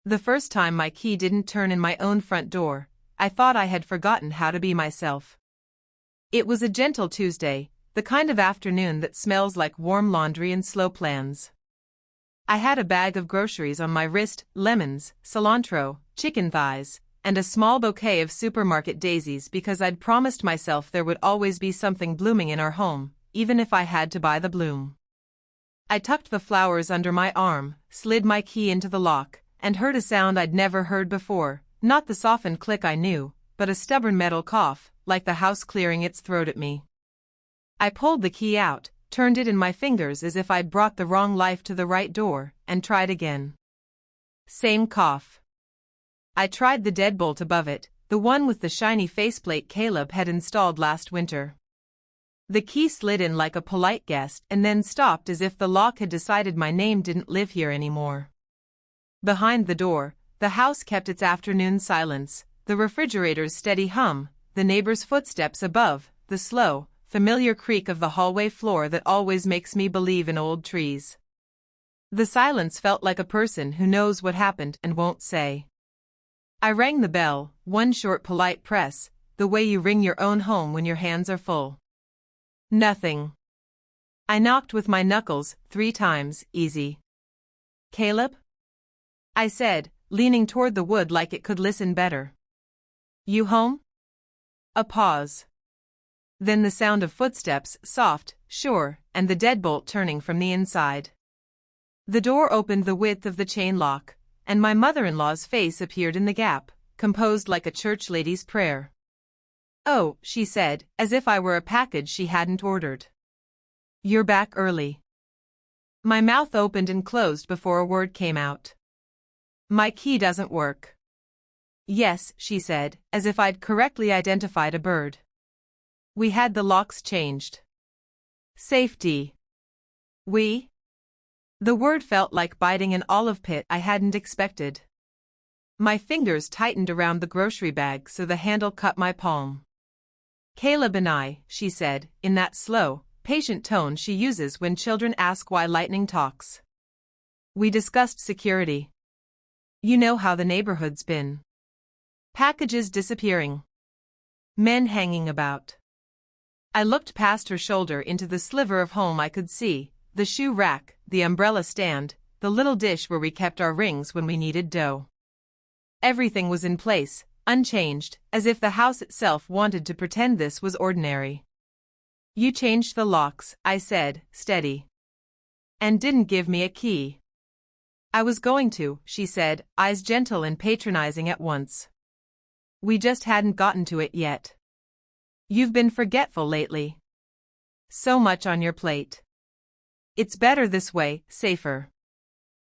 The first time my key didn't turn in my own front door, I thought I had forgotten how to be myself. It was a gentle Tuesday, the kind of afternoon that smells like warm laundry and slow plans. I had a bag of groceries on my wrist, lemons, cilantro, chicken thighs, and a small bouquet of supermarket daisies because I'd promised myself there would always be something blooming in our home, even if I had to buy the bloom. I tucked the flowers under my arm, slid my key into the lock, and heard a sound I'd never heard before, not the softened click I knew, but a stubborn metal cough, like the house clearing its throat at me. I pulled the key out, turned it in my fingers as if I'd brought the wrong life to the right door, and tried again. Same cough. I tried the deadbolt above it, the one with the shiny faceplate Caleb had installed last winter. The key slid in like a polite guest and then stopped as if the lock had decided my name didn't live here anymore. Behind the door, the house kept its afternoon silence, the refrigerator's steady hum, the neighbor's footsteps above, the slow, familiar creak of the hallway floor that always makes me believe in old trees. The silence felt like a person who knows what happened and won't say. I rang the bell, one short polite press, the way you ring your own home when your hands are full. Nothing. I knocked with my knuckles 3 times, easy. Caleb? I said, leaning toward the wood like it could listen better. You home? A pause. Then the sound of footsteps, soft, sure, and the deadbolt turning from the inside. The door opened the width of the chain lock, and my mother-in-law's face appeared in the gap, composed like a church lady's prayer. Oh, she said, as if I were a package she hadn't ordered. You're back early. My mouth opened and closed before a word came out. My key doesn't work. Yes, she said, as if I'd correctly identified a bird. We had the locks changed. Safety. We? The word felt like biting an olive pit I hadn't expected. My fingers tightened around the grocery bag so the handle cut my palm. Caleb and I, she said, in that slow, patient tone she uses when children ask why lightning talks. We discussed security. You know how the neighborhood's been. Packages disappearing. Men hanging about. I looked past her shoulder into the sliver of home I could see, the shoe rack, the umbrella stand, the little dish where we kept our rings when we needed dough. Everything was in place, unchanged, as if the house itself wanted to pretend this was ordinary. You changed the locks, I said, steady. And didn't give me a key. I was going to, she said, eyes gentle and patronizing at once. We just hadn't gotten to it yet. You've been forgetful lately. So much on your plate. It's better this way, safer.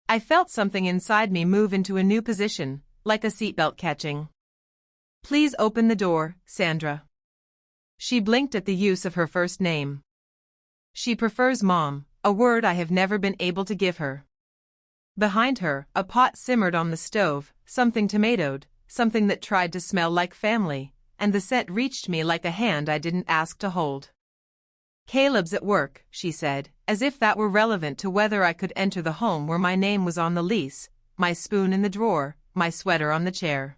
I felt something inside me move into a new position, like a seatbelt catching. Please open the door, Sandra. She blinked at the use of her first name. She prefers Mom, a word I have never been able to give her. Behind her, a pot simmered on the stove, something tomatoed, something that tried to smell like family, and the scent reached me like a hand I didn't ask to hold. Caleb's at work, she said, as if that were relevant to whether I could enter the home where my name was on the lease, my spoon in the drawer, my sweater on the chair.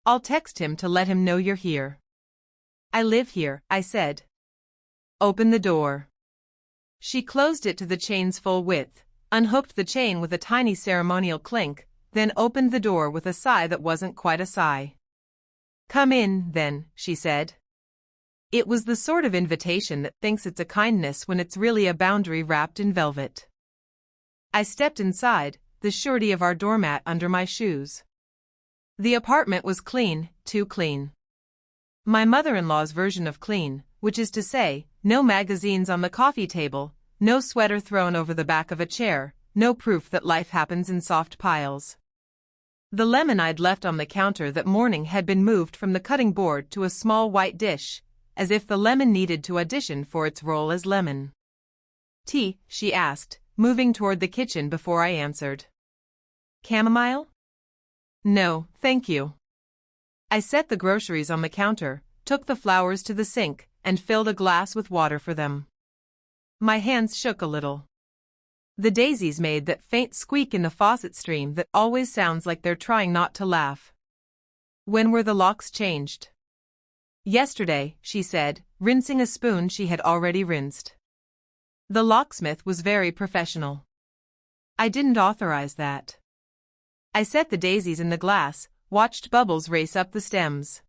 I'll text him to let him know you're here. I live here, I said. Open the door. She closed it to the chain's full width, unhooked the chain with a tiny ceremonial clink, then opened the door with a sigh that wasn't quite a sigh. Come in, then, she said. It was the sort of invitation that thinks it's a kindness when it's really a boundary wrapped in velvet. I stepped inside, the surety of our doormat under my shoes. The apartment was clean, too clean. My mother-in-law's version of clean, which is to say, no magazines on the coffee table, no sweater thrown over the back of a chair, no proof that life happens in soft piles. The lemon I'd left on the counter that morning had been moved from the cutting board to a small white dish, as if the lemon needed to audition for its role as lemon. Tea, she asked, moving toward the kitchen before I answered. Chamomile? No, thank you. I set the groceries on the counter, took the flowers to the sink, and filled a glass with water for them. My hands shook a little. The daisies made that faint squeak in the faucet stream that always sounds like they're trying not to laugh. When were the locks changed? Yesterday, she said, rinsing a spoon she had already rinsed. The locksmith was very professional. I didn't authorize that. I set the daisies in the glass, watched bubbles race up the stems.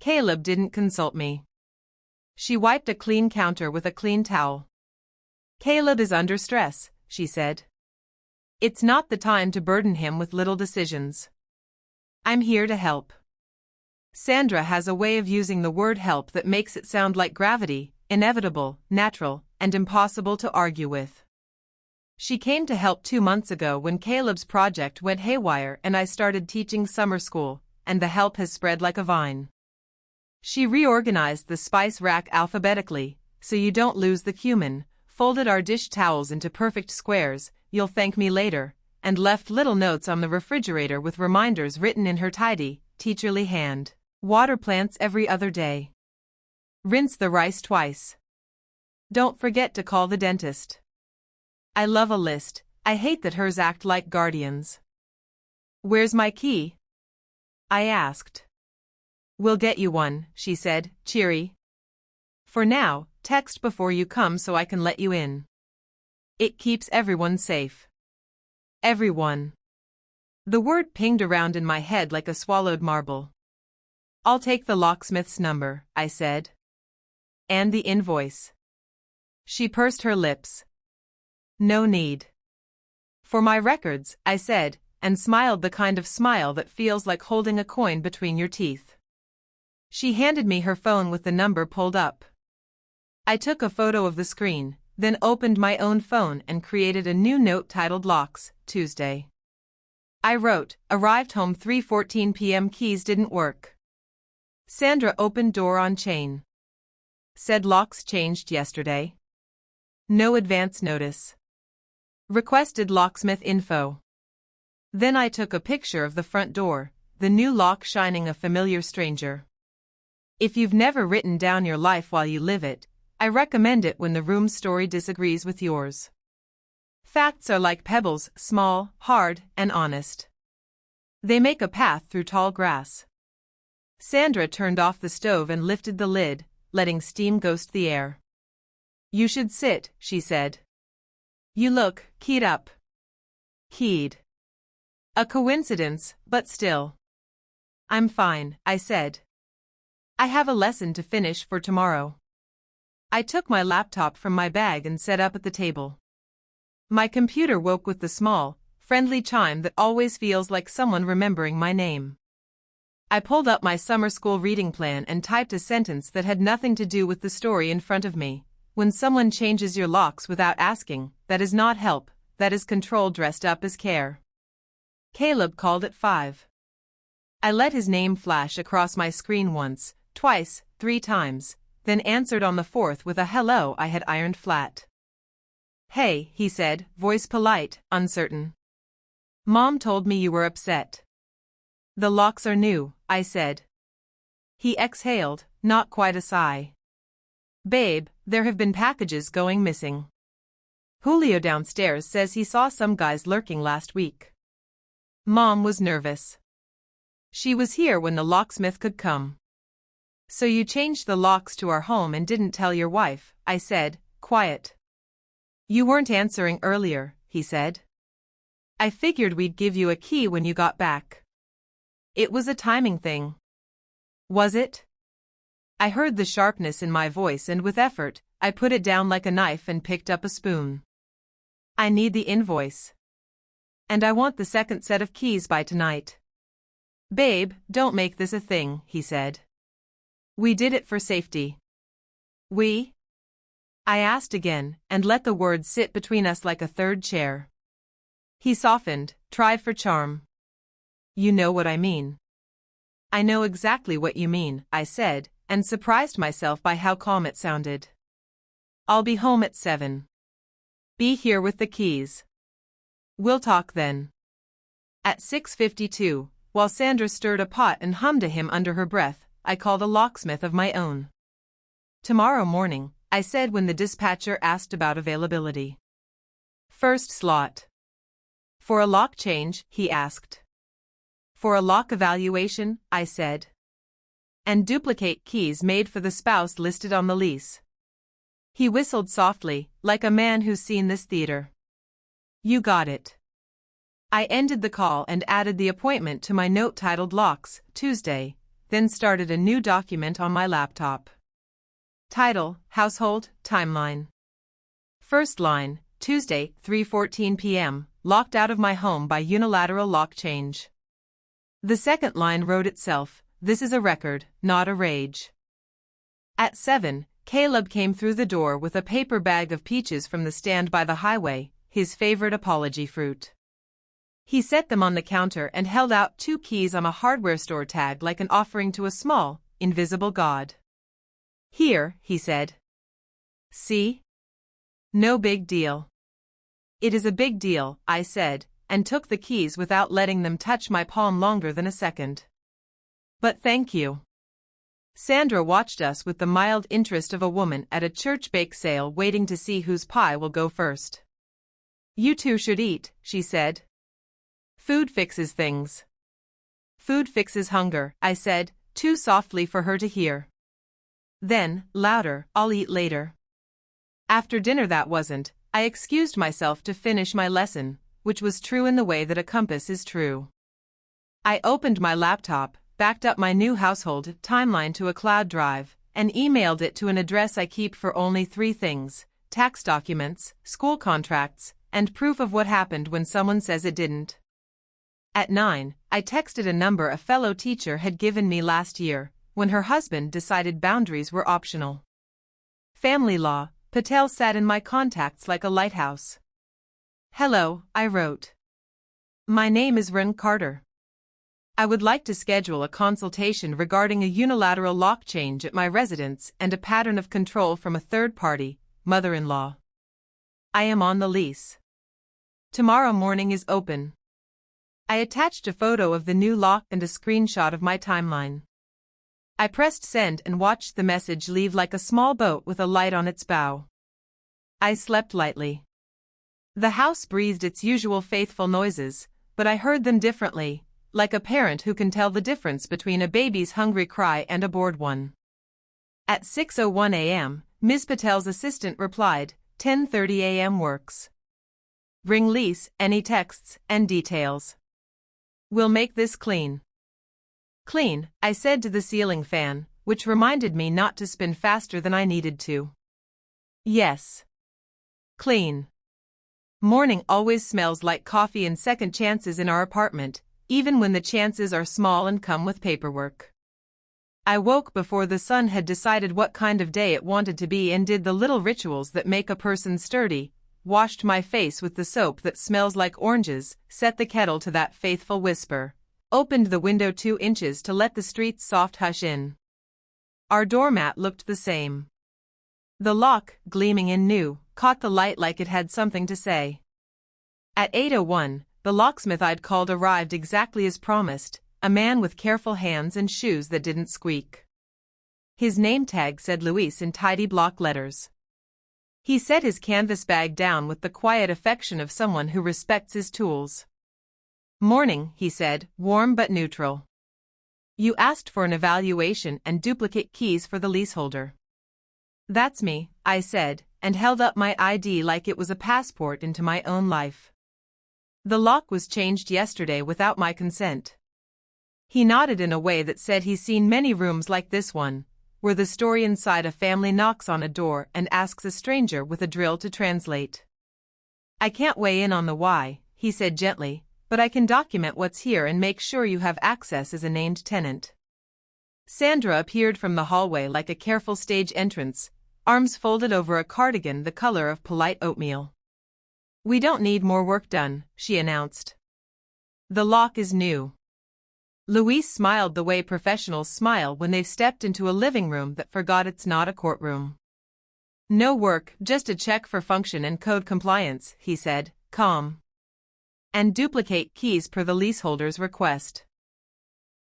Caleb didn't consult me. She wiped a clean counter with a clean towel. Caleb is under stress, she said. It's not the time to burden him with little decisions. I'm here to help. Sandra has a way of using the word help that makes it sound like gravity, inevitable, natural, and impossible to argue with. She came to help 2 months ago when Caleb's project went haywire and I started teaching summer school, and the help has spread like a vine. She reorganized the spice rack alphabetically, so you don't lose the cumin, folded our dish towels into perfect squares, you'll thank me later, and left little notes on the refrigerator with reminders written in her tidy, teacherly hand. Water plants every other day. Rinse the rice twice. Don't forget to call the dentist. I love a list. I hate that hers act like guardians. Where's my key? I asked. We'll get you one, she said, cheery. For now, text before you come so I can let you in. It keeps everyone safe. Everyone. The word pinged around in my head like a swallowed marble. I'll take the locksmith's number, I said. And the invoice. She pursed her lips. No need. For my records, I said, and smiled the kind of smile that feels like holding a coin between your teeth. She handed me her phone with the number pulled up. I took a photo of the screen, then opened my own phone and created a new note titled Locks, Tuesday. I wrote, arrived home 3:14 p.m. keys didn't work. Sandra opened door on chain. Said locks changed yesterday. No advance notice. Requested locksmith info. Then I took a picture of the front door, the new lock shining a familiar stranger. If you've never written down your life while you live it, I recommend it when the room's story disagrees with yours. Facts are like pebbles, small, hard, and honest. They make a path through tall grass. Sandra turned off the stove and lifted the lid, letting steam ghost the air. You should sit, she said. You look keyed up. Keyed. A coincidence, but still. I'm fine, I said. I have a lesson to finish for tomorrow. I took my laptop from my bag and set up at the table. My computer woke with the small, friendly chime that always feels like someone remembering my name. I pulled up my summer school reading plan and typed a sentence that had nothing to do with the story in front of me. When someone changes your locks without asking, that is not help, that is control dressed up as care. Caleb called at 5. I let his name flash across my screen once, twice, 3 times, then answered on the 4th with a hello I had ironed flat. Hey, he said, voice polite, uncertain. Mom told me you were upset. The locks are new, I said. He exhaled, not quite a sigh. Babe, there have been packages going missing. Julio downstairs says he saw some guys lurking last week. Mom was nervous. She was here when the locksmith could come. So you changed the locks to our home and didn't tell your wife, I said, quiet. You weren't answering earlier, he said. I figured we'd give you a key when you got back. It was a timing thing. Was it? I heard the sharpness in my voice and with effort, I put it down like a knife and picked up a spoon. I need the invoice. And I want the second set of keys by tonight. Babe, don't make this a thing, he said. We did it for safety. We? I asked again, and let the words sit between us like a third chair. He softened, tried for charm. You know what I mean. I know exactly what you mean, I said, and surprised myself by how calm it sounded. I'll be home at 7. Be here with the keys. We'll talk then. At 6:52, while Sandra stirred a pot and hummed to him under her breath, I called a locksmith of my own. Tomorrow morning, I said when the dispatcher asked about availability. First slot. For a lock change, he asked. For a lock evaluation, I said. And duplicate keys made for the spouse listed on the lease. He whistled softly, like a man who's seen this theater. You got it. I ended the call and added the appointment to my note titled Locks, Tuesday, then started a new document on my laptop. Title, Household, Timeline. First line, Tuesday, 3:14 p.m., locked out of my home by unilateral lock change. The second line wrote itself, this is a record, not a rage. At 7, Caleb came through the door with a paper bag of peaches from the stand by the highway, his favorite apology fruit. He set them on the counter and held out 2 keys on a hardware store tag like an offering to a small, invisible god. Here, he said. See? No big deal. It is a big deal, I said, and took the keys without letting them touch my palm longer than a second. But thank you. Sandra watched us with the mild interest of a woman at a church bake sale waiting to see whose pie will go first. You two should eat, she said. Food fixes things. Food fixes hunger, I said, too softly for her to hear. Then, louder, I'll eat later. After dinner that wasn't, I excused myself to finish my lesson, which was true in the way that a compass is true. I opened my laptop, backed up my new household timeline to a cloud drive, and emailed it to an address I keep for only 3 things: tax documents, school contracts, and proof of what happened when someone says it didn't. At 9, I texted a number a fellow teacher had given me last year, when her husband decided boundaries were optional. Family law, Patel sat in my contacts like a lighthouse. Hello, I wrote. My name is Ren Carter. I would like to schedule a consultation regarding a unilateral lock change at my residence and a pattern of control from a third party, mother-in-law. I am on the lease. Tomorrow morning is open. I attached a photo of the new lock and a screenshot of my timeline. I pressed send and watched the message leave like a small boat with a light on its bow. I slept lightly. The house breathed its usual faithful noises, but I heard them differently, like a parent who can tell the difference between a baby's hungry cry and a bored one. At 6:01 a.m., Ms. Patel's assistant replied, 10:30 a.m. works. Ring lease, any texts, and details. We'll make this clean. Clean, I said to the ceiling fan, which reminded me not to spin faster than I needed to. Yes. Clean. Morning always smells like coffee and second chances in our apartment, even when the chances are small and come with paperwork. I woke before the sun had decided what kind of day it wanted to be and did the little rituals that make a person sturdy, washed my face with the soap that smells like oranges, set the kettle to that faithful whisper, opened the window 2 inches to let the street's soft hush in. Our doormat looked the same. The lock, gleaming in new, caught the light like it had something to say. At 8:01, the locksmith I'd called arrived exactly as promised, a man with careful hands and shoes that didn't squeak. His name tag said Luis in tidy block letters. He set his canvas bag down with the quiet affection of someone who respects his tools. Morning, he said, warm but neutral. You asked for an evaluation and duplicate keys for the leaseholder. That's me, I said, and held up my ID like it was a passport into my own life. The lock was changed yesterday without my consent. He nodded in a way that said he's seen many rooms like this one, where the story inside a family knocks on a door and asks a stranger with a drill to translate. I can't weigh in on the why, he said gently, but I can document what's here and make sure you have access as a named tenant. Sandra appeared from the hallway like a careful stage entrance, arms folded over a cardigan the color of polite oatmeal. We don't need more work done, she announced. The lock is new. Luis smiled the way professionals smile when they've stepped into a living room that forgot it's not a courtroom. No work, just a check for function and code compliance, he said, calm. And duplicate keys per the leaseholder's request.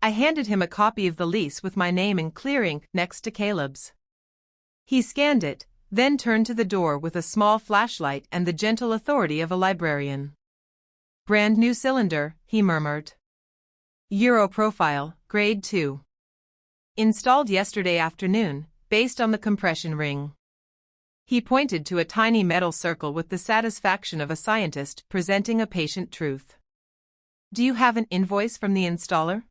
I handed him a copy of the lease with my name in clear ink next to Caleb's. He scanned it, then turned to the door with a small flashlight and the gentle authority of a librarian. "Brand new cylinder," he murmured. "Euro profile, grade 2. Installed yesterday afternoon, based on the compression ring." He pointed to a tiny metal circle with the satisfaction of a scientist presenting a patient truth. "Do you have an invoice from the installer?"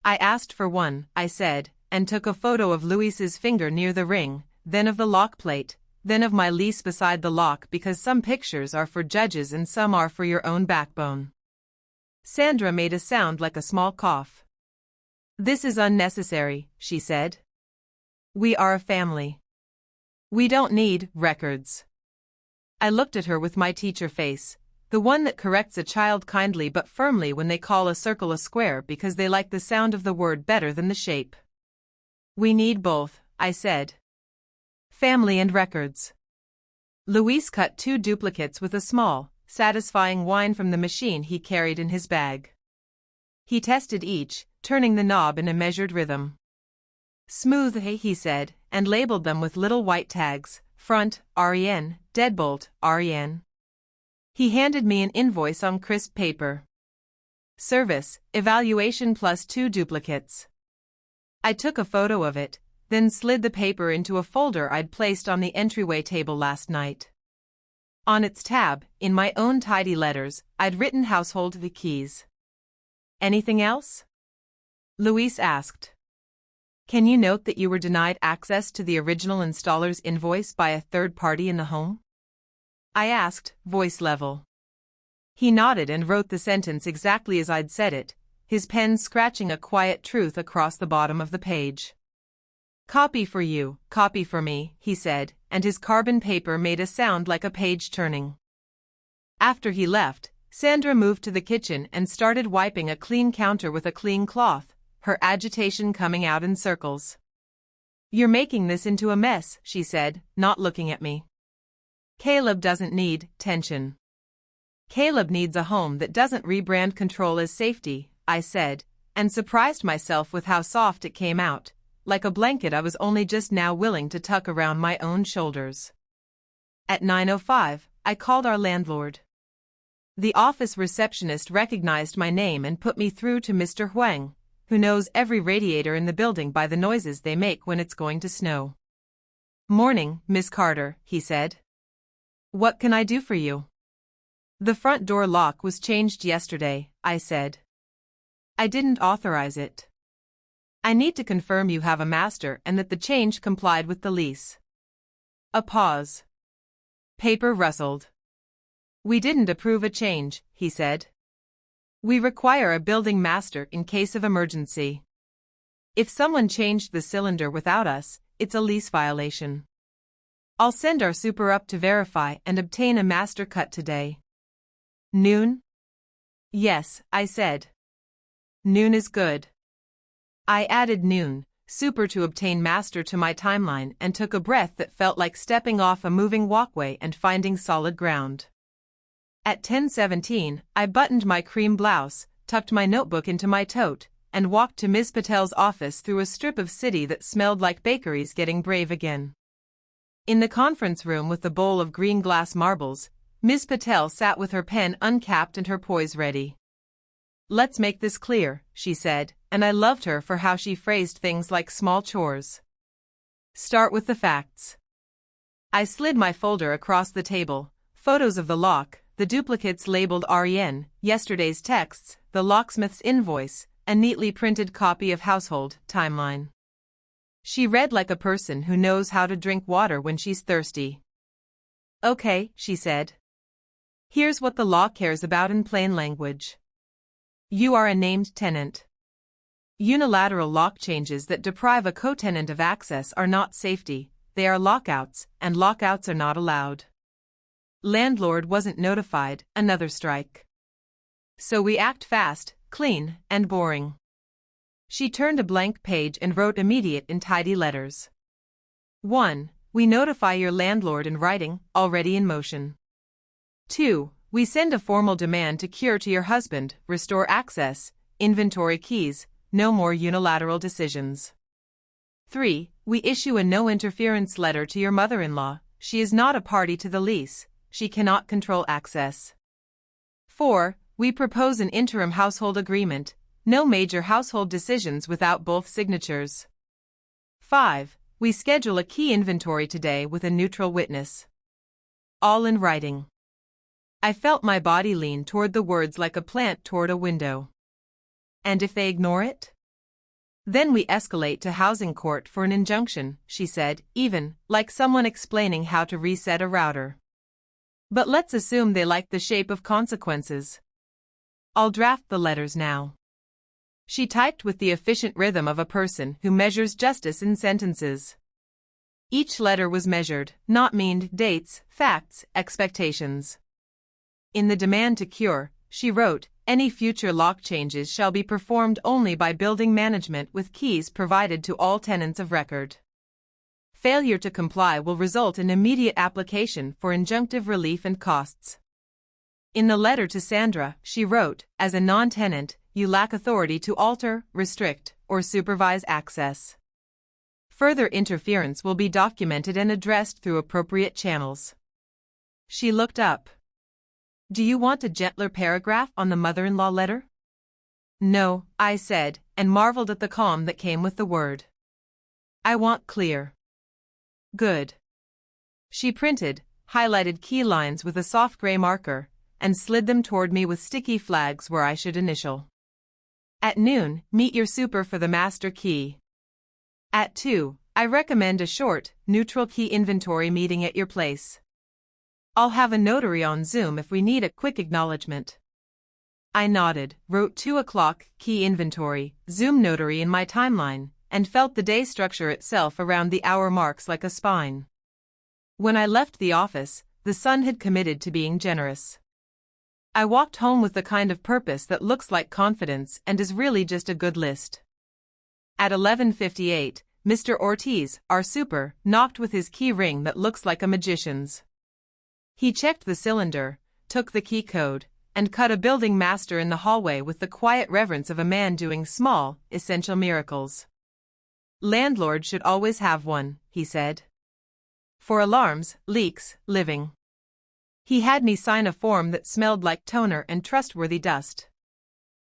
"I asked for one," I said, and took a photo of Luis's finger near the ring, then of the lock plate, then of my lease beside the lock, because some pictures are for judges and some are for your own backbone. Sandra made a sound like a small cough. "This is unnecessary," she said. "We are a family. We don't need records." I looked at her with my teacher face, the one that corrects a child kindly but firmly when they call a circle a square because they like the sound of the word better than the shape. "We need both," I said. "Family and records." Luis cut 2 duplicates with a small, satisfying whine from the machine he carried in his bag. He tested each, turning the knob in a measured rhythm. "Smooth," he said, and labeled them with little white tags, "Front, REN, Deadbolt, REN." He handed me an invoice on crisp paper. "Service, evaluation plus 2 duplicates." I took a photo of it, then slid the paper into a folder I'd placed on the entryway table last night. On its tab, in my own tidy letters, I'd written household the keys. "Anything else?" Luis asked. "Can you note that you were denied access to the original installer's invoice by a third party in the home?" I asked, voice level. He nodded and wrote the sentence exactly as I'd said it, his pen scratching a quiet truth across the bottom of the page. "Copy for you, copy for me," he said, and his carbon paper made a sound like a page turning. After he left, Sandra moved to the kitchen and started wiping a clean counter with a clean cloth, her agitation coming out in circles. "You're making this into a mess," she said, not looking at me. "Caleb doesn't need tension. Caleb needs a home that doesn't rebrand control as safety," I said, and surprised myself with how soft it came out, like a blanket I was only just now willing to tuck around my own shoulders. At 9:05, I called our landlord. The office receptionist recognized my name and put me through to Mr. Huang, who knows every radiator in the building by the noises they make when it's going to snow. "Morning, Miss Carter," he said. "What can I do for you?" "The front door lock was changed yesterday," I said. "I didn't authorize it. I need to confirm you have a master and that the change complied with the lease." A pause. Paper rustled. "We didn't approve a change," he said. "We require a building master in case of emergency. If someone changed the cylinder without us, it's a lease violation. I'll send our super up to verify and obtain a master cut today." "Noon?" "Yes," I said. "Noon is good." I added noon, super to obtain master to my timeline and took a breath that felt like stepping off a moving walkway and finding solid ground. At 10:17, I buttoned my cream blouse, tucked my notebook into my tote, and walked to Ms. Patel's office through a strip of city that smelled like bakeries getting brave again. In the conference room with the bowl of green glass marbles, Ms. Patel sat with her pen uncapped and her poise ready. "Let's make this clear," she said, and I loved her for how she phrased things like small chores. "Start with the facts." I slid my folder across the table, photos of the lock, the duplicates labeled REN, yesterday's texts, the locksmith's invoice, a neatly printed copy of household timeline. She read like a person who knows how to drink water when she's thirsty. "Okay," she said. "Here's what the law cares about in plain language. You are a named tenant. Unilateral lock changes that deprive a co-tenant of access are not safety, they are lockouts, and lockouts are not allowed. Landlord wasn't notified, another strike. So we act fast, clean, and boring." She turned a blank page and wrote immediate in tidy letters. 1. We notify your landlord in writing, already in motion. 2. We send a formal demand to cure to your husband, restore access, inventory keys, no more unilateral decisions. 3. We issue a no-interference letter to your mother-in-law. She is not a party to the lease. She cannot control access. 4. We propose an interim household agreement. No major household decisions without both signatures. 5. We schedule a key inventory today with a neutral witness. All in writing. I felt my body lean toward the words like a plant toward a window. And if they ignore it? Then we escalate to housing court for an injunction, she said, even, like someone explaining how to reset a router. But let's assume they like the shape of consequences. I'll draft the letters now. She typed with the efficient rhythm of a person who measures justice in sentences. Each letter was measured, not meaned, dates, facts, expectations. In the demand to cure, she wrote, any future lock changes shall be performed only by building management with keys provided to all tenants of record. Failure to comply will result in immediate application for injunctive relief and costs. In the letter to Sandra, she wrote, as a non-tenant, you lack authority to alter, restrict, or supervise access. Further interference will be documented and addressed through appropriate channels. She looked up. Do you want a gentler paragraph on the mother-in-law letter? No, I said, and marveled at the calm that came with the word. I want clear. Good. She printed, highlighted key lines with a soft gray marker, and slid them toward me with sticky flags where I should initial. At noon, meet your super for the master key. At 2, I recommend a short, neutral key inventory meeting at your place. I'll have a notary on Zoom if we need a quick acknowledgement. I nodded, wrote 2 o'clock, key inventory, Zoom notary in my timeline, and felt the day structure itself around the hour marks like a spine. When I left the office, the sun had committed to being generous. I walked home with the kind of purpose that looks like confidence and is really just a good list. At 11:58, Mr. Ortiz, our super, knocked with his key ring that looks like a magician's. He checked the cylinder, took the key code, and cut a building master in the hallway with the quiet reverence of a man doing small, essential miracles. Landlord should always have one, he said. For alarms, leaks, living. He had me sign a form that smelled like toner and trustworthy dust.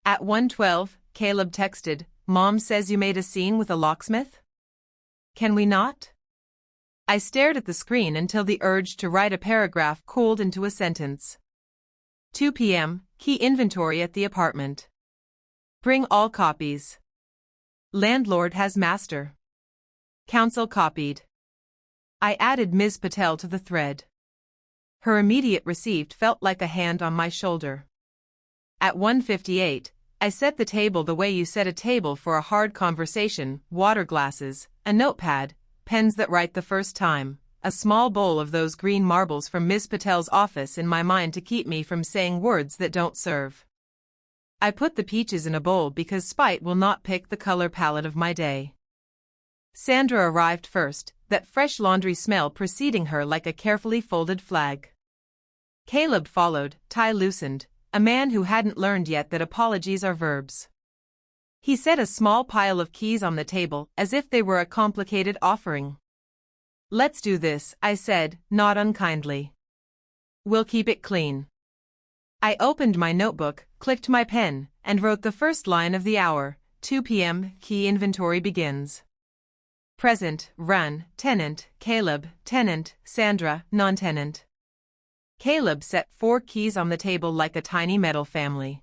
At 1:12, Caleb texted, Mom says you made a scene with a locksmith? Can we not? I stared at the screen until the urge to write a paragraph cooled into a sentence. 2 p.m., key inventory at the apartment. Bring all copies. Landlord has master. Counsel copied. I added Ms. Patel to the thread. Her immediate receipt felt like a hand on my shoulder. At 1:58, I set the table the way you set a table for a hard conversation, water glasses, a notepad, pens that write the first time, a small bowl of those green marbles from Ms. Patel's office in my mind to keep me from saying words that don't serve. I put the peaches in a bowl because spite will not pick the color palette of my day. Sandra arrived first, that fresh laundry smell preceding her like a carefully folded flag. Caleb followed, tie loosened, a man who hadn't learned yet that apologies are verbs. He set a small pile of keys on the table as if they were a complicated offering. Let's do this, I said, not unkindly. We'll keep it clean. I opened my notebook, clicked my pen, and wrote the first line of the hour, 2 p.m., key inventory begins. Present, run, tenant, Caleb, tenant, Sandra, non-tenant. Caleb set 4 keys on the table like a tiny metal family.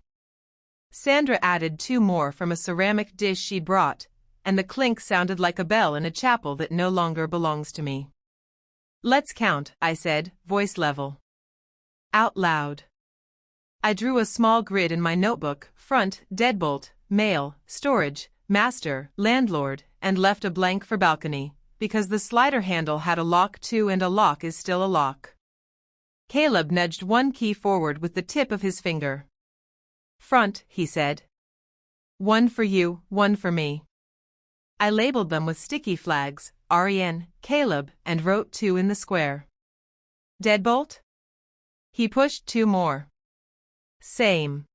Sandra added 2 more from a ceramic dish she brought, and the clink sounded like a bell in a chapel that no longer belongs to me. Let's count, I said, voice level. Out loud. I drew a small grid in my notebook, front, deadbolt, mail, storage, master, landlord, and left a blank for balcony, because the slider handle had a lock too and a lock is still a lock. Caleb nudged 1 key forward with the tip of his finger. Front, he said. 1 for you, 1 for me. I labeled them with sticky flags, REN, Caleb, and wrote 2 in the square. Deadbolt? He pushed 2 more. Same.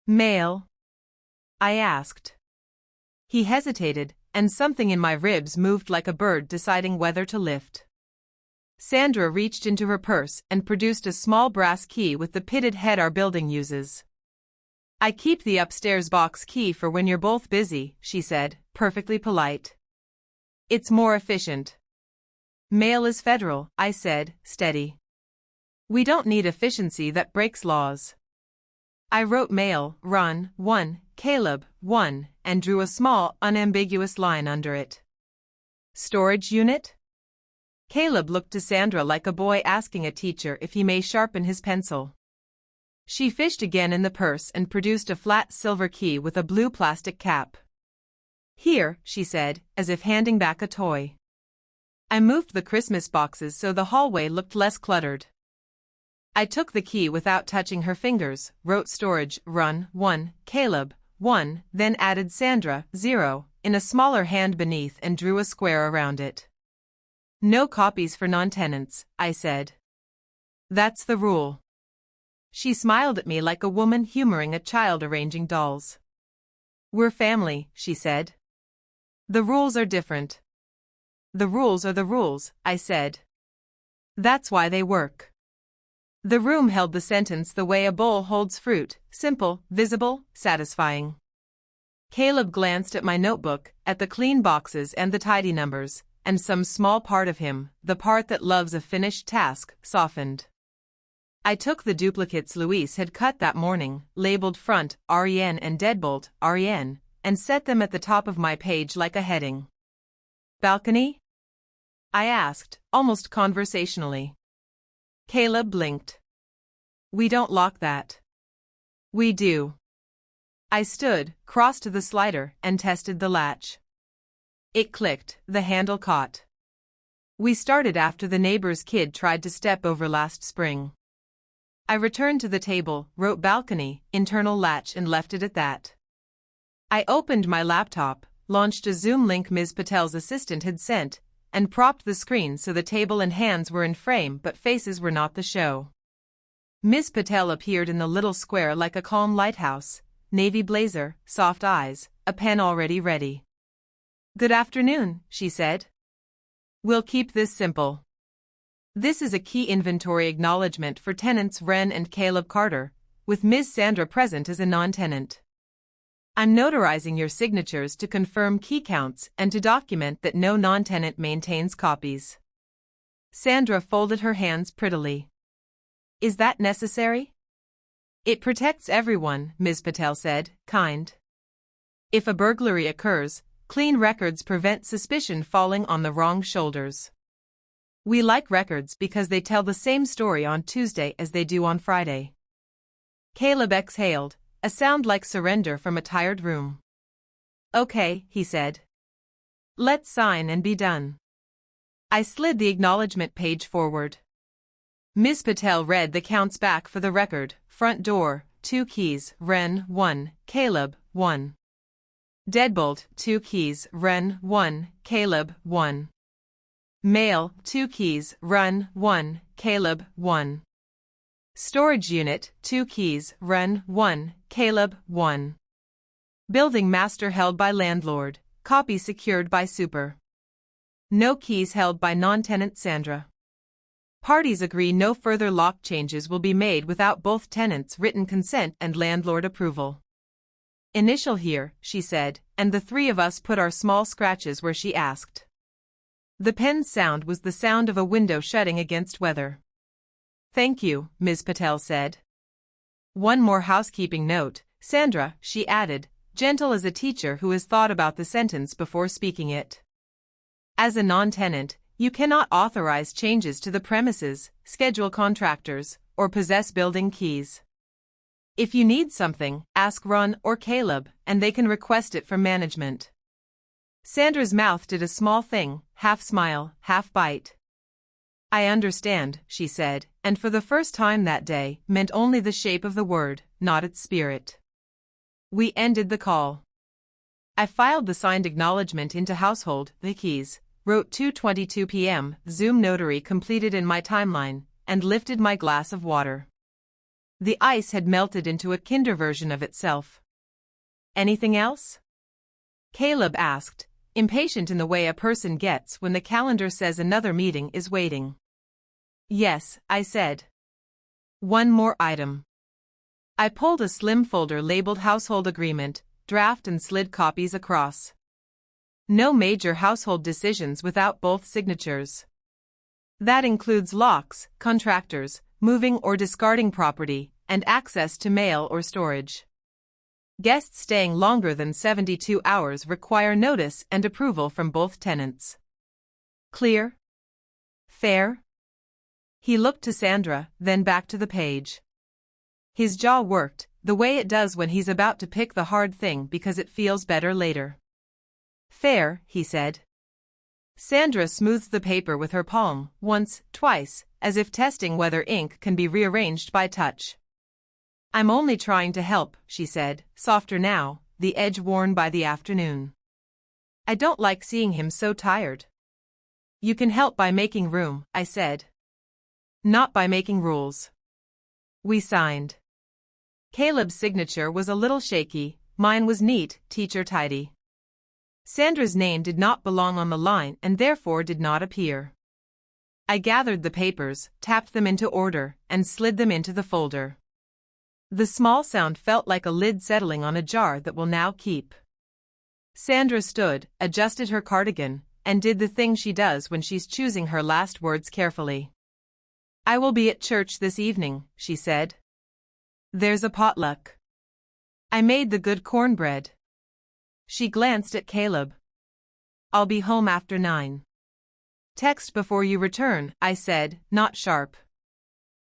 Mail? I asked. He hesitated, and something in my ribs moved like a bird deciding whether to lift. Sandra reached into her purse and produced a small brass key with the pitted head our building uses. "I keep the upstairs box key for when you're both busy," she said, perfectly polite. "It's more efficient." "Mail is federal," I said, steady. "We don't need efficiency that breaks laws." I wrote mail, run, 1, Caleb, 1, and drew a small, unambiguous line under it. "Storage unit?" Caleb looked to Sandra like a boy asking a teacher if he may sharpen his pencil. She fished again in the purse and produced a flat silver key with a blue plastic cap. "Here," she said, as if handing back a toy. I moved the Christmas boxes so the hallway looked less cluttered. I took the key without touching her fingers, wrote storage, run, 1, Caleb, 1, then added Sandra, 0, in a smaller hand beneath and drew a square around it. "No copies for non-tenants," I said. "That's the rule." She smiled at me like a woman humoring a child arranging dolls. "We're family," she said. "The rules are different." "The rules are the rules," I said. "That's why they work." The room held the sentence the way a bowl holds fruit, simple, visible, satisfying. Caleb glanced at my notebook, at the clean boxes and the tidy numbers, and some small part of him, the part that loves a finished task, softened. I took the duplicates Luis had cut that morning, labeled front, REN and deadbolt, REN, and set them at the top of my page like a heading. "Balcony?" I asked, almost conversationally. Caleb blinked. "We don't lock that." "We do." I stood, crossed to the slider, and tested the latch. It clicked, the handle caught. We started after the neighbor's kid tried to step over last spring. I returned to the table, wrote balcony, internal latch, and left it at that. I opened my laptop, launched a Zoom link Ms. Patel's assistant had sent, and propped the screen so the table and hands were in frame but faces were not the show. Ms. Patel appeared in the little square like a calm lighthouse, navy blazer, soft eyes, a pen already ready. "Good afternoon," she said. "We'll keep this simple. This is a key inventory acknowledgement for tenants Ren and Caleb Carter, with Ms. Sandra present as a non-tenant. I'm notarizing your signatures to confirm key counts and to document that no non-tenant maintains copies." Sandra folded her hands prettily. "Is that necessary?" "It protects everyone," Ms. Patel said, kind. "If a burglary occurs, clean records prevent suspicion falling on the wrong shoulders. We like records because they tell the same story on Tuesday as they do on Friday." Caleb exhaled, a sound like surrender from a tired room. "Okay," he said. "Let's sign and be done." I slid the acknowledgement page forward. Ms. Patel read the counts back for the record: front door, 2 keys, Ren, 1, Caleb, 1. Deadbolt, 2 keys, Ren, 1, Caleb, 1. Mail, 2 keys, Run, 1, Caleb, 1. Storage unit, 2 keys, Run, 1, Caleb, 1. Building master held by landlord, copy secured by super. No keys held by non-tenant Sandra. Parties agree no further lock changes will be made without both tenants' written consent and landlord approval. Initial here, she said, and the three of us put our small scratches where she asked. The pen's sound was the sound of a window shutting against weather. "Thank you," Ms. Patel said. "One more housekeeping note, Sandra," she added, gentle as a teacher who has thought about the sentence before speaking it. "As a non-tenant, you cannot authorize changes to the premises, schedule contractors, or possess building keys. If you need something, ask Ron or Caleb, and they can request it from management." Sandra's mouth did a small thing, half smile, half bite. "I understand," she said, and for the first time that day, meant only the shape of the word, not its spirit. We ended the call. I filed the signed acknowledgement into household, the keys, wrote 2:22 p.m., Zoom notary completed in my timeline, and lifted my glass of water. The ice had melted into a kinder version of itself. "Anything else?" Caleb asked, impatient in the way a person gets when the calendar says another meeting is waiting. Yes, I said. One more item. I pulled a slim folder labeled Household Agreement, Draft and slid copies across. No major household decisions without both signatures. That includes locks, contractors, moving or discarding property, and access to mail or storage. Guests staying longer than 72 hours require notice and approval from both tenants. Clear? Fair? He looked to Sandra, then back to the page. His jaw worked, the way it does when he's about to pick the hard thing because it feels better later. Fair, he said. Sandra smoothed the paper with her palm, once, twice, as if testing whether ink can be rearranged by touch. I'm only trying to help, she said, softer now, the edge worn by the afternoon. I don't like seeing him so tired. You can help by making room, I said. Not by making rules. We signed. Caleb's signature was a little shaky, mine was neat, teacher tidy. Sandra's name did not belong on the line and therefore did not appear. I gathered the papers, tapped them into order, and slid them into the folder. The small sound felt like a lid settling on a jar that will now keep. Sandra stood, adjusted her cardigan, and did the thing she does when she's choosing her last words carefully. I will be at church this evening, she said. There's a potluck. I made the good cornbread. She glanced at Caleb. I'll be home after 9. Text before you return, I said, not sharp.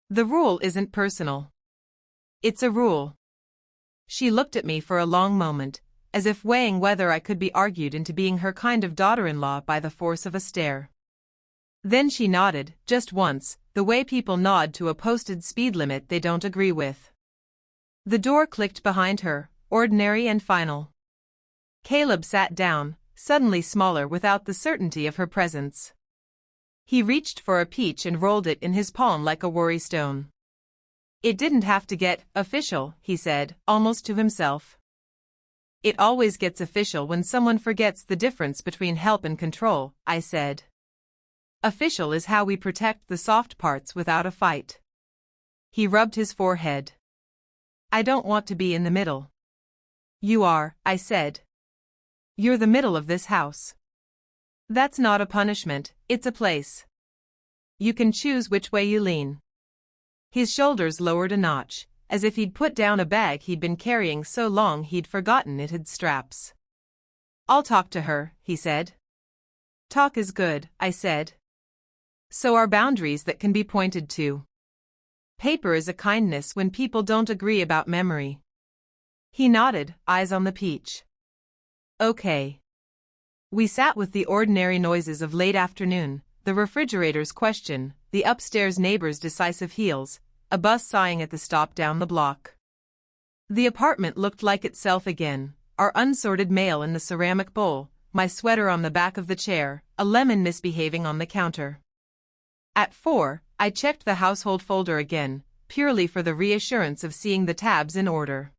The rule isn't personal. It's a rule. She looked at me for a long moment, as if weighing whether I could be argued into being her kind of daughter-in-law by the force of a stare. Then she nodded, just once, the way people nod to a posted speed limit they don't agree with. The door clicked behind her, ordinary and final. Caleb sat down, suddenly smaller without the certainty of her presence. He reached for a peach and rolled it in his palm like a worry stone. It didn't have to get official, he said, almost to himself. It always gets official when someone forgets the difference between help and control, I said. Official is how we protect the soft parts without a fight. He rubbed his forehead. I don't want to be in the middle. You are, I said. You're the middle of this house. That's not a punishment, it's a place. You can choose which way you lean. His shoulders lowered a notch, as if he'd put down a bag he'd been carrying so long he'd forgotten it had straps. I'll talk to her, he said. Talk is good, I said. So are boundaries that can be pointed to. Paper is a kindness when people don't agree about memory. He nodded, eyes on the peach. Okay. We sat with the ordinary noises of late afternoon, the refrigerator's question, the upstairs neighbor's decisive heels, a bus sighing at the stop down the block. The apartment looked like itself again, our unsorted mail in the ceramic bowl, my sweater on the back of the chair, a lemon misbehaving on the counter. At 4, I checked the household folder again, purely for the reassurance of seeing the tabs in order.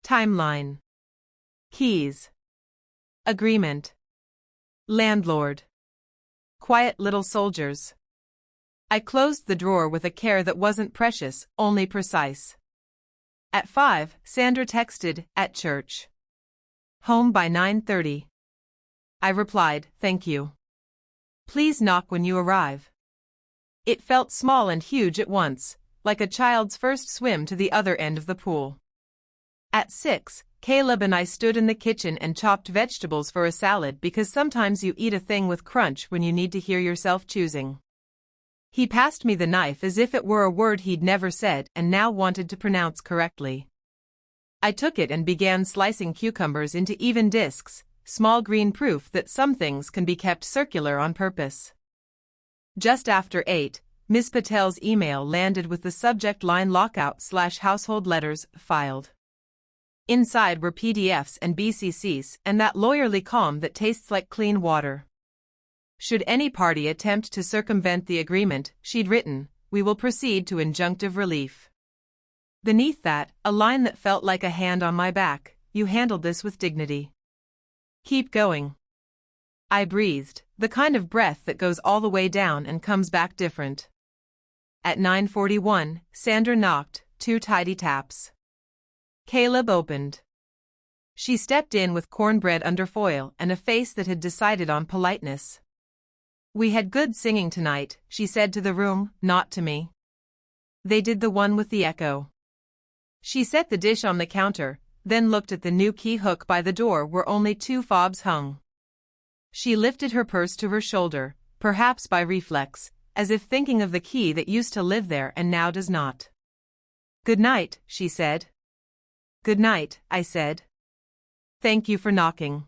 Timeline. Keys. Agreement. Landlord. Quiet little soldiers. I closed the drawer with a care that wasn't precious, only precise. At 5, Sandra texted, at church. Home by 9:30. I replied, thank you. Please knock when you arrive. It felt small and huge at once, like a child's first swim to the other end of the pool. At 6, Caleb and I stood in the kitchen and chopped vegetables for a salad because sometimes you eat a thing with crunch when you need to hear yourself choosing. He passed me the knife as if it were a word he'd never said and now wanted to pronounce correctly. I took it and began slicing cucumbers into even discs, small green proof that some things can be kept circular on purpose. Just after 8, Ms. Patel's email landed with the subject line lockout/household letters filed. Inside were PDFs and BCCs and that lawyerly calm that tastes like clean water. Should any party attempt to circumvent the agreement, she'd written, we will proceed to injunctive relief. Beneath that, a line that felt like a hand on my back, you handled this with dignity. Keep going. I breathed, the kind of breath that goes all the way down and comes back different. At 9:41, Sandra knocked, 2 tidy taps. Caleb opened. She stepped in with cornbread under foil and a face that had decided on politeness. "We had good singing tonight," she said to the room, not to me. "They did the one with the echo." She set the dish on the counter, then looked at the new key hook by the door where only 2 fobs hung. She lifted her purse to her shoulder, perhaps by reflex, as if thinking of the key that used to live there and now does not. "Good night," she said. "Good night," I said. "Thank you for knocking."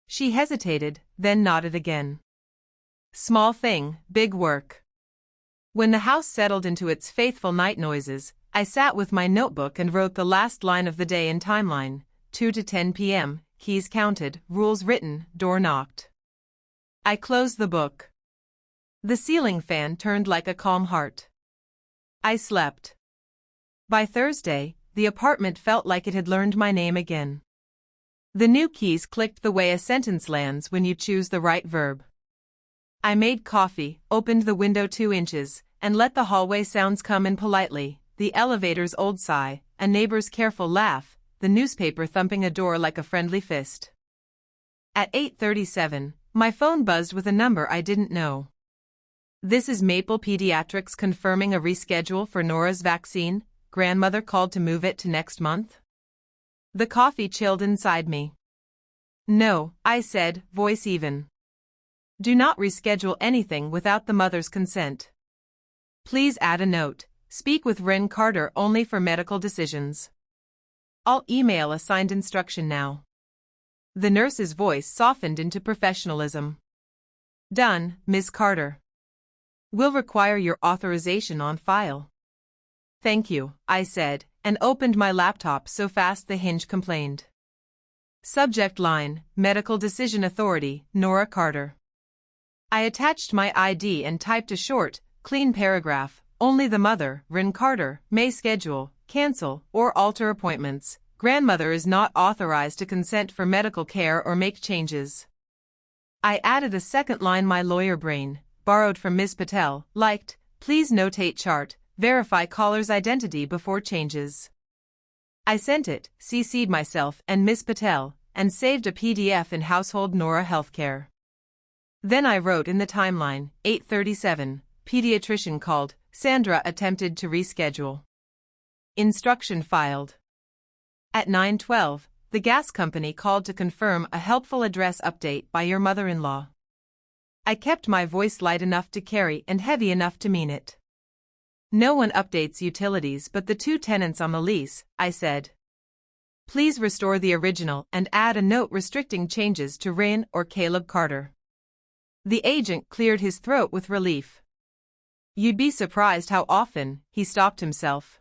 She hesitated, then nodded again. Small thing, big work. When the house settled into its faithful night noises, I sat with my notebook and wrote the last line of the day in timeline, 2 to 10 p.m., keys counted, rules written, door knocked. I closed the book. The ceiling fan turned like a calm heart. I slept. By Thursday, the apartment felt like it had learned my name again. The new keys clicked the way a sentence lands when you choose the right verb. I made coffee, opened the window 2 inches, and let the hallway sounds come in politely, the elevator's old sigh, a neighbor's careful laugh, the newspaper thumping a door like a friendly fist. At 8:37, my phone buzzed with a number I didn't know. "This is Maple Pediatrics confirming a reschedule for Nora's vaccine. Grandmother called to move it to next month." The coffee chilled inside me. "No," I said, voice even. "Do not reschedule anything without the mother's consent. Please add a note. Speak with Ren Carter only for medical decisions. I'll email a signed instruction now." The nurse's voice softened into professionalism. "Done, Miss Carter. Will require your authorization on file." "Thank you," I said, and opened my laptop so fast the hinge complained. Subject line, Medical Decision Authority, Nora Carter. I attached my ID and typed a short, clean paragraph. "Only the mother, Ren Carter, may schedule, cancel, or alter appointments. Grandmother is not authorized to consent for medical care or make changes." I added a second line my lawyer brain, borrowed from Ms. Patel, liked, "Please notate chart, verify caller's identity before changes." I sent it, CC'd myself and Ms. Patel, and saved a PDF in Household Nora Healthcare. Then I wrote in the timeline, 8:37, pediatrician called, Sandra attempted to reschedule. Instruction filed. At 9:12, the gas company called to confirm a helpful address update by your mother-in-law. I kept my voice light enough to carry and heavy enough to mean it. "No one updates utilities but the 2 tenants on the lease," I said. "Please restore the original and add a note restricting changes to Ren or Caleb Carter." The agent cleared his throat with relief. "You'd be surprised how often," he stopped himself.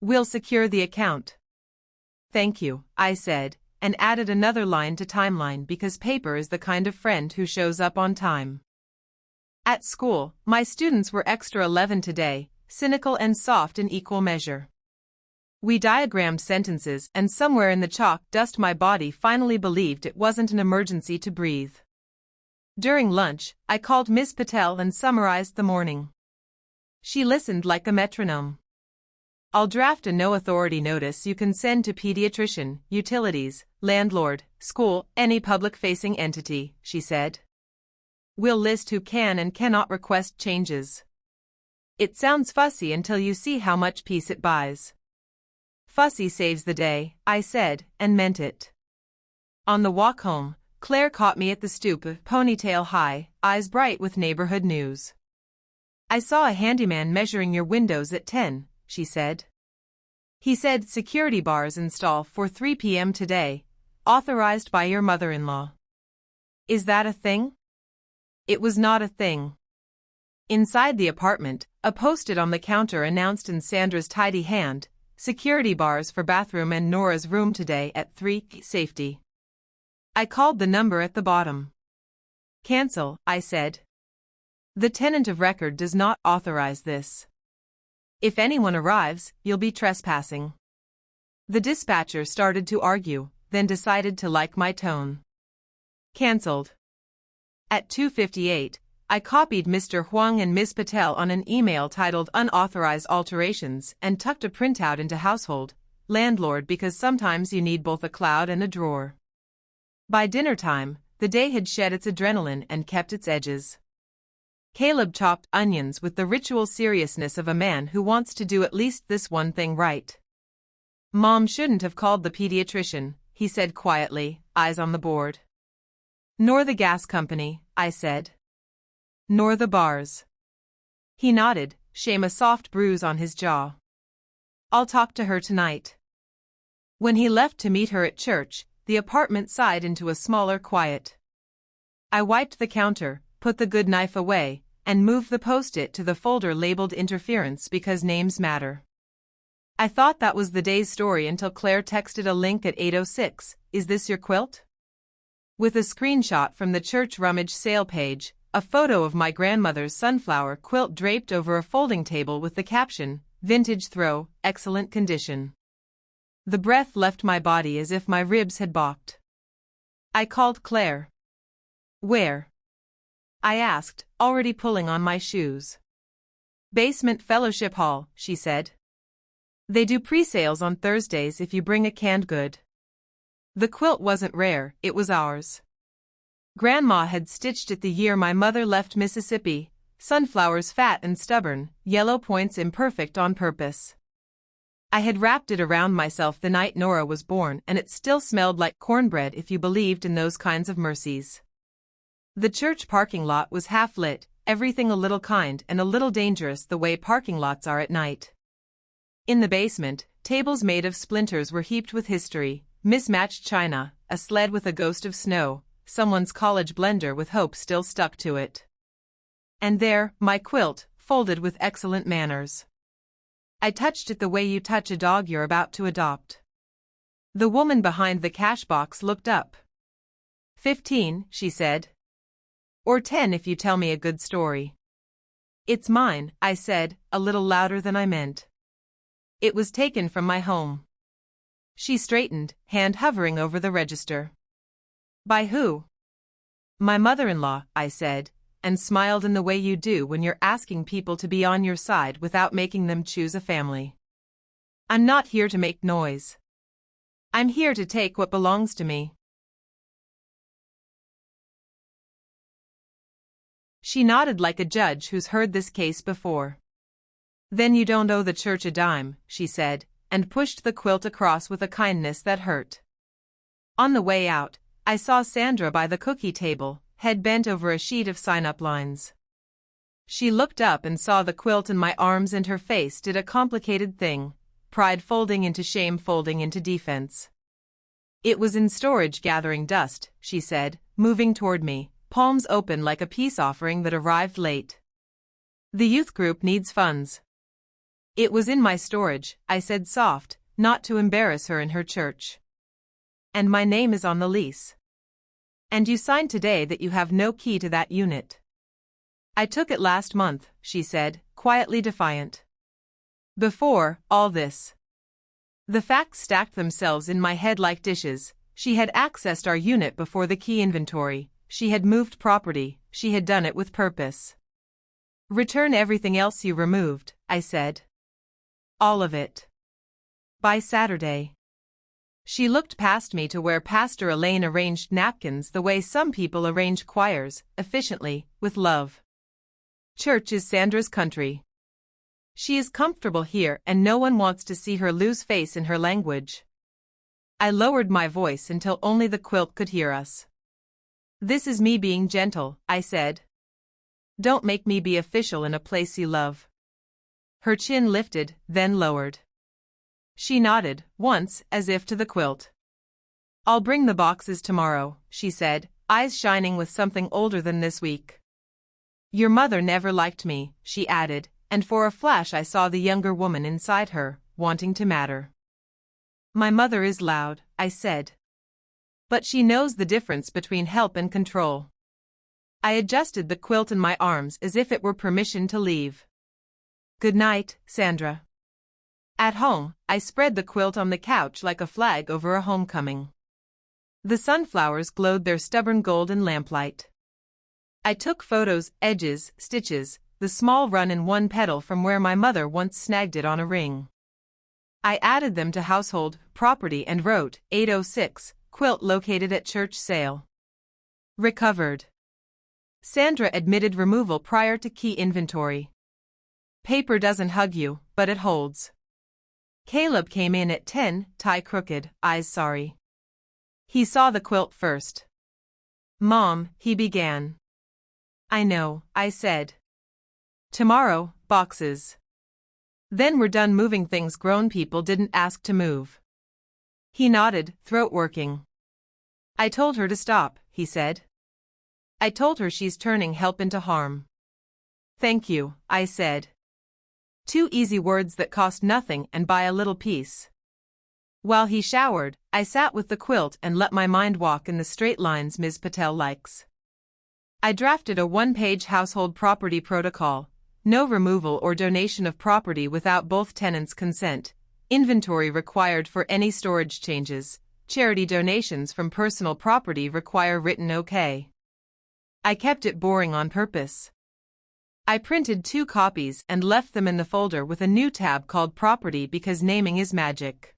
"We'll secure the account." "Thank you," I said, and added another line to timeline because paper is the kind of friend who shows up on time. At school, my students were extra 11 today, cynical and soft in equal measure. We diagrammed sentences and somewhere in the chalk dust my body finally believed it wasn't an emergency to breathe. During lunch, I called Miss Patel and summarized the morning. She listened like a metronome. "I'll draft a no authority notice you can send to pediatrician, utilities, landlord, school, any public-facing entity," she said. "We'll list who can and cannot request changes. It sounds fussy until you see how much peace it buys." "Fussy saves the day," I said, and meant it. On the walk home, Claire caught me at the stoop, ponytail high, eyes bright with neighborhood news. "I saw a handyman measuring your windows at 10, she said. "He said security bars install for 3 p.m. today, authorized by your mother-in-law." Is that a thing? It was not a thing. Inside the apartment, a post-it on the counter announced in Sandra's tidy hand, "Security bars for bathroom and Nora's room today at 3, safety." I called the number at the bottom. "Cancel," I said. "The tenant of record does not authorize this. If anyone arrives, you'll be trespassing." The dispatcher started to argue, then decided to like my tone. "Cancelled." At 2:58, I copied Mr. Huang and Ms. Patel on an email titled Unauthorized Alterations and tucked a printout into Household, Landlord because sometimes you need both a cloud and a drawer. By dinner time, the day had shed its adrenaline and kept its edges. Caleb chopped onions with the ritual seriousness of a man who wants to do at least this one thing right. Mom shouldn't have called the pediatrician, he said quietly, eyes on the board. Nor the gas company, I said. Nor the bars. He nodded, shame a soft bruise on his jaw. I'll talk to her tonight. When he left to meet her at church, the apartment sighed into a smaller quiet. I wiped the counter, put the good knife away, and moved the post-it to the folder labeled Interference because names matter. I thought that was the day's story until Claire texted a link at 8:06, is this your quilt? With a screenshot from the church rummage sale page, a photo of my grandmother's sunflower quilt draped over a folding table with the caption, Vintage throw, excellent condition. The breath left my body as if my ribs had balked. I called Claire. Where? I asked, already pulling on my shoes. Basement Fellowship Hall, she said. They do pre-sales on Thursdays if you bring a canned good. The quilt wasn't rare, it was ours. Grandma had stitched it the year my mother left Mississippi, sunflowers fat and stubborn, yellow points imperfect on purpose. I had wrapped it around myself the night Nora was born and it still smelled like cornbread if you believed in those kinds of mercies. The church parking lot was half lit, everything a little kind and a little dangerous the way parking lots are at night. In the basement, tables made of splinters were heaped with history, mismatched china, a sled with a ghost of snow, someone's college blender with hope still stuck to it. And there, my quilt, folded with excellent manners. I touched it the way you touch a dog you're about to adopt. The woman behind the cash box looked up. 15, she said. Or 10 if you tell me a good story. It's mine, I said, a little louder than I meant. It was taken from my home. She straightened, hand hovering over the register. By who? My mother-in-law, I said, and smiled in the way you do when you're asking people to be on your side without making them choose a family. I'm not here to make noise. I'm here to take what belongs to me. She nodded like a judge who's heard this case before. Then you don't owe the church a dime, she said, and pushed the quilt across with a kindness that hurt. On the way out, I saw Sandra by the cookie table, head bent over a sheet of sign-up lines. She looked up and saw the quilt in my arms and her face did a complicated thing, pride folding into shame folding into defense. It was in storage gathering dust, she said, moving toward me, palms open like a peace offering that arrived late. The youth group needs funds. It was in my storage, I said soft, not to embarrass her in her church. And my name is on the lease. And you signed today that you have no key to that unit. I took it last month, she said, quietly defiant. Before all this. The facts stacked themselves in my head like dishes. She had accessed our unit before the key inventory, she had moved property, she had done it with purpose. Return everything else you removed, I said. All of it. By Saturday. She looked past me to where Pastor Elaine arranged napkins the way some people arrange choirs, efficiently, with love. Church is Sandra's country. She is comfortable here and no one wants to see her lose face in her language. I lowered my voice until only the quilt could hear us. This is me being gentle, I said. Don't make me be official in a place you love. Her chin lifted, then lowered. She nodded, once, as if to the quilt. I'll bring the boxes tomorrow, she said, eyes shining with something older than this week. Your mother never liked me, she added, and for a flash I saw the younger woman inside her, wanting to matter. My mother is loud, I said. But she knows the difference between help and control. I adjusted the quilt in my arms as if it were permission to leave. Good night, Sandra. At home, I spread the quilt on the couch like a flag over a homecoming. The sunflowers glowed their stubborn gold in lamplight. I took photos, edges, stitches, the small run in one petal from where my mother once snagged it on a ring. I added them to household property and wrote 806, quilt located at church sale. Recovered. Sandra admitted removal prior to key inventory. Paper doesn't hug you, but it holds. Caleb came in at 10, tie crooked, eyes sorry. He saw the quilt first. Mom, he began. I know, I said. Tomorrow, boxes. Then we're done moving things grown people didn't ask to move. He nodded, throat working. I told her to stop, he said. I told her she's turning help into harm. Thank you, I said. 2 easy words that cost nothing and buy a little peace. While he showered, I sat with the quilt and let my mind walk in the straight lines Ms. Patel likes. I drafted a 1-page household property protocol: no removal or donation of property without both tenants' consent, inventory required for any storage changes, charity donations from personal property require written okay. I kept it boring on purpose. I printed 2 copies and left them in the folder with a new tab called Property because naming is magic.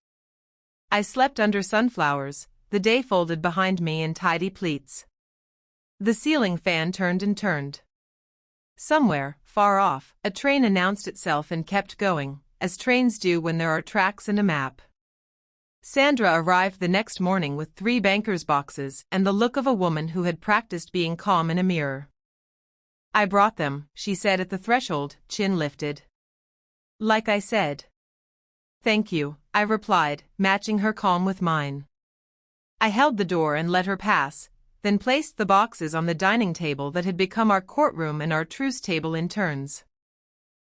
I slept under sunflowers, the day folded behind me in tidy pleats. The ceiling fan turned and turned. Somewhere, far off, a train announced itself and kept going, as trains do when there are tracks and a map. Sandra arrived the next morning with 3 banker's boxes and the look of a woman who had practiced being calm in a mirror. I brought them, she said at the threshold, chin lifted. Like I said. Thank you, I replied, matching her calm with mine. I held the door and let her pass, then placed the boxes on the dining table that had become our courtroom and our truce table in turns.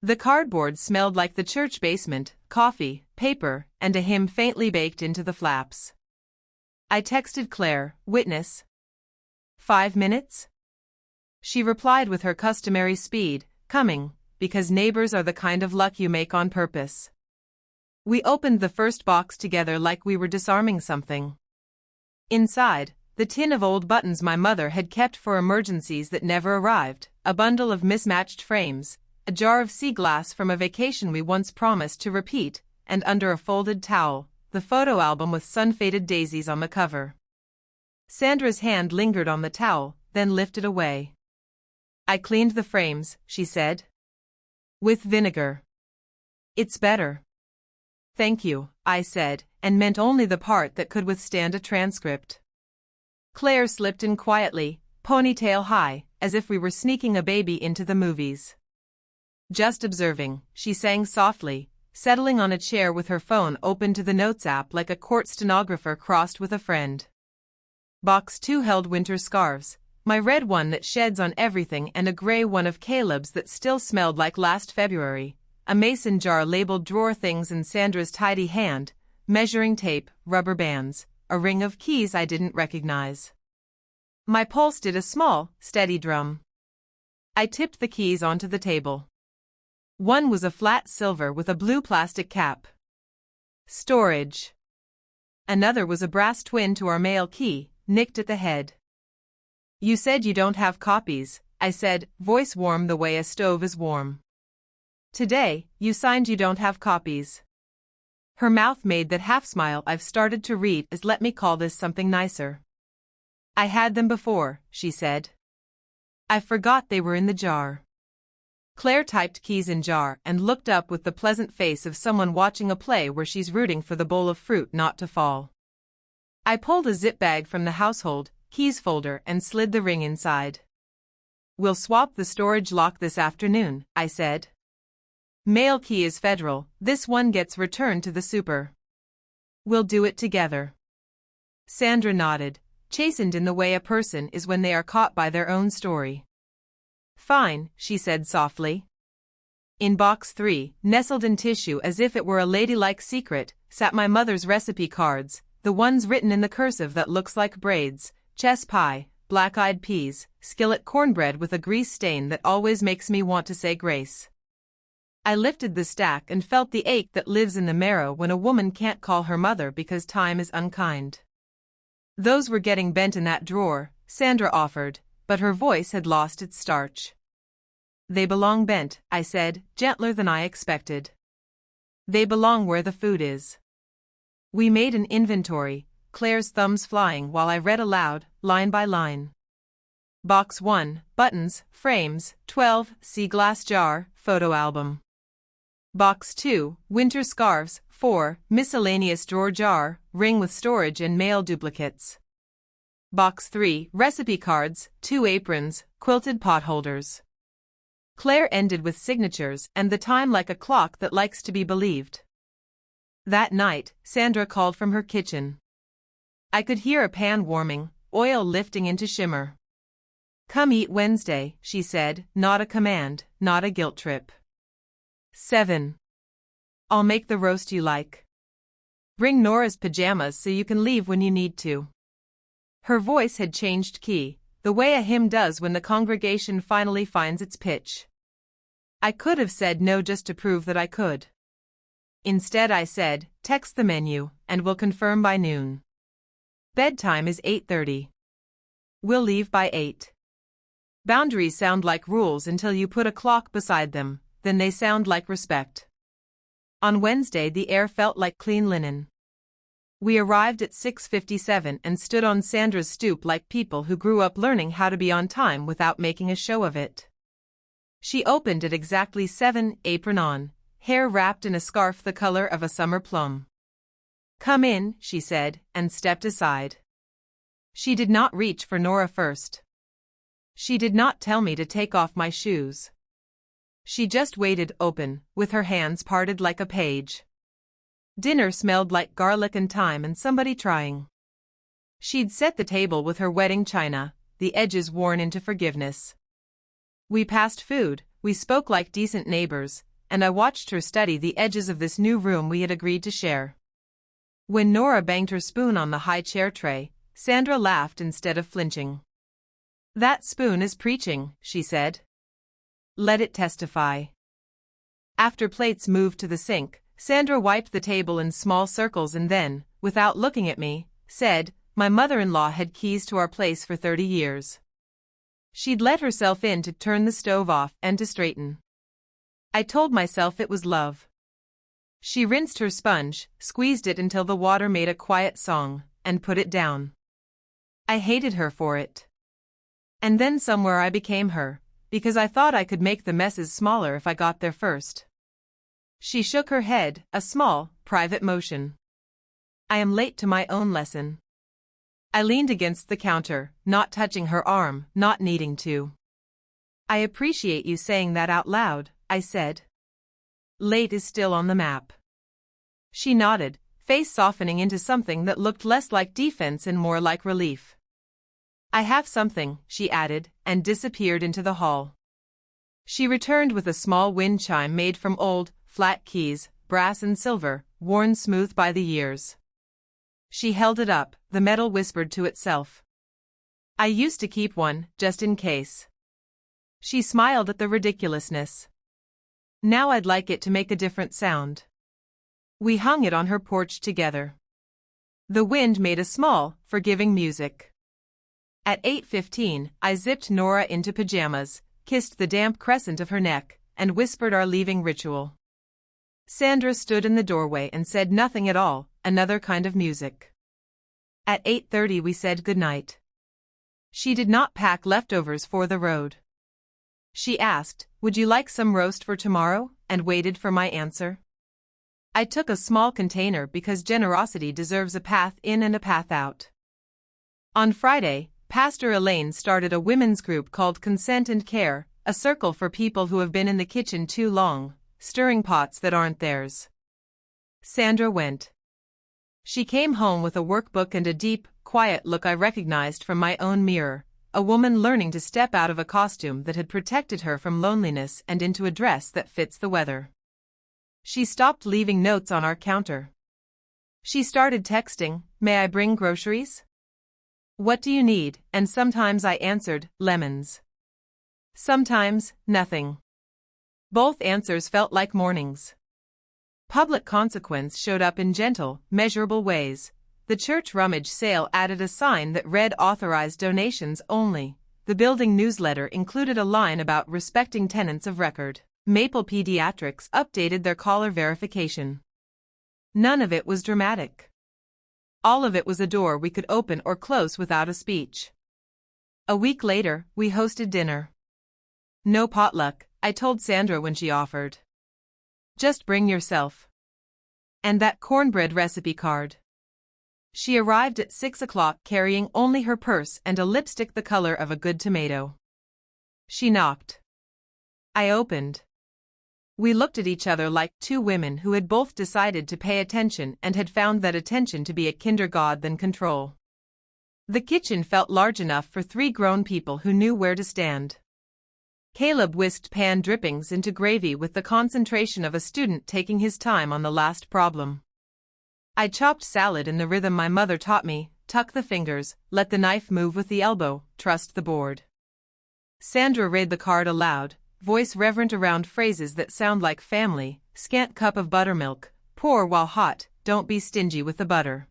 The cardboard smelled like the church basement, coffee, paper, and a hymn faintly baked into the flaps. I texted Claire, witness. 5 minutes? She replied with her customary speed, coming, because neighbors are the kind of luck you make on purpose. We opened the first box together like we were disarming something. Inside, the tin of old buttons my mother had kept for emergencies that never arrived, a bundle of mismatched frames, a jar of sea glass from a vacation we once promised to repeat, and under a folded towel, the photo album with sun-faded daisies on the cover. Sandra's hand lingered on the towel, then lifted away. I cleaned the frames, she said. With vinegar. It's better. Thank you, I said, and meant only the part that could withstand a transcript. Claire slipped in quietly, ponytail high, as if we were sneaking a baby into the movies. Just observing, she sang softly, settling on a chair with her phone open to the notes app like a court stenographer crossed with a friend. Box 2 held winter scarves, my red one that sheds on everything and a gray one of Caleb's that still smelled like last February, a mason jar labeled drawer things in Sandra's tidy hand, measuring tape, rubber bands, a ring of keys I didn't recognize. My pulse did a small, steady drum. I tipped the keys onto the table. One was a flat silver with a blue plastic cap. Storage. Another was a brass twin to our mail key, nicked at the head. You said you don't have copies, I said, voice warm the way a stove is warm. Today, you signed you don't have copies. Her mouth made that half smile I've started to read as let me call this something nicer. I had them before, she said. I forgot they were in the jar. Claire typed keys in jar and looked up with the pleasant face of someone watching a play where she's rooting for the bowl of fruit not to fall. I pulled a zip bag from the household keys folder and slid the ring inside. We'll swap the storage lock this afternoon, I said. Mail key is federal, this one gets returned to the super. We'll do it together. Sandra nodded, chastened in the way a person is when they are caught by their own story. Fine, she said softly. In box 3, nestled in tissue as if it were a ladylike secret, sat my mother's recipe cards, the ones written in the cursive that looks like braids, chess pie, black-eyed peas, skillet cornbread with a grease stain that always makes me want to say grace. I lifted the stack and felt the ache that lives in the marrow when a woman can't call her mother because time is unkind. Those were getting bent in that drawer, Sandra offered, but her voice had lost its starch. "They belong bent," I said, gentler than I expected. "They belong where the food is." We made an inventory, Claire's thumbs flying while I read aloud, line by line. Box 1, buttons, frames, 12, see glass jar, photo album. Box 2, winter scarves, 4, miscellaneous drawer jar, ring with storage and mail duplicates. Box 3, recipe cards, 2 aprons, quilted pot holders. Claire ended with signatures and the time like a clock that likes to be believed. That night, Sandra called from her kitchen. I could hear a pan warming, oil lifting into shimmer. "Come eat Wednesday," she said, not a command, not a guilt trip. 7. "I'll make the roast you like. Bring Nora's pajamas so you can leave when you need to." Her voice had changed key, the way a hymn does when the congregation finally finds its pitch. I could have said no just to prove that I could. Instead I said, "Text the menu, and we'll confirm by noon." Bedtime is 8:30. We'll leave by 8. Boundaries sound like rules until you put a clock beside them, then they sound like respect. On Wednesday the air felt like clean linen. We arrived at 6:57 and stood on Sandra's stoop like people who grew up learning how to be on time without making a show of it. She opened at exactly 7, apron on, hair wrapped in a scarf the color of a summer plum. "Come in," she said, and stepped aside. She did not reach for Nora first. She did not tell me to take off my shoes. She just waited open, with her hands parted like a page. Dinner smelled like garlic and thyme and somebody trying. She'd set the table with her wedding china, the edges worn into forgiveness. We passed food, we spoke like decent neighbors, and I watched her study the edges of this new room we had agreed to share. When Nora banged her spoon on the high chair tray, Sandra laughed instead of flinching. "That spoon is preaching," she said. "Let it testify." After plates moved to the sink, Sandra wiped the table in small circles and then, without looking at me, said, "My mother-in-law had keys to our place for 30 years. She'd let herself in to turn the stove off and to straighten. I told myself it was love." She rinsed her sponge, squeezed it until the water made a quiet song, and put it down. I hated her for it. And then somewhere I became her, because I thought I could make the messes smaller if I got there first. She shook her head, a small, private motion. "I am late to my own lesson." I leaned against the counter, not touching her arm, not needing to. "I appreciate you saying that out loud," I said. "Late is still on the map." She nodded, face softening into something that looked less like defense and more like relief. "I have something," she added, and disappeared into the hall. She returned with a small wind chime made from old, flat keys, brass and silver, worn smooth by the years. She held it up, the metal whispered to itself. "I used to keep one, just in case." She smiled at the ridiculousness. "Now I'd like it to make a different sound." We hung it on her porch together. The wind made a small, forgiving music. At 8:15, I zipped Nora into pajamas, kissed the damp crescent of her neck, and whispered our leaving ritual. Sandra stood in the doorway and said nothing at all, another kind of music. At 8:30 we said goodnight. She did not pack leftovers for the road. She asked, "Would you like some roast for tomorrow?" and waited for my answer. I took a small container because generosity deserves a path in and a path out. On Friday, Pastor Elaine started a women's group called Consent and Care, a circle for people who have been in the kitchen too long, stirring pots that aren't theirs. Sandra went. She came home with a workbook and a deep, quiet look I recognized from my own mirror, a woman learning to step out of a costume that had protected her from loneliness and into a dress that fits the weather. She stopped leaving notes on our counter. She started texting, "May I bring groceries? What do you need?" And sometimes I answered, "Lemons." Sometimes, nothing. Both answers felt like mornings. Public consequence showed up in gentle, measurable ways. The church rummage sale added a sign that read authorized donations only. The the building newsletter included a line about respecting tenants of record. Maple Pediatrics updated their caller verification. None of it was dramatic. All of it was a door we could open or close without a speech. A week later, we hosted dinner. No potluck, I told Sandra when she offered. Just bring yourself. And that cornbread recipe card. She arrived at 6 o'clock carrying only her purse and a lipstick the color of a good tomato. She knocked. I opened. We looked at each other like two women who had both decided to pay attention and had found that attention to be a kinder god than control. The kitchen felt large enough for 3 grown people who knew where to stand. Caleb whisked pan drippings into gravy with the concentration of a student taking his time on the last problem. I chopped salad in the rhythm my mother taught me: tuck the fingers, let the knife move with the elbow, trust the board. Sandra read the card aloud, voice reverent around phrases that sound like family: scant cup of buttermilk, pour while hot, don't be stingy with the butter.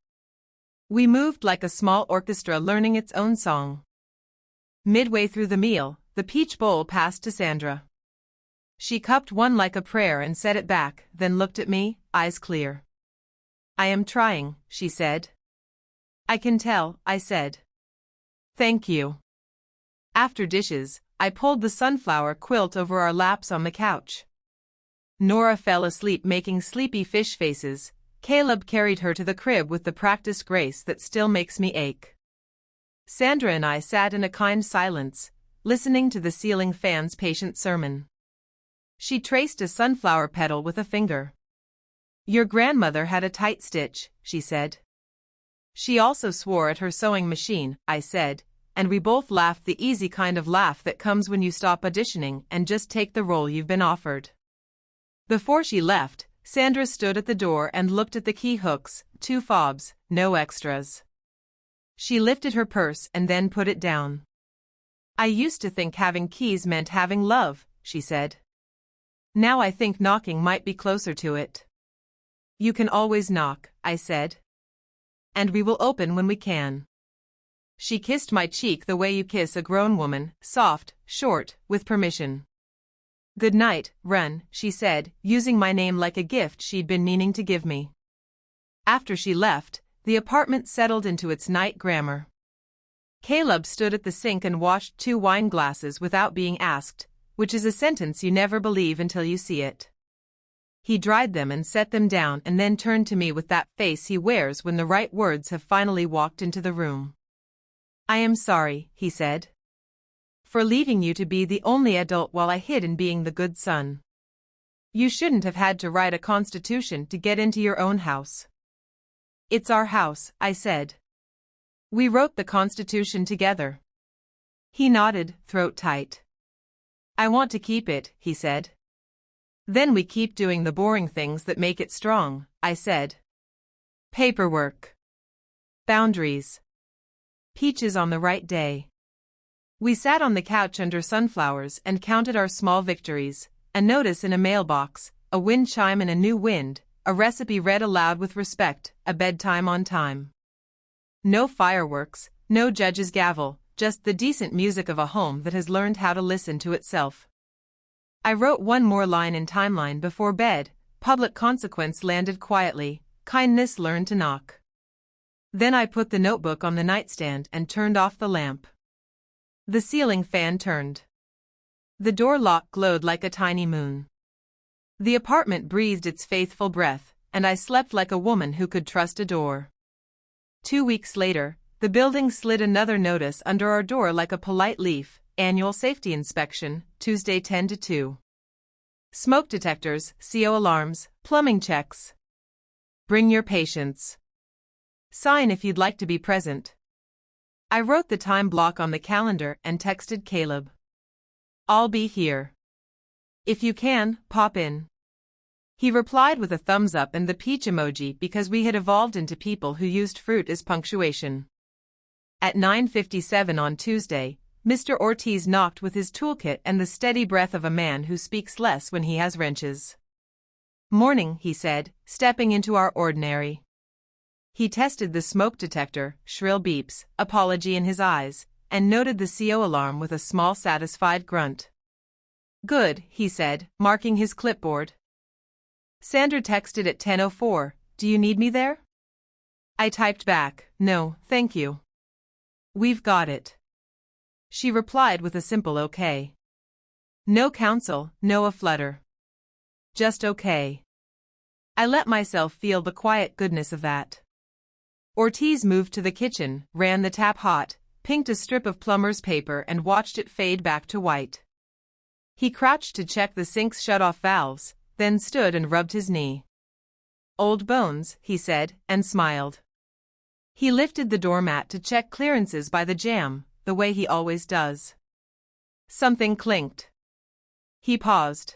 We moved like a small orchestra learning its own song. Midway through the meal, the peach bowl passed to Sandra. She cupped one like a prayer and set it back, then looked at me, eyes clear. I am trying, she said. I can tell, I said. Thank you. After dishes, I pulled the sunflower quilt over our laps on the couch. Nora fell asleep making sleepy fish faces. Caleb carried her to the crib with the practiced grace that still makes me ache. Sandra and I sat in a kind silence, listening to the ceiling fan's patient sermon. She traced a sunflower petal with a finger. Your grandmother had a tight stitch, she said. She also swore at her sewing machine, I said, and we both laughed, the easy kind of laugh that comes when you stop auditioning and just take the role you've been offered. Before she left, Sandra stood at the door and looked at the key hooks, 2 fobs, no extras. She lifted her purse and then put it down. I used to think having keys meant having love, she said. Now I think knocking might be closer to it. You can always knock, I said. And we will open when we can. She kissed my cheek the way you kiss a grown woman, soft, short, with permission. Good night, Run, she said, using my name like a gift she'd been meaning to give me. After she left, the apartment settled into its night grammar. Caleb stood at the sink and washed 2 wine glasses without being asked, which is a sentence you never believe until you see it. He dried them and set them down and then turned to me with that face he wears when the right words have finally walked into the room. I am sorry, he said. For leaving you to be the only adult while I hid in being the good son. You shouldn't have had to write a constitution to get into your own house. It's our house, I said. We wrote the Constitution together. He nodded, throat tight. I want to keep it, he said. Then we keep doing the boring things that make it strong, I said. Paperwork. Boundaries. Peaches on the right day. We sat on the couch under sunflowers and counted our small victories: a notice in a mailbox, a wind chime in a new wind, a recipe read aloud with respect, a bedtime on time. No fireworks, no judge's gavel, just the decent music of a home that has learned how to listen to itself. I wrote one more line in timeline before bed: public consequence landed quietly, kindness learned to knock. Then I put the notebook on the nightstand and turned off the lamp. The ceiling fan turned. The door lock glowed like a tiny moon. The apartment breathed its faithful breath, and I slept like a woman who could trust a door. 2 weeks later, the building slid another notice under our door like a polite leaf: annual safety inspection, Tuesday 10 to 2. Smoke detectors, CO alarms, plumbing checks. Bring your patients. Sign if you'd like to be present. I wrote the time block on the calendar and texted Caleb. I'll be here. If you can, pop in. He replied with a thumbs up and the peach emoji because we had evolved into people who used fruit as punctuation. At 9:57 on Tuesday, Mr. Ortiz knocked with his toolkit and the steady breath of a man who speaks less when he has wrenches. Morning, he said, stepping into our ordinary. He tested the smoke detector, shrill beeps, apology in his eyes, and noted the CO alarm with a small satisfied grunt. "Good," he said, marking his clipboard. Sandra texted at 10:04, "Do you need me there?" I typed back, "No, thank you. We've got it." She replied with a simple okay. No counsel, no a flutter. Just okay. I let myself feel the quiet goodness of that. Ortiz moved to the kitchen, ran the tap hot, pinked a strip of plumber's paper and watched it fade back to white. He crouched to check the sink's shut-off valves, then stood and rubbed his knee. "Old bones," he said, and smiled. He lifted the doormat to check clearances by the jamb, the way he always does. Something clinked. He paused.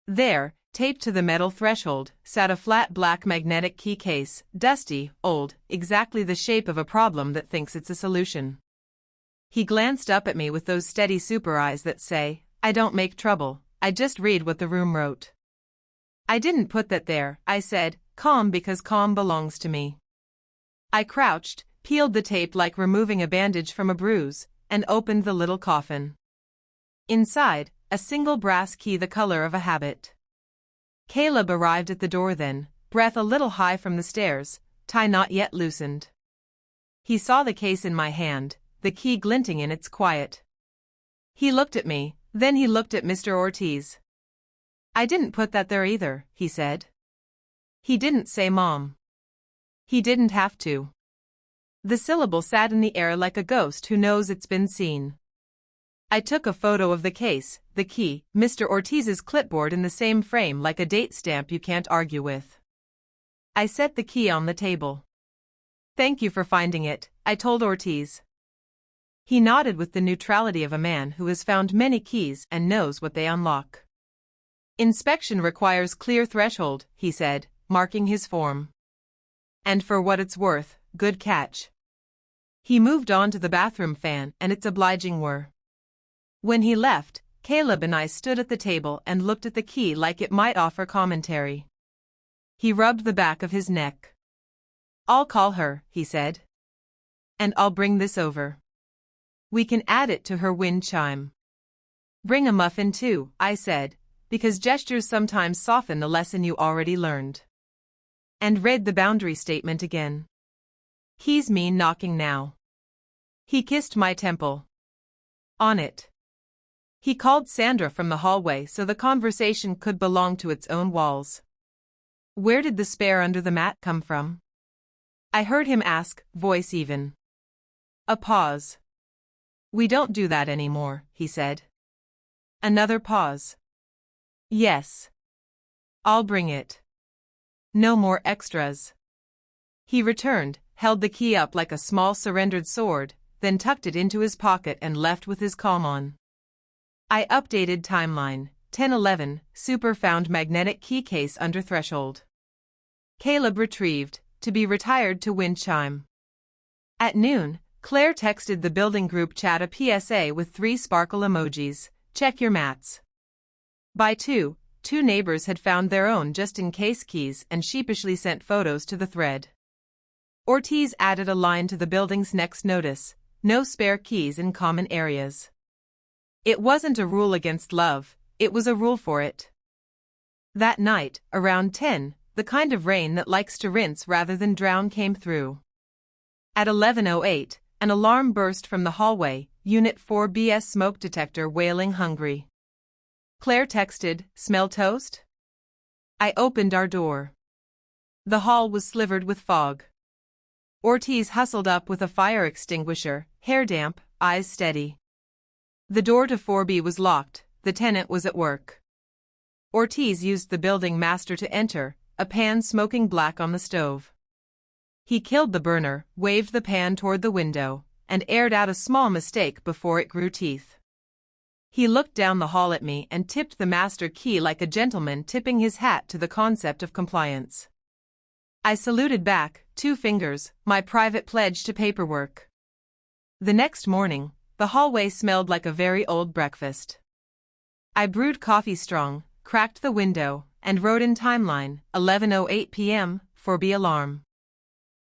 There, taped to the metal threshold, sat a flat black magnetic key case, dusty, old, exactly the shape of a problem that thinks it's a solution. He glanced up at me with those steady super eyes that say, "I don't make trouble, I just read what the room wrote." "I didn't put that there," I said, calm because calm belongs to me. I crouched, peeled the tape like removing a bandage from a bruise, and opened the little coffin. Inside, a single brass key the color of a habit. Caleb arrived at the door then, breath a little high from the stairs, tie not yet loosened. He saw the case in my hand, the key glinting in its quiet. He looked at me, then he looked at Mr. Ortiz. "I didn't put that there either," he said. He didn't say Mom. He didn't have to. The syllable sat in the air like a ghost who knows it's been seen. I took a photo of the case, the key, Mr. Ortiz's clipboard in the same frame like a date stamp you can't argue with. I set the key on the table. "Thank you for finding it," I told Ortiz. He nodded with the neutrality of a man who has found many keys and knows what they unlock. "Inspection requires clear threshold," he said, marking his form. "And for what it's worth, good catch." He moved on to the bathroom fan and its obliging whir. When he left, Caleb and I stood at the table and looked at the key like it might offer commentary. He rubbed the back of his neck. "I'll call her," he said. "And I'll bring this over. We can add it to her wind chime." "Bring a muffin too," I said, because gestures sometimes soften the lesson you already learned. And read the boundary statement again. "Keys mean knocking now." He kissed my temple. On it. He called Sandra from the hallway so the conversation could belong to its own walls. "Where did the spare under the mat come from?" I heard him ask, voice even. A pause. "We don't do that anymore," he said. Another pause. "Yes. I'll bring it. No more extras." He returned, held the key up like a small surrendered sword, then tucked it into his pocket and left with his calm on. I updated timeline, 10:11, Super found magnetic key case under threshold. Caleb retrieved, to be retired to wind chime. At noon, Claire texted the building group chat a PSA with 3 sparkle emojis, "Check your mats." By 2 neighbors had found their own just-in-case keys and sheepishly sent photos to the thread. Ortiz added a line to the building's next notice, "No spare keys in common areas." It wasn't a rule against love, it was a rule for it. That night, around 10, the kind of rain that likes to rinse rather than drown came through. At 11:08, an alarm burst from the hallway, Unit 4B's smoke detector wailing hungry. Claire texted, "Smell toast?" I opened our door. The hall was slivered with fog. Ortiz hustled up with a fire extinguisher, hair damp, eyes steady. The door to 4B was locked, the tenant was at work. Ortiz used the building master to enter, a pan smoking black on the stove. He killed the burner, waved the pan toward the window, and aired out a small mistake before it grew teeth. He looked down the hall at me and tipped the master key like a gentleman tipping his hat to the concept of compliance. I saluted back, 2 fingers, my private pledge to paperwork. The next morning, the hallway smelled like a very old breakfast. I brewed coffee strong, cracked the window, and wrote in timeline, 11:08 p.m., 4B alarm.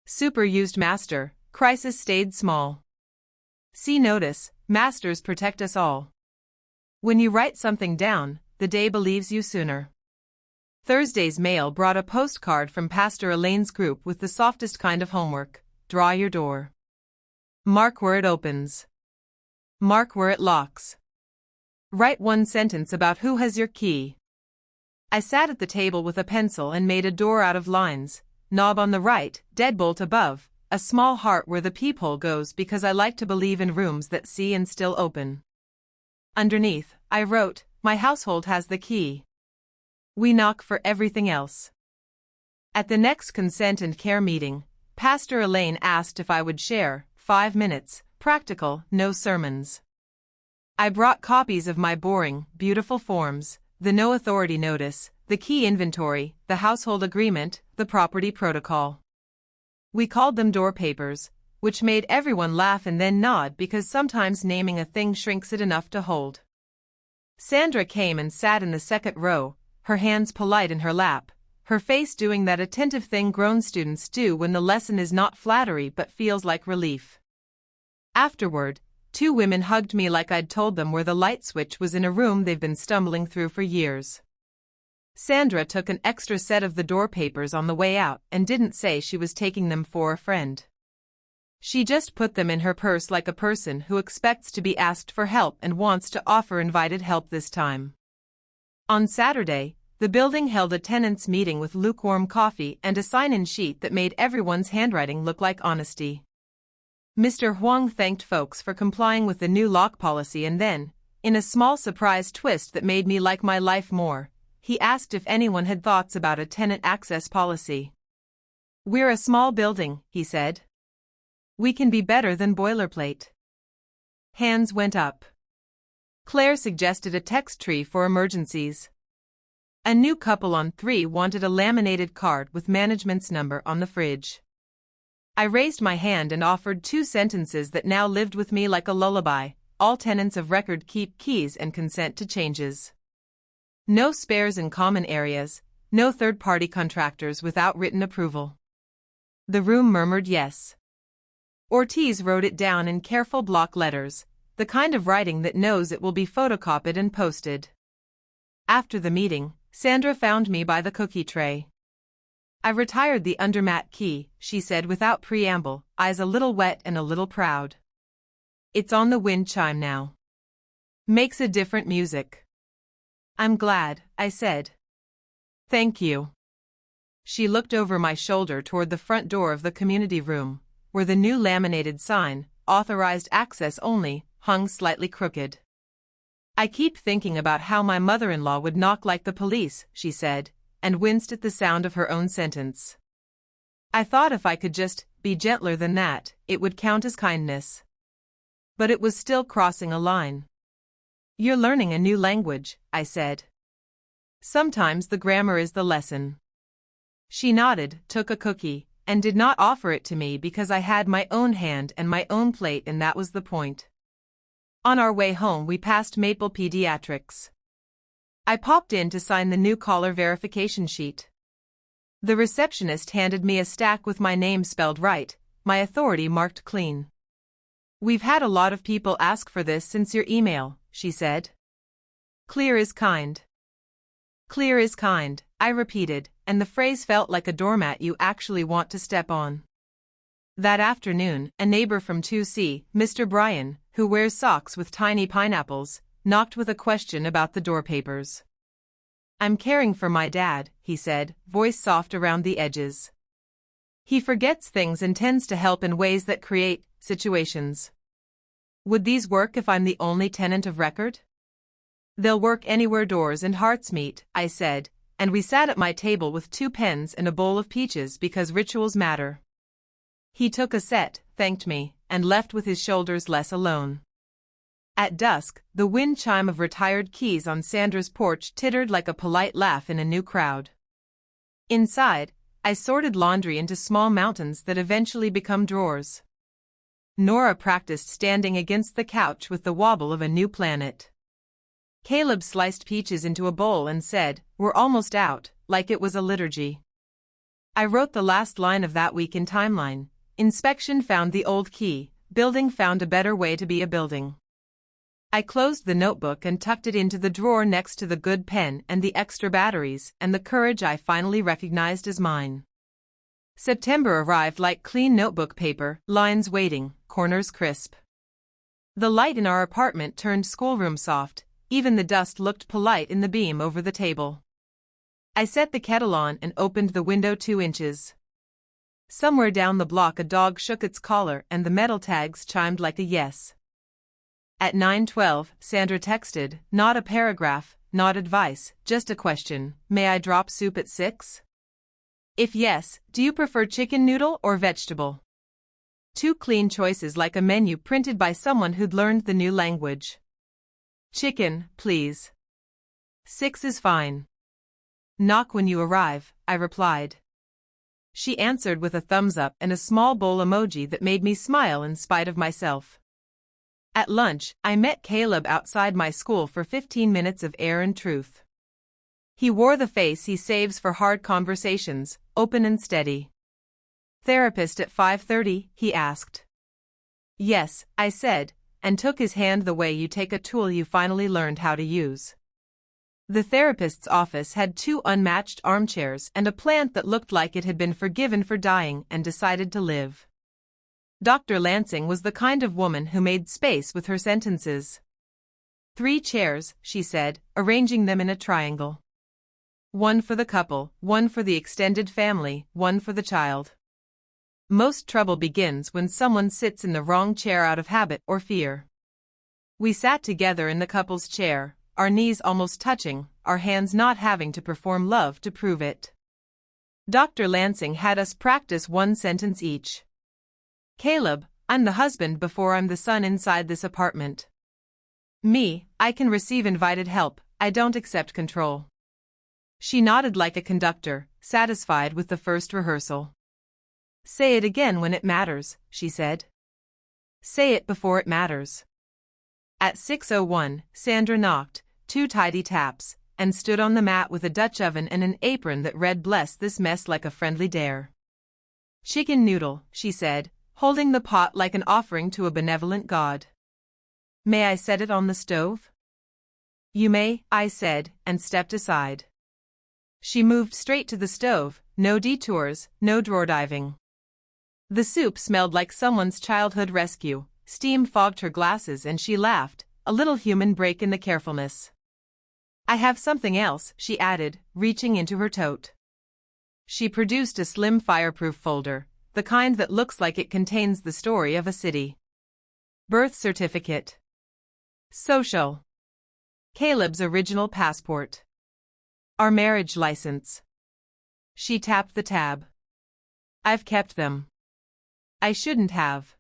Super used master, crisis stayed small. See notice, masters protect us all. When you write something down, the day believes you sooner. Thursday's mail brought a postcard from Pastor Elaine's group with the softest kind of homework. Draw your door. Mark where it opens. Mark where it locks. Write one sentence about who has your key. I sat at the table with a pencil and made a door out of lines, knob on the right, deadbolt above, a small heart where the peephole goes because I like to believe in rooms that see and still open. Underneath, I wrote, my household has the key. We knock for everything else. At the next consent and care meeting, Pastor Elaine asked if I would share, 5 minutes, practical, no sermons. I brought copies of my boring, beautiful forms, the no authority notice, the key inventory, the household agreement, the property protocol. We called them door papers, which made everyone laugh and then nod because sometimes naming a thing shrinks it enough to hold. Sandra came and sat in the second row, her hands polite in her lap, her face doing that attentive thing grown students do when the lesson is not flattery but feels like relief. Afterward, 2 women hugged me like I'd told them where the light switch was in a room they've been stumbling through for years. Sandra took an extra set of the door papers on the way out and didn't say she was taking them for a friend. She just put them in her purse like a person who expects to be asked for help and wants to offer invited help this time. On Saturday, the building held a tenants' meeting with lukewarm coffee and a sign-in sheet that made everyone's handwriting look like honesty. Mr. Huang thanked folks for complying with the new lock policy and then, in a small surprise twist that made me like my life more, he asked if anyone had thoughts about a tenant access policy. We're a small building, he said. We can be better than boilerplate. Hands went up. Claire suggested a text tree for emergencies. A new couple on 3 wanted a laminated card with management's number on the fridge. I raised my hand and offered 2 sentences that now lived with me like a lullaby. All tenants of record keep keys and consent to changes. No spares in common areas, no third-party contractors without written approval. The room murmured yes. Ortiz wrote it down in careful block letters, the kind of writing that knows it will be photocopied and posted. After the meeting, Sandra found me by the cookie tray. I retired the undermat key, she said without preamble, eyes a little wet and a little proud. It's on the wind chime now. Makes a different music. I'm glad, I said. Thank you. She looked over my shoulder toward the front door of the community room, where the new laminated sign, authorized access only, hung slightly crooked. I keep thinking about how my mother-in-law would knock like the police, she said, and winced at the sound of her own sentence. I thought if I could just be gentler than that, it would count as kindness. But it was still crossing a line. You're learning a new language, I said. Sometimes the grammar is the lesson. She nodded, took a cookie, and did not offer it to me because I had my own hand and my own plate and that was the point. On our way home we passed Maple Pediatrics. I popped in to sign the new caller verification sheet. The receptionist handed me a stack with my name spelled right, my authority marked clean. We've had a lot of people ask for this since your email, she said. Clear is kind. Clear is kind, I repeated, and the phrase felt like a doormat you actually want to step on. That afternoon, a neighbor from 2C, Mr. Bryan, who wears socks with tiny pineapples, knocked with a question about the door papers. I'm caring for my dad, he said, voice soft around the edges. He forgets things and tends to help in ways that create situations. Would these work if I'm the only tenant of record? They'll work anywhere doors and hearts meet, I said, and we sat at my table with 2 pens and a bowl of peaches because rituals matter. He took a set, thanked me, and left with his shoulders less alone. At dusk, the wind chime of retired keys on Sandra's porch tittered like a polite laugh in a new crowd. Inside, I sorted laundry into small mountains that eventually become drawers. Nora practiced standing against the couch with the wobble of a new planet. Caleb sliced peaches into a bowl and said, "We're almost out," like it was a liturgy. I wrote the last line of that week in timeline. Inspection found the old key, building found a better way to be a building. I closed the notebook and tucked it into the drawer next to the good pen and the extra batteries and the courage I finally recognized as mine. September arrived like clean notebook paper, lines waiting, corners crisp. The light in our apartment turned schoolroom soft, even the dust looked polite in the beam over the table. I set the kettle on and opened the window 2 inches. Somewhere down the block a dog shook its collar and the metal tags chimed like a yes. At 9:12, Sandra texted, not a paragraph, not advice, just a question, may I drop soup at 6? If yes, do you prefer chicken noodle or vegetable? 2 clean choices like a menu printed by someone who'd learned the new language. Chicken, please. 6 is fine. Knock when you arrive, I replied. She answered with a thumbs up and a small bowl emoji that made me smile in spite of myself. At lunch, I met Caleb outside my school for 15 minutes of air and truth. He wore the face he saves for hard conversations, open and steady. Therapist at 5:30, he asked. Yes, I said, and took his hand the way you take a tool you finally learned how to use. The therapist's office had 2 unmatched armchairs and a plant that looked like it had been forgiven for dying and decided to live. Dr. Lansing was the kind of woman who made space with her sentences. 3 chairs, she said, arranging them in a triangle. 1 for the couple, 1 for the extended family, 1 for the child. Most trouble begins when someone sits in the wrong chair out of habit or fear. We sat together in the couple's chair, our knees almost touching, our hands not having to perform love to prove it. Dr. Lansing had us practice 1 sentence each. Caleb, I'm the husband before I'm the son inside this apartment. Me, I can receive invited help, I don't accept control. She nodded like a conductor, satisfied with the first rehearsal. Say it again when it matters, she said. Say it before it matters. At 6:01, Sandra knocked, 2 tidy taps, and stood on the mat with a Dutch oven and an apron that read bless this mess like a friendly dare. Chicken noodle, she said, holding the pot like an offering to a benevolent god. May I set it on the stove? You may, I said, and stepped aside. She moved straight to the stove, no detours, no drawer diving. The soup smelled like someone's childhood rescue, steam fogged her glasses and she laughed, a little human break in the carefulness. I have something else, she added, reaching into her tote. She produced a slim fireproof folder, the kind that looks like it contains the story of a city. Birth certificate. Social. Caleb's original passport. Our marriage license. She tapped the tab. I've kept them. I shouldn't have.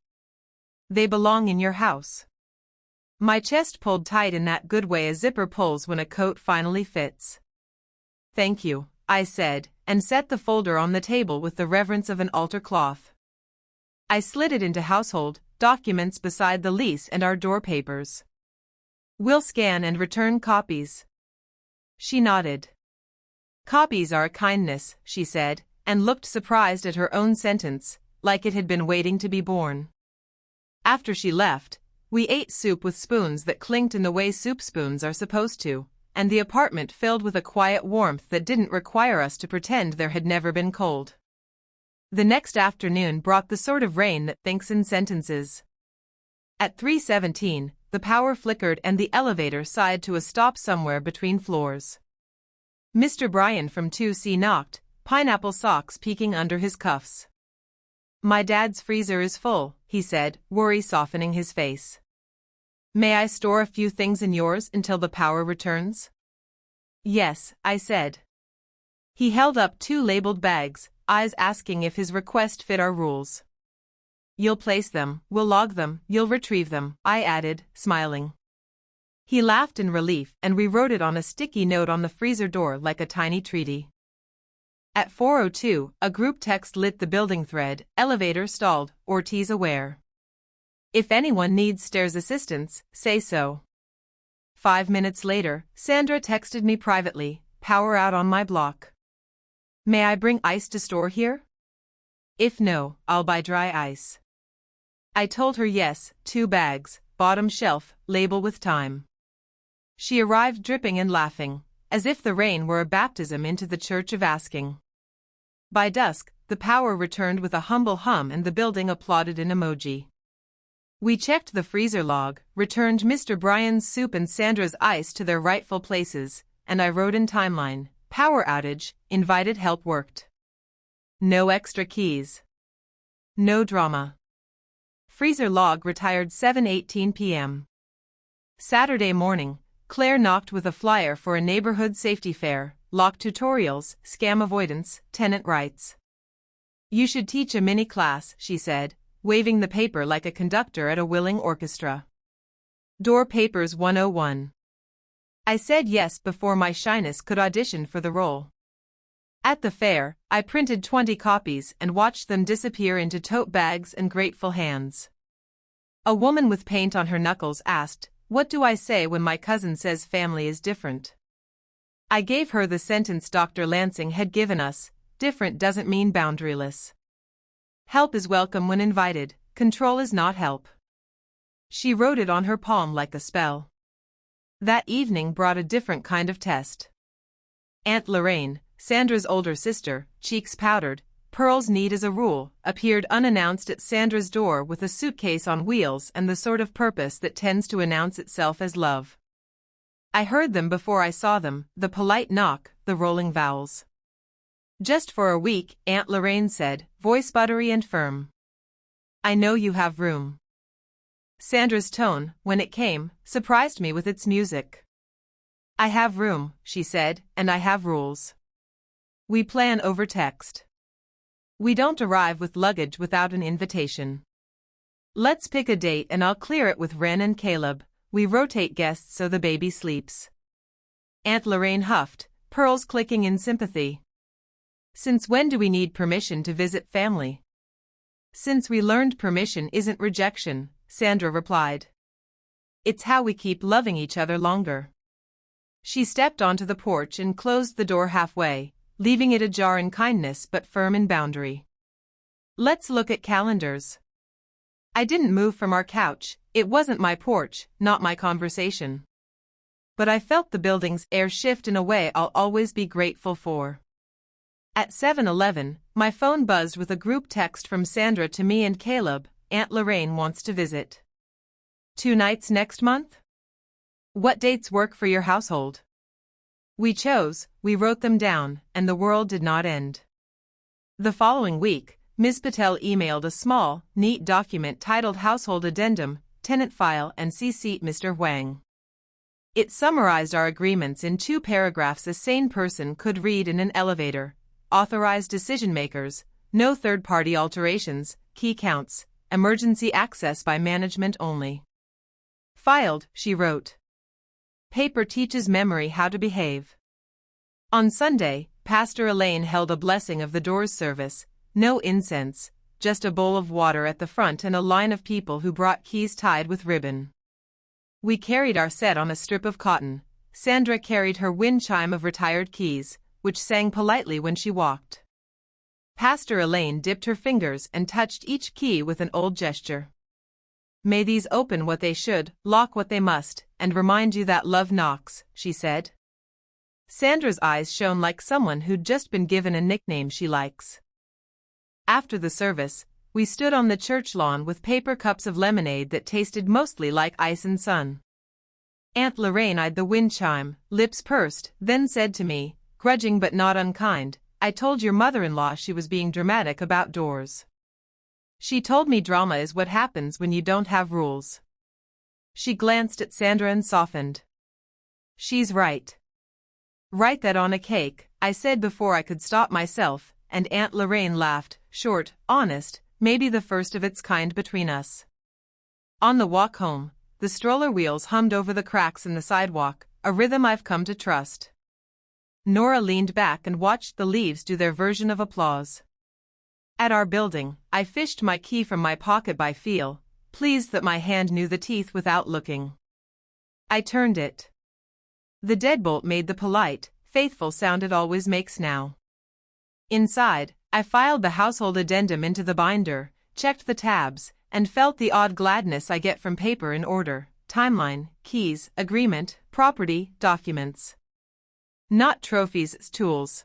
They belong in your house. My chest pulled tight in that good way a zipper pulls when a coat finally fits. Thank you, I said, and set the folder on the table with the reverence of an altar cloth. I slid it into household documents beside the lease and our door papers. We'll scan and return copies. She nodded. Copies are a kindness, she said, and looked surprised at her own sentence, like it had been waiting to be born. After she left, we ate soup with spoons that clinked in the way soup spoons are supposed to, and the apartment filled with a quiet warmth that didn't require us to pretend there had never been cold. The next afternoon brought the sort of rain that thinks in sentences. At 3:17, the power flickered and the elevator sighed to a stop somewhere between floors. Mr. Bryan from 2C knocked, pineapple socks peeking under his cuffs. My dad's freezer is full, he said, worry softening his face. May I store a few things in yours until the power returns? Yes, I said. He held up 2 labeled bags, eyes asking if his request fit our rules. You'll place them, we'll log them, you'll retrieve them, I added, smiling. He laughed in relief and rewrote it on a sticky note on the freezer door like a tiny treaty. At 4:02, a group text lit the building thread, elevator stalled, Ortiz aware. If anyone needs stairs assistance, say so. 5 minutes later, Sandra texted me privately, power out on my block. May I bring ice to store here? If no, I'll buy dry ice. I told her yes, 2 bags, bottom shelf, label with time. She arrived dripping and laughing, as if the rain were a baptism into the church of asking. By dusk, the power returned with a humble hum and the building applauded in emoji. We checked the freezer log, returned Mr. Bryan's soup and Sandra's ice to their rightful places, and I wrote in timeline, power outage, invited help worked. No extra keys. No drama. Freezer log retired 7:18 p.m. Saturday morning, Claire knocked with a flyer for a neighborhood safety fair, lock tutorials, scam avoidance, tenant rights. You should teach a mini class, she said, waving the paper like a conductor at a willing orchestra. Door Papers 101. I said yes before my shyness could audition for the role. At the fair, I printed 20 copies and watched them disappear into tote bags and grateful hands. A woman with paint on her knuckles asked, "What do I say when my cousin says family is different?" I gave her the sentence Dr. Lansing had given us, different doesn't mean boundaryless. Help is welcome when invited, control is not help. She wrote it on her palm like a spell. That evening brought a different kind of test. Aunt Lorraine, Sandra's older sister, cheeks powdered, pearls neat as a rule, appeared unannounced at Sandra's door with a suitcase on wheels and the sort of purpose that tends to announce itself as love. I heard them before I saw them, the polite knock, the rolling vowels. Just for a week, Aunt Lorraine said, voice buttery and firm. I know you have room. Sandra's tone, when it came, surprised me with its music. I have room, she said, and I have rules. We plan over text. We don't arrive with luggage without an invitation. Let's pick a date and I'll clear it with Ren and Caleb. We rotate guests so the baby sleeps. Aunt Lorraine huffed, pearls clicking in sympathy. Since when do we need permission to visit family? Since we learned permission isn't rejection, Sandra replied. It's how we keep loving each other longer. She stepped onto the porch and closed the door halfway, leaving it ajar in kindness but firm in boundary. Let's look at calendars. I didn't move from our couch, it wasn't my porch, not my conversation. But I felt the building's air shift in a way I'll always be grateful for. At 7:11, my phone buzzed with a group text from Sandra to me and Caleb, Aunt Lorraine wants to visit. 2 nights next month? What dates work for your household? We chose, we wrote them down, and the world did not end. The following week, Ms. Patel emailed a small, neat document titled Household Addendum, Tenant File and CC Mr. Huang. It summarized our agreements in 2 paragraphs a sane person could read in an elevator. Authorized decision makers, no third-party alterations, key counts, emergency access by management only. Filed, she wrote. Paper teaches memory how to behave. On Sunday, Pastor Elaine held a blessing of the doors service, no incense, just a bowl of water at the front and a line of people who brought keys tied with ribbon. We carried our set on a strip of cotton. Sandra carried her wind chime of retired keys, which sang politely when she walked. Pastor Elaine dipped her fingers and touched each key with an old gesture. May these open what they should, lock what they must, and remind you that love knocks, she said. Sandra's eyes shone like someone who'd just been given a nickname she likes. After the service, we stood on the church lawn with paper cups of lemonade that tasted mostly like ice and sun. Aunt Lorraine eyed the wind chime, lips pursed, then said to me, grudging but not unkind, I told your mother-in-law she was being dramatic about doors. She told me drama is what happens when you don't have rules. She glanced at Sandra and softened. She's right. Write that on a cake, I said before I could stop myself, and Aunt Lorraine laughed, short, honest, maybe the first of its kind between us. On the walk home, the stroller wheels hummed over the cracks in the sidewalk, a rhythm I've come to trust. Nora leaned back and watched the leaves do their version of applause. At our building, I fished my key from my pocket by feel, pleased that my hand knew the teeth without looking. I turned it. The deadbolt made the polite, faithful sound it always makes now. Inside, I filed the household addendum into the binder, checked the tabs, and felt the odd gladness I get from paper in order, timeline, keys, agreement, property, documents. Not trophies, tools.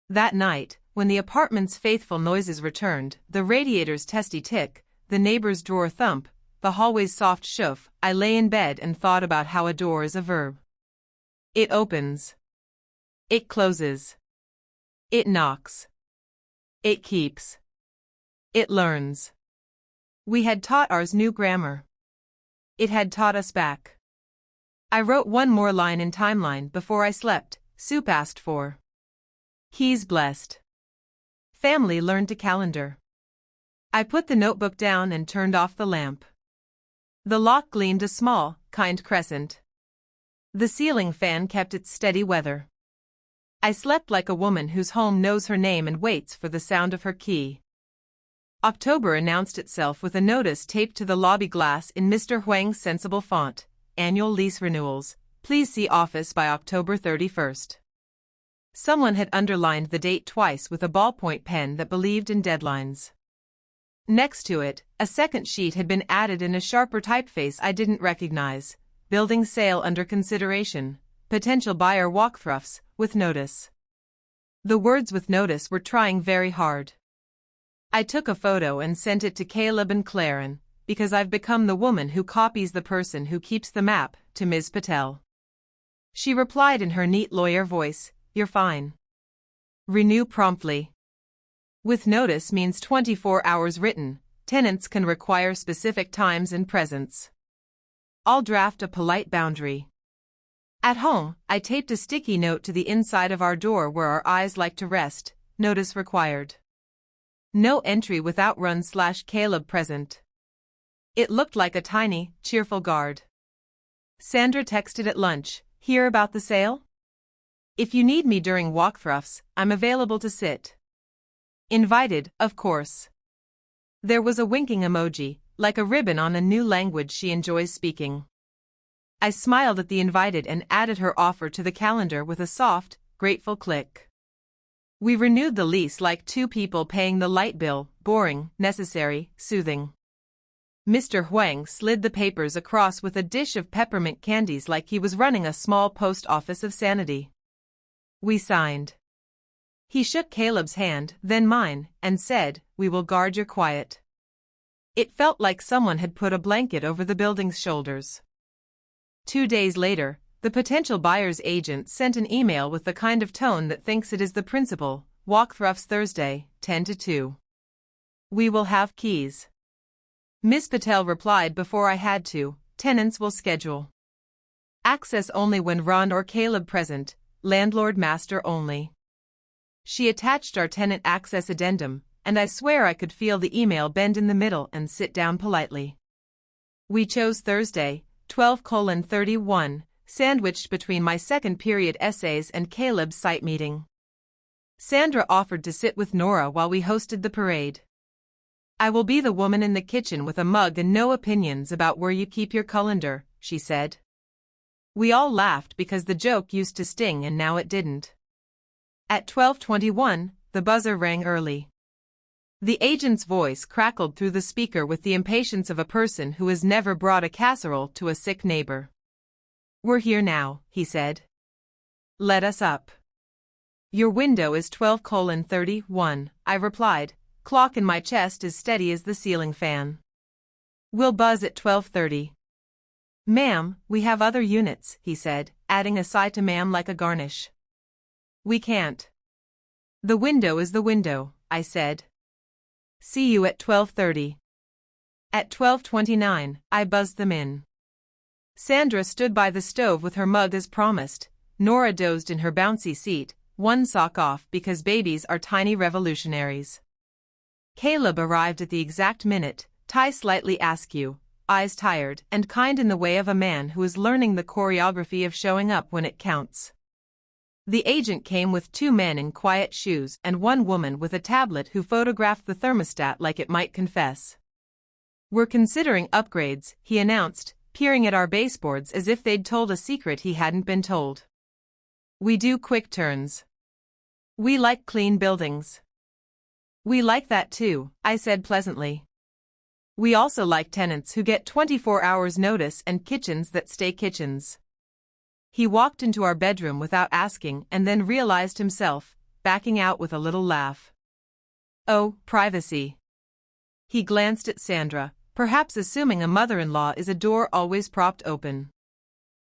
That night, when the apartment's faithful noises returned, the radiator's testy tick, the neighbor's drawer thump, the hallway's soft shoof, I lay in bed and thought about how a door is a verb. It opens. It closes. It knocks. It keeps. It learns. We had taught ours new grammar. It had taught us back. I wrote one more line in timeline before I slept. Soup asked for. Keys blessed. Family learned to calendar. I put the notebook down and turned off the lamp. The lock gleamed a small, kind crescent. The ceiling fan kept its steady weather. I slept like a woman whose home knows her name and waits for the sound of her key. October announced itself with a notice taped to the lobby glass in Mr. Huang's sensible font. Annual lease renewals. Please see office by October 31st. Someone had underlined the date twice with a ballpoint pen that believed in deadlines. Next to it, a second sheet had been added in a sharper typeface I didn't recognize. Building sale under consideration. Potential buyer walkthroughs, with notice. The words with notice were trying very hard. I took a photo and sent it to Caleb and Claren, because I've become the woman who copies the person who keeps the map, to Ms. Patel. She replied in her neat lawyer voice, "You're fine. Renew promptly." With notice means 24 hours written. Tenants can require specific times and presence. I'll draft a polite boundary. At home, I taped a sticky note to the inside of our door where our eyes like to rest. Notice required. No entry without run/Caleb present. It looked like a tiny, cheerful guard. Sandra texted at lunch, "Hear about the sale? If you need me during walkthroughs, I'm available to sit." Invited, of course. There was a winking emoji, like a ribbon on a new language she enjoys speaking. I smiled at the invited and added her offer to the calendar with a soft, grateful click. We renewed the lease like two people paying the light bill, boring, necessary, soothing. Mr. Huang slid the papers across with a dish of peppermint candies like he was running a small post office of sanity. We signed. He shook Caleb's hand, then mine, and said, "We will guard your quiet." It felt like someone had put a blanket over the building's shoulders. 2 days later, the potential buyer's agent sent an email with the kind of tone that thinks it is the principal. Walkthroughs Thursday, 10 to 2. We will have keys. Ms. Patel replied before I had to. Tenants will schedule. Access only when Ron or Caleb present, landlord master only. She attached our tenant access addendum, and I swear I could feel the email bend in the middle and sit down politely. We chose Thursday, 12:31, sandwiched between my second period essays and Caleb's site meeting. Sandra offered to sit with Nora while we hosted the parade. "I will be the woman in the kitchen with a mug and no opinions about where you keep your colander," she said. We all laughed because the joke used to sting and now it didn't. At 12:21, the buzzer rang early. The agent's voice crackled through the speaker with the impatience of a person who has never brought a casserole to a sick neighbor. "We're here now," he said. "Let us up." "Your window is 12:31, I replied. Clock in my chest is steady as the ceiling fan. "We'll buzz at 12:30. "Ma'am, we have other units," he said, adding a sigh to ma'am like a garnish. "We can't." "The window is the window," I said. "See you at 12:30. At 12:29, I buzzed them in. Sandra stood by the stove with her mug as promised. Nora dozed in her bouncy seat, one sock off because babies are tiny revolutionaries. Caleb arrived at the exact minute, tie slightly askew, eyes tired and kind in the way of a man who is learning the choreography of showing up when it counts. The agent came with 2 men in quiet shoes and 1 woman with a tablet who photographed the thermostat like it might confess. "We're considering upgrades," he announced, peering at our baseboards as if they'd told a secret he hadn't been told. "We do quick turns. We like clean buildings." "We like that too," I said pleasantly. We also like tenants who get 24 hours notice and kitchens that stay kitchens. He walked into our bedroom without asking and then realized himself, backing out with a little laugh. Oh, privacy. He glanced at Sandra, perhaps assuming a mother-in-law is a door always propped open.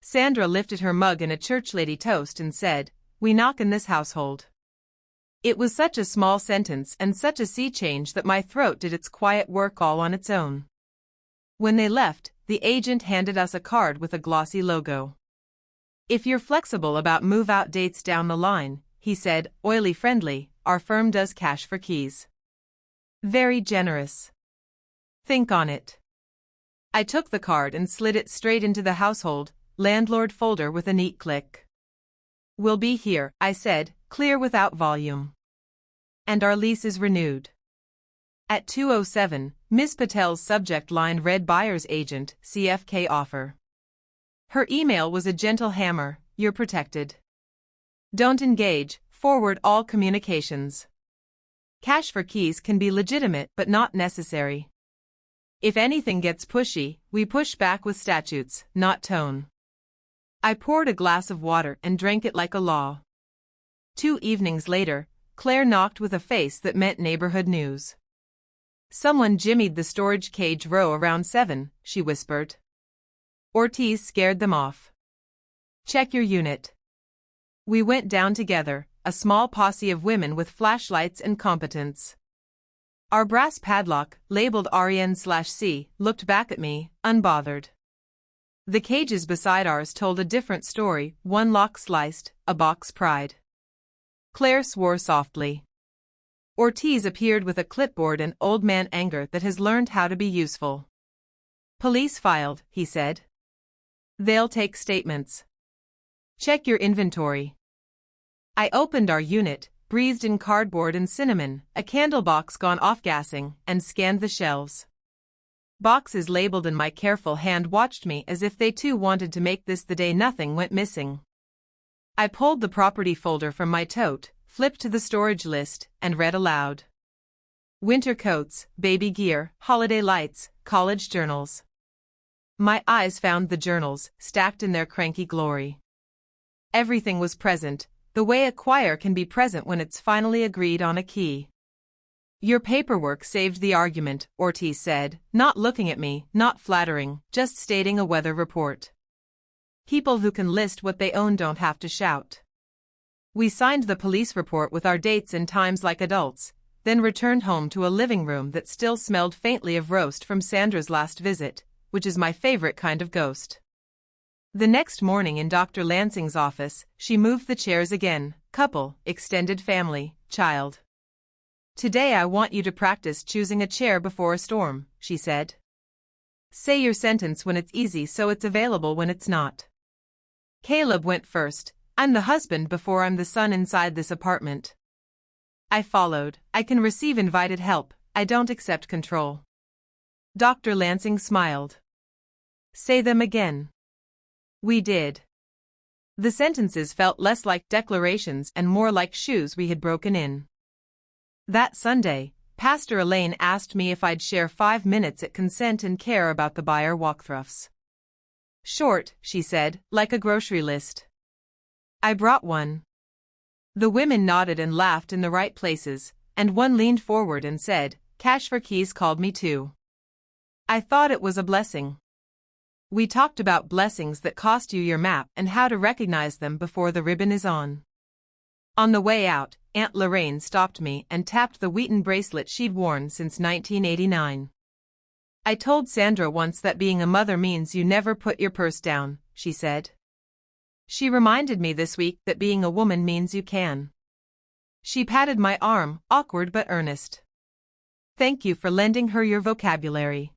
Sandra lifted her mug in a church lady toast and said, "We knock in this household." It was such a small sentence and such a sea change that my throat did its quiet work all on its own. When they left, the agent handed us a card with a glossy logo. "If you're flexible about move-out dates down the line," he said, oily friendly, "our firm does cash for keys." Very generous. Think on it. I took the card and slid it straight into the household landlord folder with a neat click. "We'll be here," I said, clear without volume. "And our lease is renewed." At 2:07, Ms. Patel's subject line read Buyer's Agent, CFK offer. Her email was a gentle hammer, "You're protected. Don't engage, forward all communications." Cash for keys can be legitimate but not necessary. If anything gets pushy, we push back with statutes, not tone. I poured a glass of water and drank it like a law. 2 evenings later, Claire knocked with a face that meant neighborhood news. "Someone jimmied the storage cage row around 7, she whispered. Ortiz scared them off. Check your unit." We went down together, a small posse of women with flashlights and competence. Our brass padlock, labeled REN/C, looked back at me, unbothered. The cages beside ours told a different story, one lock sliced, a box pried. Claire swore softly. Ortiz appeared with a clipboard and old man anger that has learned how to be useful. "Police filed," he said. "They'll take statements. Check your inventory." I opened our unit, breathed in cardboard and cinnamon, a candle box gone off-gassing, and scanned the shelves. Boxes labeled in my careful hand watched me as if they too wanted to make this the day nothing went missing. I pulled the property folder from my tote, flipped to the storage list, and read aloud. Winter coats, baby gear, holiday lights, college journals. My eyes found the journals, stacked in their cranky glory. Everything was present, the way a choir can be present when it's finally agreed on a key. "Your paperwork saved the argument," Ortiz said, not looking at me, not flattering, just stating a weather report. People who can list what they own don't have to shout. We signed the police report with our dates and times like adults, then returned home to a living room that still smelled faintly of roast from Sandra's last visit, which is my favorite kind of ghost. The next morning in Dr. Lansing's office, she moved the chairs again, couple, extended family, child. "Today I want you to practice choosing a chair before a storm," she said. "Say your sentence when it's easy so it's available when it's not." Caleb went first. "I'm the husband before I'm the son inside this apartment." I followed. "I can receive invited help, I don't accept control." Dr. Lansing smiled. "Say them again." We did. The sentences felt less like declarations and more like shoes we had broken in. That Sunday, Pastor Elaine asked me if I'd share 5 minutes at Consent and Care about the buyer walkthroughs. "Short," she said, "like a grocery list." I brought one. The women nodded and laughed in the right places, and one leaned forward and said, "Cash for keys called me too." I thought it was a blessing. We talked about blessings that cost you your map and how to recognize them before the ribbon is on. On the way out, Aunt Lorraine stopped me and tapped the Wheaton bracelet she'd worn since 1989. "I told Sandra once that being a mother means you never put your purse down," she said. She reminded me this week that being a woman means you can. She patted my arm, awkward but earnest. Thank you for lending her your vocabulary.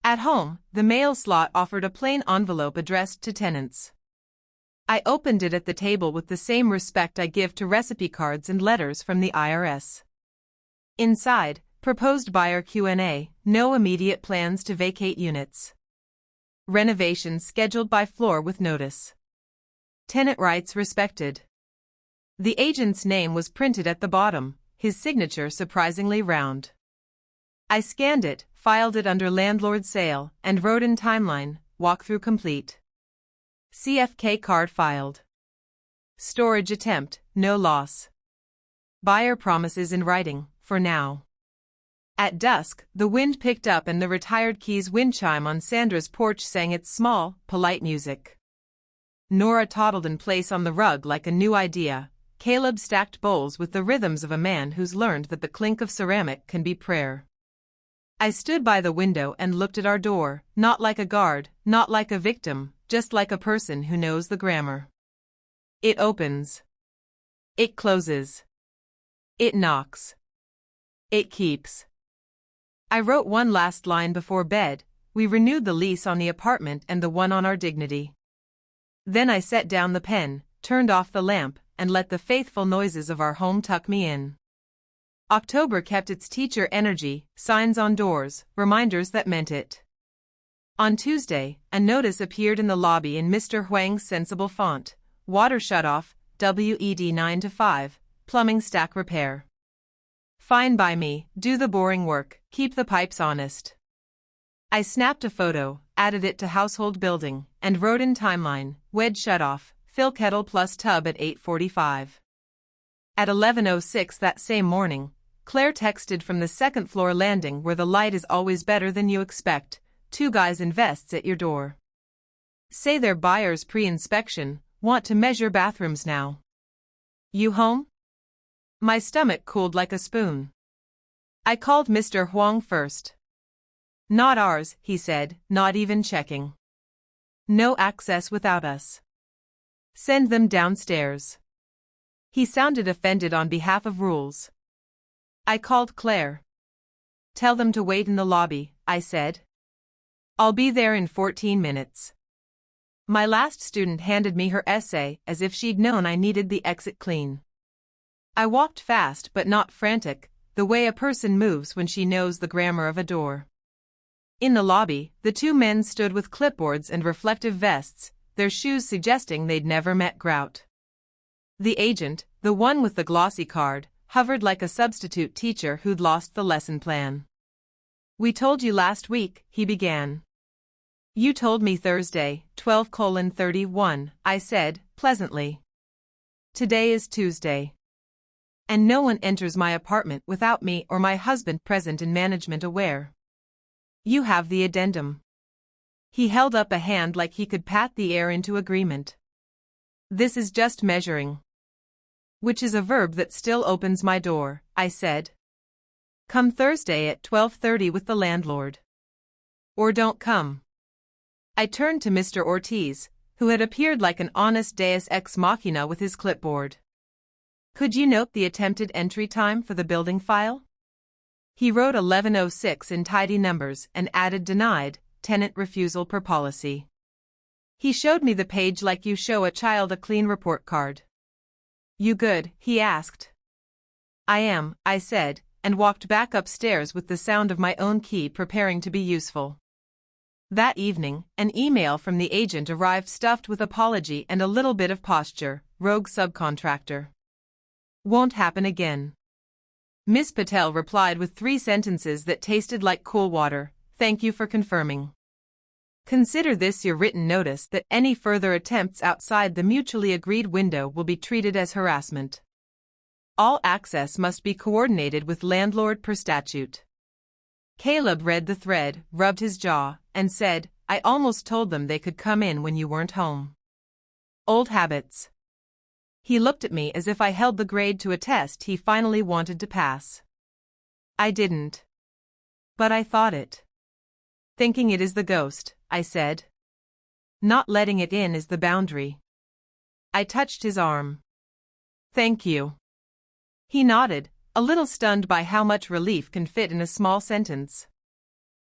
At home, the mail slot offered a plain envelope addressed to tenants. I opened it at the table with the same respect I give to recipe cards and letters from the IRS. Inside, proposed buyer Q&A, no immediate plans to vacate units. Renovations scheduled by floor with notice. Tenant rights respected. The agent's name was printed at the bottom, his signature surprisingly round. I scanned it, filed it under landlord sale, and wrote in timeline, walkthrough complete. CFK card filed. Storage attempt, no loss. Buyer promises in writing, for now. At dusk, the wind picked up and the retired keys wind chime on Sandra's porch sang its small, polite music. Nora toddled in place on the rug like a new idea. Caleb stacked bowls with the rhythms of a man who's learned that the clink of ceramic can be prayer. I stood by the window and looked at our door, not like a guard, not like a victim, just like a person who knows the grammar. It opens. It closes. It knocks. It keeps. I wrote one last line before bed. We renewed the lease on the apartment and the one on our dignity. Then I set down the pen, turned off the lamp, and let the faithful noises of our home tuck me in. October kept its teacher energy, signs on doors, reminders that meant it. On Tuesday, a notice appeared in the lobby in Mr. Huang's sensible font. Water shut-off, WED 9 to 5, plumbing stack repair. Fine by me, do the boring work, keep the pipes honest. I snapped a photo, added it to household building, and wrote in timeline, WED shut-off, fill kettle plus tub at 8:45. At 11:06 that same morning, Claire texted from the second-floor landing where the light is always better than you expect. 2 guys in vests at your door. Say they're buyers pre-inspection, want to measure bathrooms now. You home? My stomach cooled like a spoon. I called Mr. Huang first. Not ours, he said, not even checking. No access without us. Send them downstairs. He sounded offended on behalf of rules. I called Claire. Tell them to wait in the lobby, I said. I'll be there in 14 minutes. My last student handed me her essay as if she'd known I needed the exit clean. I walked fast but not frantic, the way a person moves when she knows the grammar of a door. In the lobby, the 2 men stood with clipboards and reflective vests, their shoes suggesting they'd never met grout. The agent, the one with the glossy card, hovered like a substitute teacher who'd lost the lesson plan. We told you last week, he began. You told me Thursday, 12:31, I said, pleasantly. Today is Tuesday. And no one enters my apartment without me or my husband present and management aware. You have the addendum. He held up a hand like he could pat the air into agreement. This is just measuring. Which is a verb that still opens my door, I said. Come Thursday at 12:30 with the landlord. Or don't come. I turned to Mr. Ortiz, who had appeared like an honest deus ex machina with his clipboard. Could you note the attempted entry time for the building file? He wrote 11:06 in tidy numbers and added denied, tenant refusal per policy. He showed me the page like you show a child a clean report card. You good? He asked. I am, I said, and walked back upstairs with the sound of my own key preparing to be useful. That evening, an email from the agent arrived stuffed with apology and a little bit of posture, rogue subcontractor. Won't happen again. Miss Patel replied with 3 sentences that tasted like cool water, thank you for confirming. Consider this your written notice that any further attempts outside the mutually agreed window will be treated as harassment. All access must be coordinated with landlord per statute. Caleb read the thread, rubbed his jaw, and said, I almost told them they could come in when you weren't home. Old habits. He looked at me as if I held the grade to a test he finally wanted to pass. I didn't. But I thought it. Thinking it is the ghost, I said. Not letting it in is the boundary. I touched his arm. Thank you. He nodded, a little stunned by how much relief can fit in a small sentence.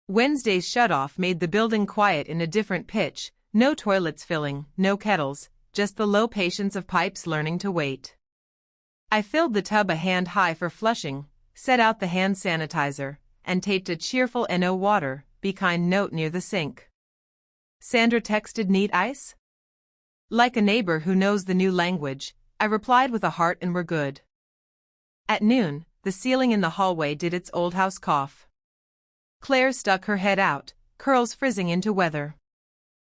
Wednesday's shutoff made the building quiet in a different pitch, no toilets filling, no kettles, just the low patience of pipes learning to wait. I filled the tub a hand high for flushing, set out the hand sanitizer, and taped a cheerful "No water, be kind" note near the sink. Sandra texted need ice? Like a neighbor who knows the new language, I replied with a heart and we're good. At noon, the ceiling in the hallway did its old house cough. Claire stuck her head out, curls frizzing into weather.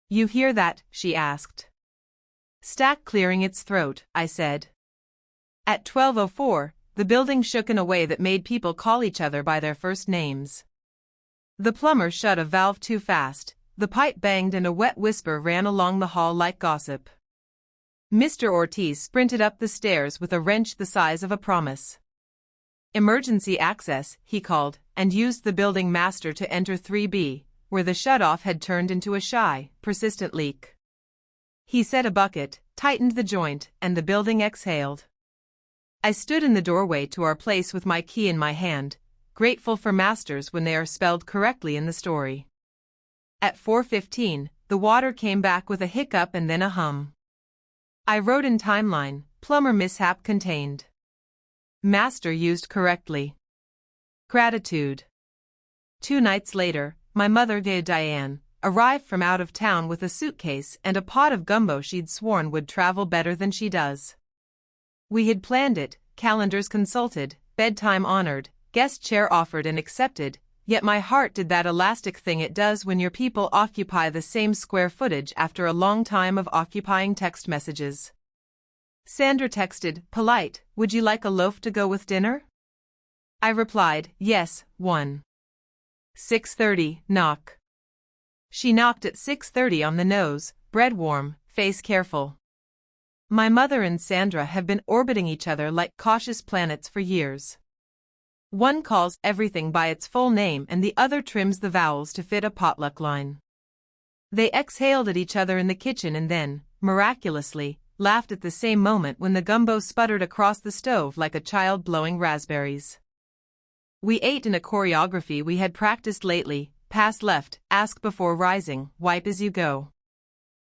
"You hear that?" she asked. "Stack clearing its throat," I said. At 12:04, the building shook in a way that made people call each other by their first names. The plumber shut a valve too fast, the pipe banged and a wet whisper ran along the hall like gossip. Mr. Ortiz sprinted up the stairs with a wrench the size of a promise. "Emergency access," he called, and used the building master to enter 3B, where the shutoff had turned into a shy, persistent leak. He set a bucket, tightened the joint, and the building exhaled. I stood in the doorway to our place with my key in my hand, grateful for masters when they are spelled correctly in the story. At 4:15, the water came back with a hiccup and then a hum. I wrote in timeline, "Plumber mishap contained. Master used correctly. Gratitude." 2 nights later, my mother, Diane, arrived from out of town with a suitcase and a pot of gumbo she'd sworn would travel better than she does. We had planned it, calendars consulted, bedtime honored, guest chair offered and accepted, yet my heart did that elastic thing it does when your people occupy the same square footage after a long time of occupying text messages. Sandra texted, polite, "Would you like a loaf to go with dinner?" I replied, "Yes, one." 6:30, knock. She knocked at 6:30 on the nose, bread warm, face careful. My mother and Sandra have been orbiting each other like cautious planets for years. One calls everything by its full name and the other trims the vowels to fit a potluck line. They exhaled at each other in the kitchen and then, miraculously, laughed at the same moment when the gumbo sputtered across the stove like a child blowing raspberries. We ate in a choreography we had practiced lately: pass left, ask before rising, wipe as you go.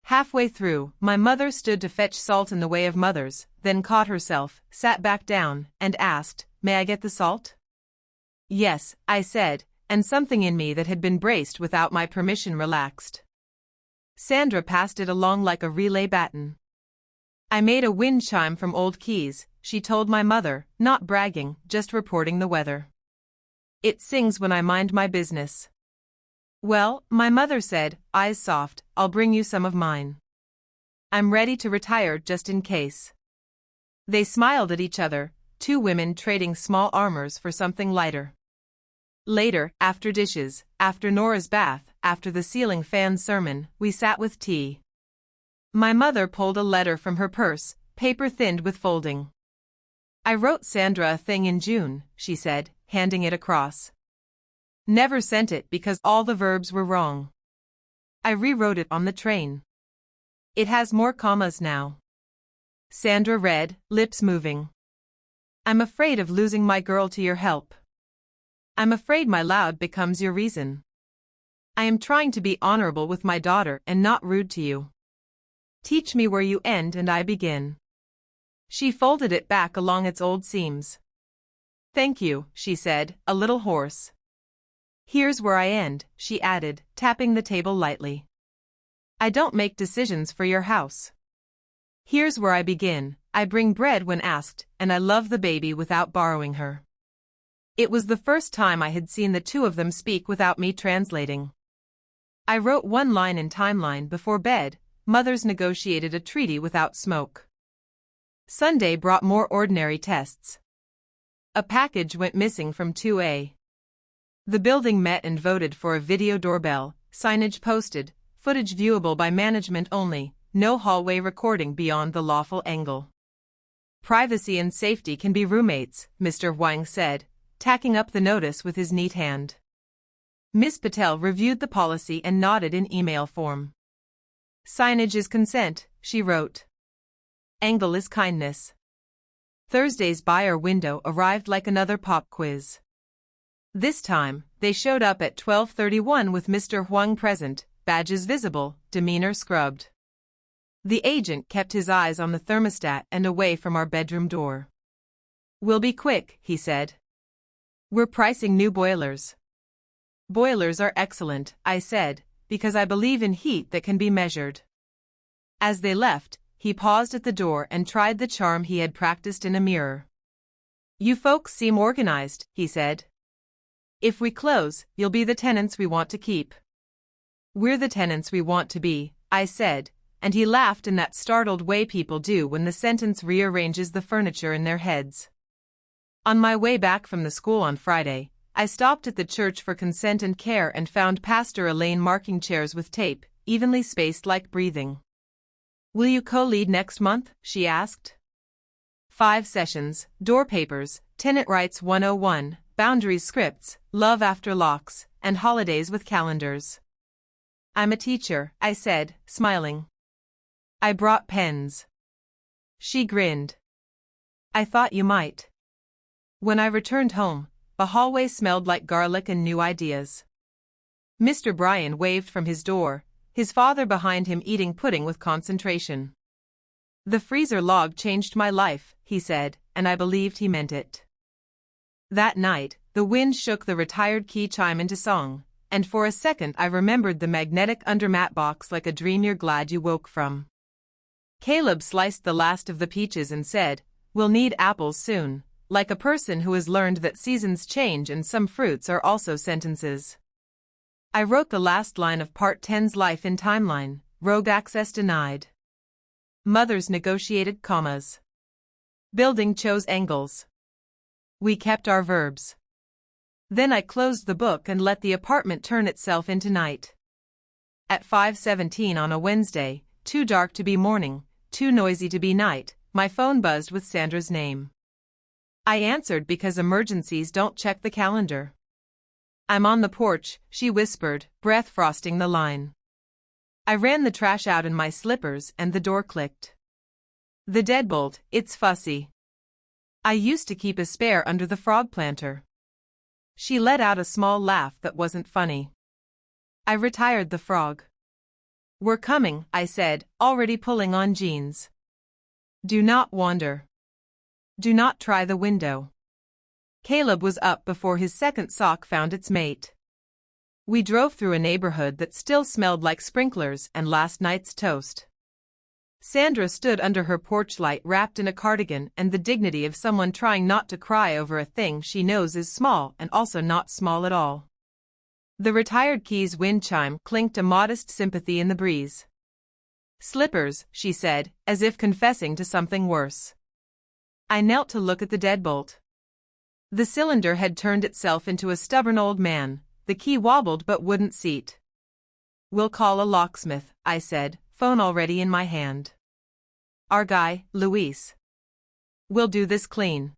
Halfway through, my mother stood to fetch salt in the way of mothers, then caught herself, sat back down, and asked, "May I get the salt?" "Yes," I said, and something in me that had been braced without my permission relaxed. Sandra passed it along like a relay baton. "I made a wind chime from old keys," she told my mother, not bragging, just reporting the weather. "It sings when I mind my business." "Well," my mother said, eyes soft, "I'll bring you some of mine. I'm ready to retire just in case." They smiled at each other, 2 women trading small armors for something lighter. Later, after dishes, after Nora's bath, after the ceiling fan sermon, we sat with tea. My mother pulled a letter from her purse, paper thinned with folding. "I wrote Sandra a thing in June," she said, handing it across. "Never sent it because all the verbs were wrong. I rewrote it on the train. It has more commas now." Sandra read, lips moving. "I'm afraid of losing my girl to your help. I'm afraid my loud becomes your reason. I am trying to be honorable with my daughter and not rude to you. Teach me where you end and I begin." She folded it back along its old seams. "Thank you," she said, a little hoarse. "Here's where I end," she added, tapping the table lightly. "I don't make decisions for your house. Here's where I begin: I bring bread when asked, and I love the baby without borrowing her." It was the first time I had seen the 2 of them speak without me translating. I wrote one line in timeline before bed: mothers negotiated a treaty without smoke. Sunday brought more ordinary tests. A package went missing from 2A. The building met and voted for a video doorbell, signage posted, footage viewable by management only, no hallway recording beyond the lawful angle. "Privacy and safety can be roommates," Mr. Wang said, tacking up the notice with his neat hand. Ms. Patel reviewed the policy and nodded in email form. "Signage is consent," she wrote. "Angle is kindness." Thursday's buyer window arrived like another pop quiz. This time, they showed up at 12:31 with Mr. Huang present, badges visible, demeanor scrubbed. The agent kept his eyes on the thermostat and away from our bedroom door. "We'll be quick," he said. "We're pricing new boilers." "Boilers are excellent," I said, because I believe in heat that can be measured. As they left, he paused at the door and tried the charm he had practiced in a mirror. "You folks seem organized," he said. If we close, you'll be the tenants we want to keep. We're the tenants we want to be, I said, and he laughed in that startled way people do when the sentence rearranges the furniture in their heads. On my way back from the school on Friday, I stopped at the church for consent and care and found Pastor Elaine marking chairs with tape, evenly spaced like breathing. Will you co-lead next month? She asked. 5 sessions, door papers, tenant rights 101, boundaries scripts, love after locks, and holidays with calendars. I'm a teacher, I said, smiling. I brought pens. She grinned. I thought you might. When I returned home, the hallway smelled like garlic and new ideas. Mr. Bryan waved from his door, his father behind him eating pudding with concentration. The freezer log changed my life, he said, and I believed he meant it. That night, the wind shook the retired key chime into song, and for a second I remembered the magnetic undermat box like a dream you're glad you woke from. Caleb sliced the last of the peaches and said, "We'll need apples soon," like a person who has learned that seasons change and some fruits are also sentences. I wrote the last line of Part 10's Life in Timeline, rogue access denied. Mothers negotiated commas. Building chose angles. We kept our verbs. Then I closed the book and let the apartment turn itself into night. At 5:17 on a Wednesday, too dark to be morning, too noisy to be night, my phone buzzed with Sandra's name. I answered because emergencies don't check the calendar. I'm on the porch, she whispered, breath frosting the line. I ran the trash out in my slippers and the door clicked. The deadbolt, it's fussy. I used to keep a spare under the frog planter. She let out a small laugh that wasn't funny. I retired the frog. We're coming, I said, already pulling on jeans. Do not wander. Do not try the window. Caleb was up before his second sock found its mate. We drove through a neighborhood that still smelled like sprinklers and last night's toast. Sandra stood under her porch light wrapped in a cardigan and the dignity of someone trying not to cry over a thing she knows is small and also not small at all. The retired key's wind chime clinked a modest sympathy in the breeze. Slippers, she said, as if confessing to something worse. I knelt to look at the deadbolt. The cylinder had turned itself into a stubborn old man, the key wobbled but wouldn't seat. We'll call a locksmith, I said, phone already in my hand. Our guy, Luis. We'll do this clean.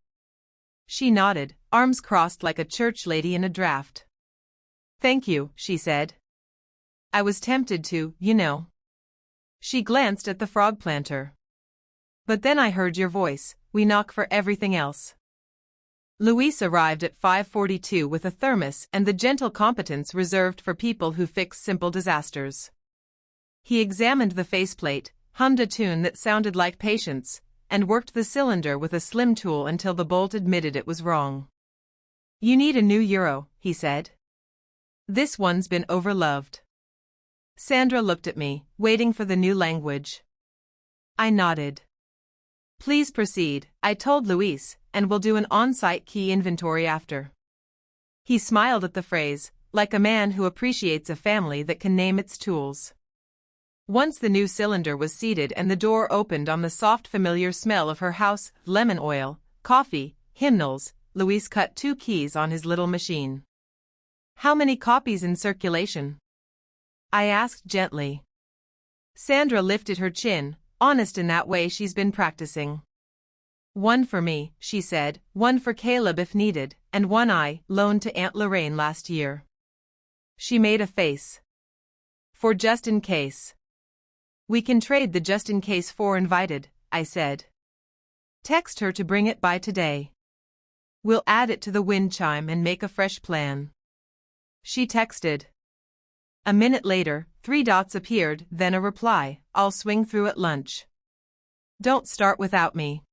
She nodded, arms crossed like a church lady in a draft. Thank you, she said. I was tempted to, you know. She glanced at the frog planter. But then I heard your voice, we knock for everything else. Luis arrived at 5:42 with a thermos and the gentle competence reserved for people who fix simple disasters. He examined the faceplate, hummed a tune that sounded like Patience, and worked the cylinder with a slim tool until the bolt admitted it was wrong. You need a new Euro, he said. This one's been overloved. Sandra looked at me, waiting for the new language. I nodded. Please proceed, I told Luis, and we'll do an on-site key inventory after. He smiled at the phrase, like a man who appreciates a family that can name its tools. Once the new cylinder was seated and the door opened on the soft familiar smell of her house, lemon oil, coffee, hymnals, Luis cut 2 keys on his little machine. How many copies in circulation? I asked gently. Sandra lifted her chin, honest in that way she's been practicing. 1 for me, she said, 1 for Caleb if needed, and 1 I loaned to Aunt Lorraine last year. She made a face. For just in case. We can trade the just in case for invited, I said. Text her to bring it by today. We'll add it to the wind chime and make a fresh plan. She texted. A minute later, 3 dots appeared, then a reply, I'll swing through at lunch. Don't start without me.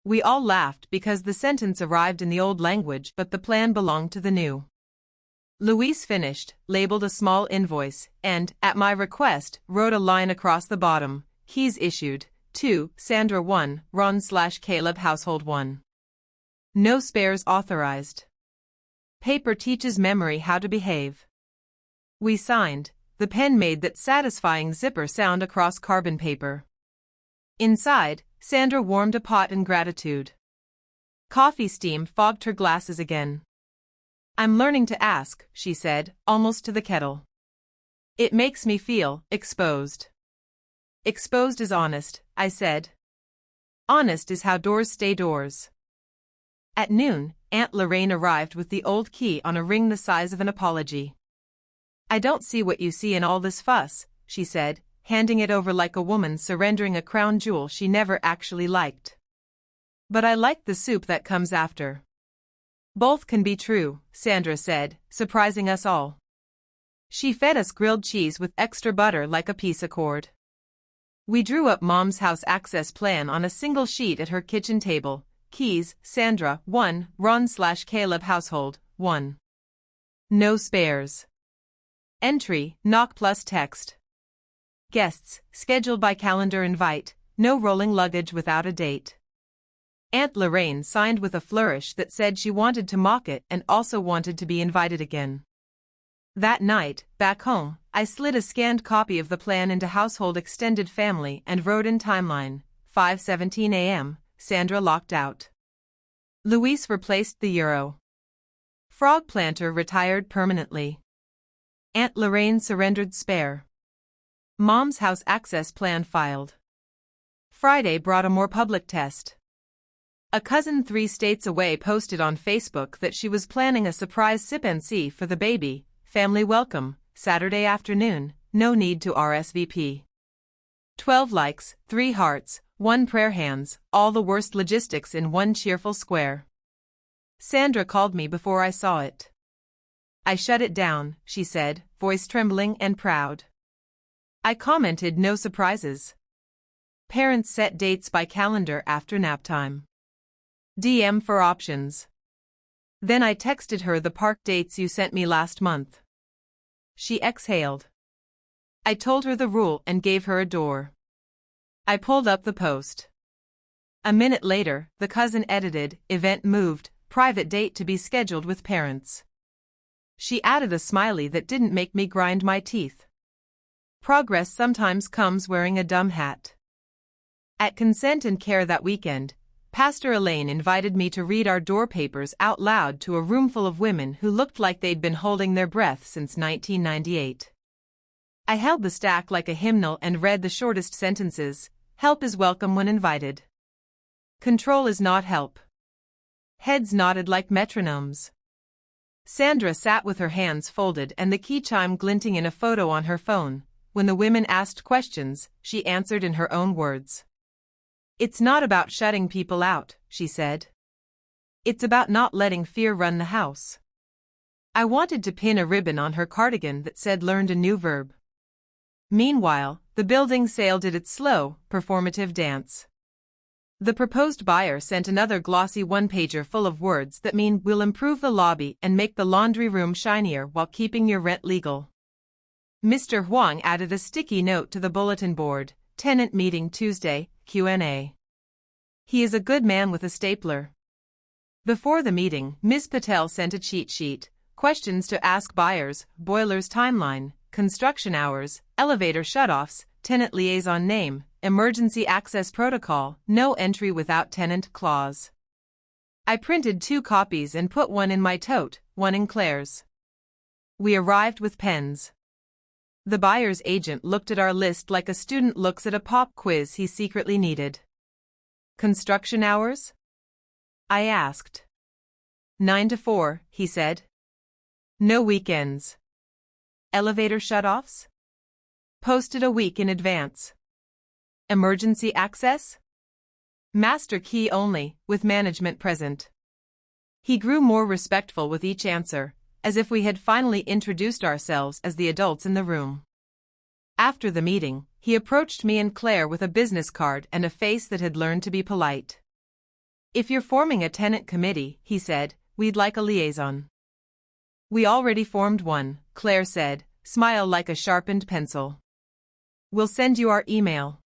We all laughed because the sentence arrived in the old language but the plan belonged to the new. Luis finished, labeled a small invoice, and, at my request, wrote a line across the bottom, keys issued, to, Sandra 1, Ron/Caleb household 1. No spares authorized. Paper teaches memory how to behave. We signed. The pen made that satisfying zipper sound across carbon paper. Inside, Sandra warmed a pot in gratitude. Coffee steam fogged her glasses again. I'm learning to ask, she said, almost to the kettle. It makes me feel exposed. Exposed is honest, I said. Honest is how doors stay doors. At noon, Aunt Lorraine arrived with the old key on a ring the size of an apology. I don't see what you see in all this fuss, she said, handing it over like a woman surrendering a crown jewel she never actually liked. But I like the soup that comes after. Both can be true, Sandra said, surprising us all. She fed us grilled cheese with extra butter like a peace accord. We drew up Mom's house access plan on a single sheet at her kitchen table. Keys, Sandra, 1, Ron/Caleb household, 1. No spares. Entry, knock plus text. Guests, scheduled by calendar invite, no rolling luggage without a date. Aunt Lorraine signed with a flourish that said she wanted to mock it and also wanted to be invited again. That night, back home, I slid a scanned copy of the plan into Household Extended Family and wrote in timeline, 5:17 a.m., Sandra locked out. Luis replaced the euro. Frog planter retired permanently. Aunt Lorraine surrendered spare. Mom's house access plan filed. Friday brought a more public test. A cousin 3 states away posted on Facebook that she was planning a surprise sip-and-see for the baby, family welcome, Saturday afternoon, no need to RSVP. 12 likes, 3 hearts, 1 prayer hands, all the worst logistics in one cheerful square. Sandra called me before I saw it. I shut it down, she said, voice trembling and proud. I commented no surprises. Parents set dates by calendar after nap time. DM for options. Then I texted her the park dates you sent me last month. She exhaled. I told her the rule and gave her a door. I pulled up the post. A minute later, the cousin edited, event moved, private date to be scheduled with parents. She added a smiley that didn't make me grind my teeth. Progress sometimes comes wearing a dumb hat. At Consent and Care that weekend, Pastor Elaine invited me to read our door papers out loud to a roomful of women who looked like they'd been holding their breath since 1998. I held the stack like a hymnal and read the shortest sentences. Help is welcome when invited. Control is not help. Heads nodded like metronomes. Sandra sat with her hands folded and the key chime glinting in a photo on her phone. When the women asked questions, she answered in her own words. It's not about shutting people out, she said. It's about not letting fear run the house. I wanted to pin a ribbon on her cardigan that said learned a new verb. Meanwhile, the building sale did its slow, performative dance. The proposed buyer sent another glossy one-pager full of words that mean we'll improve the lobby and make the laundry room shinier while keeping your rent legal. Mr. Huang added a sticky note to the bulletin board, tenant meeting Tuesday, Q&A. He is a good man with a stapler. Before the meeting, Ms. Patel sent a cheat sheet, questions to ask buyers, boilers timeline, construction hours, elevator shutoffs, tenant liaison name, emergency access protocol, no entry without tenant clause. I printed 2 copies and put one in my tote, one in Claire's. We arrived with pens. The buyer's agent looked at our list like a student looks at a pop quiz he secretly needed. Construction hours? I asked. 9 to 4, he said. No weekends. Elevator shutoffs? Posted a week in advance. Emergency access? Master key only, with management present. He grew more respectful with each answer, as if we had finally introduced ourselves as the adults in the room. After the meeting, he approached me and Claire with a business card and a face that had learned to be polite. If you're forming a tenant committee, he said, we'd like a liaison. We already formed one, Claire said, smile like a sharpened pencil. We'll send you our email.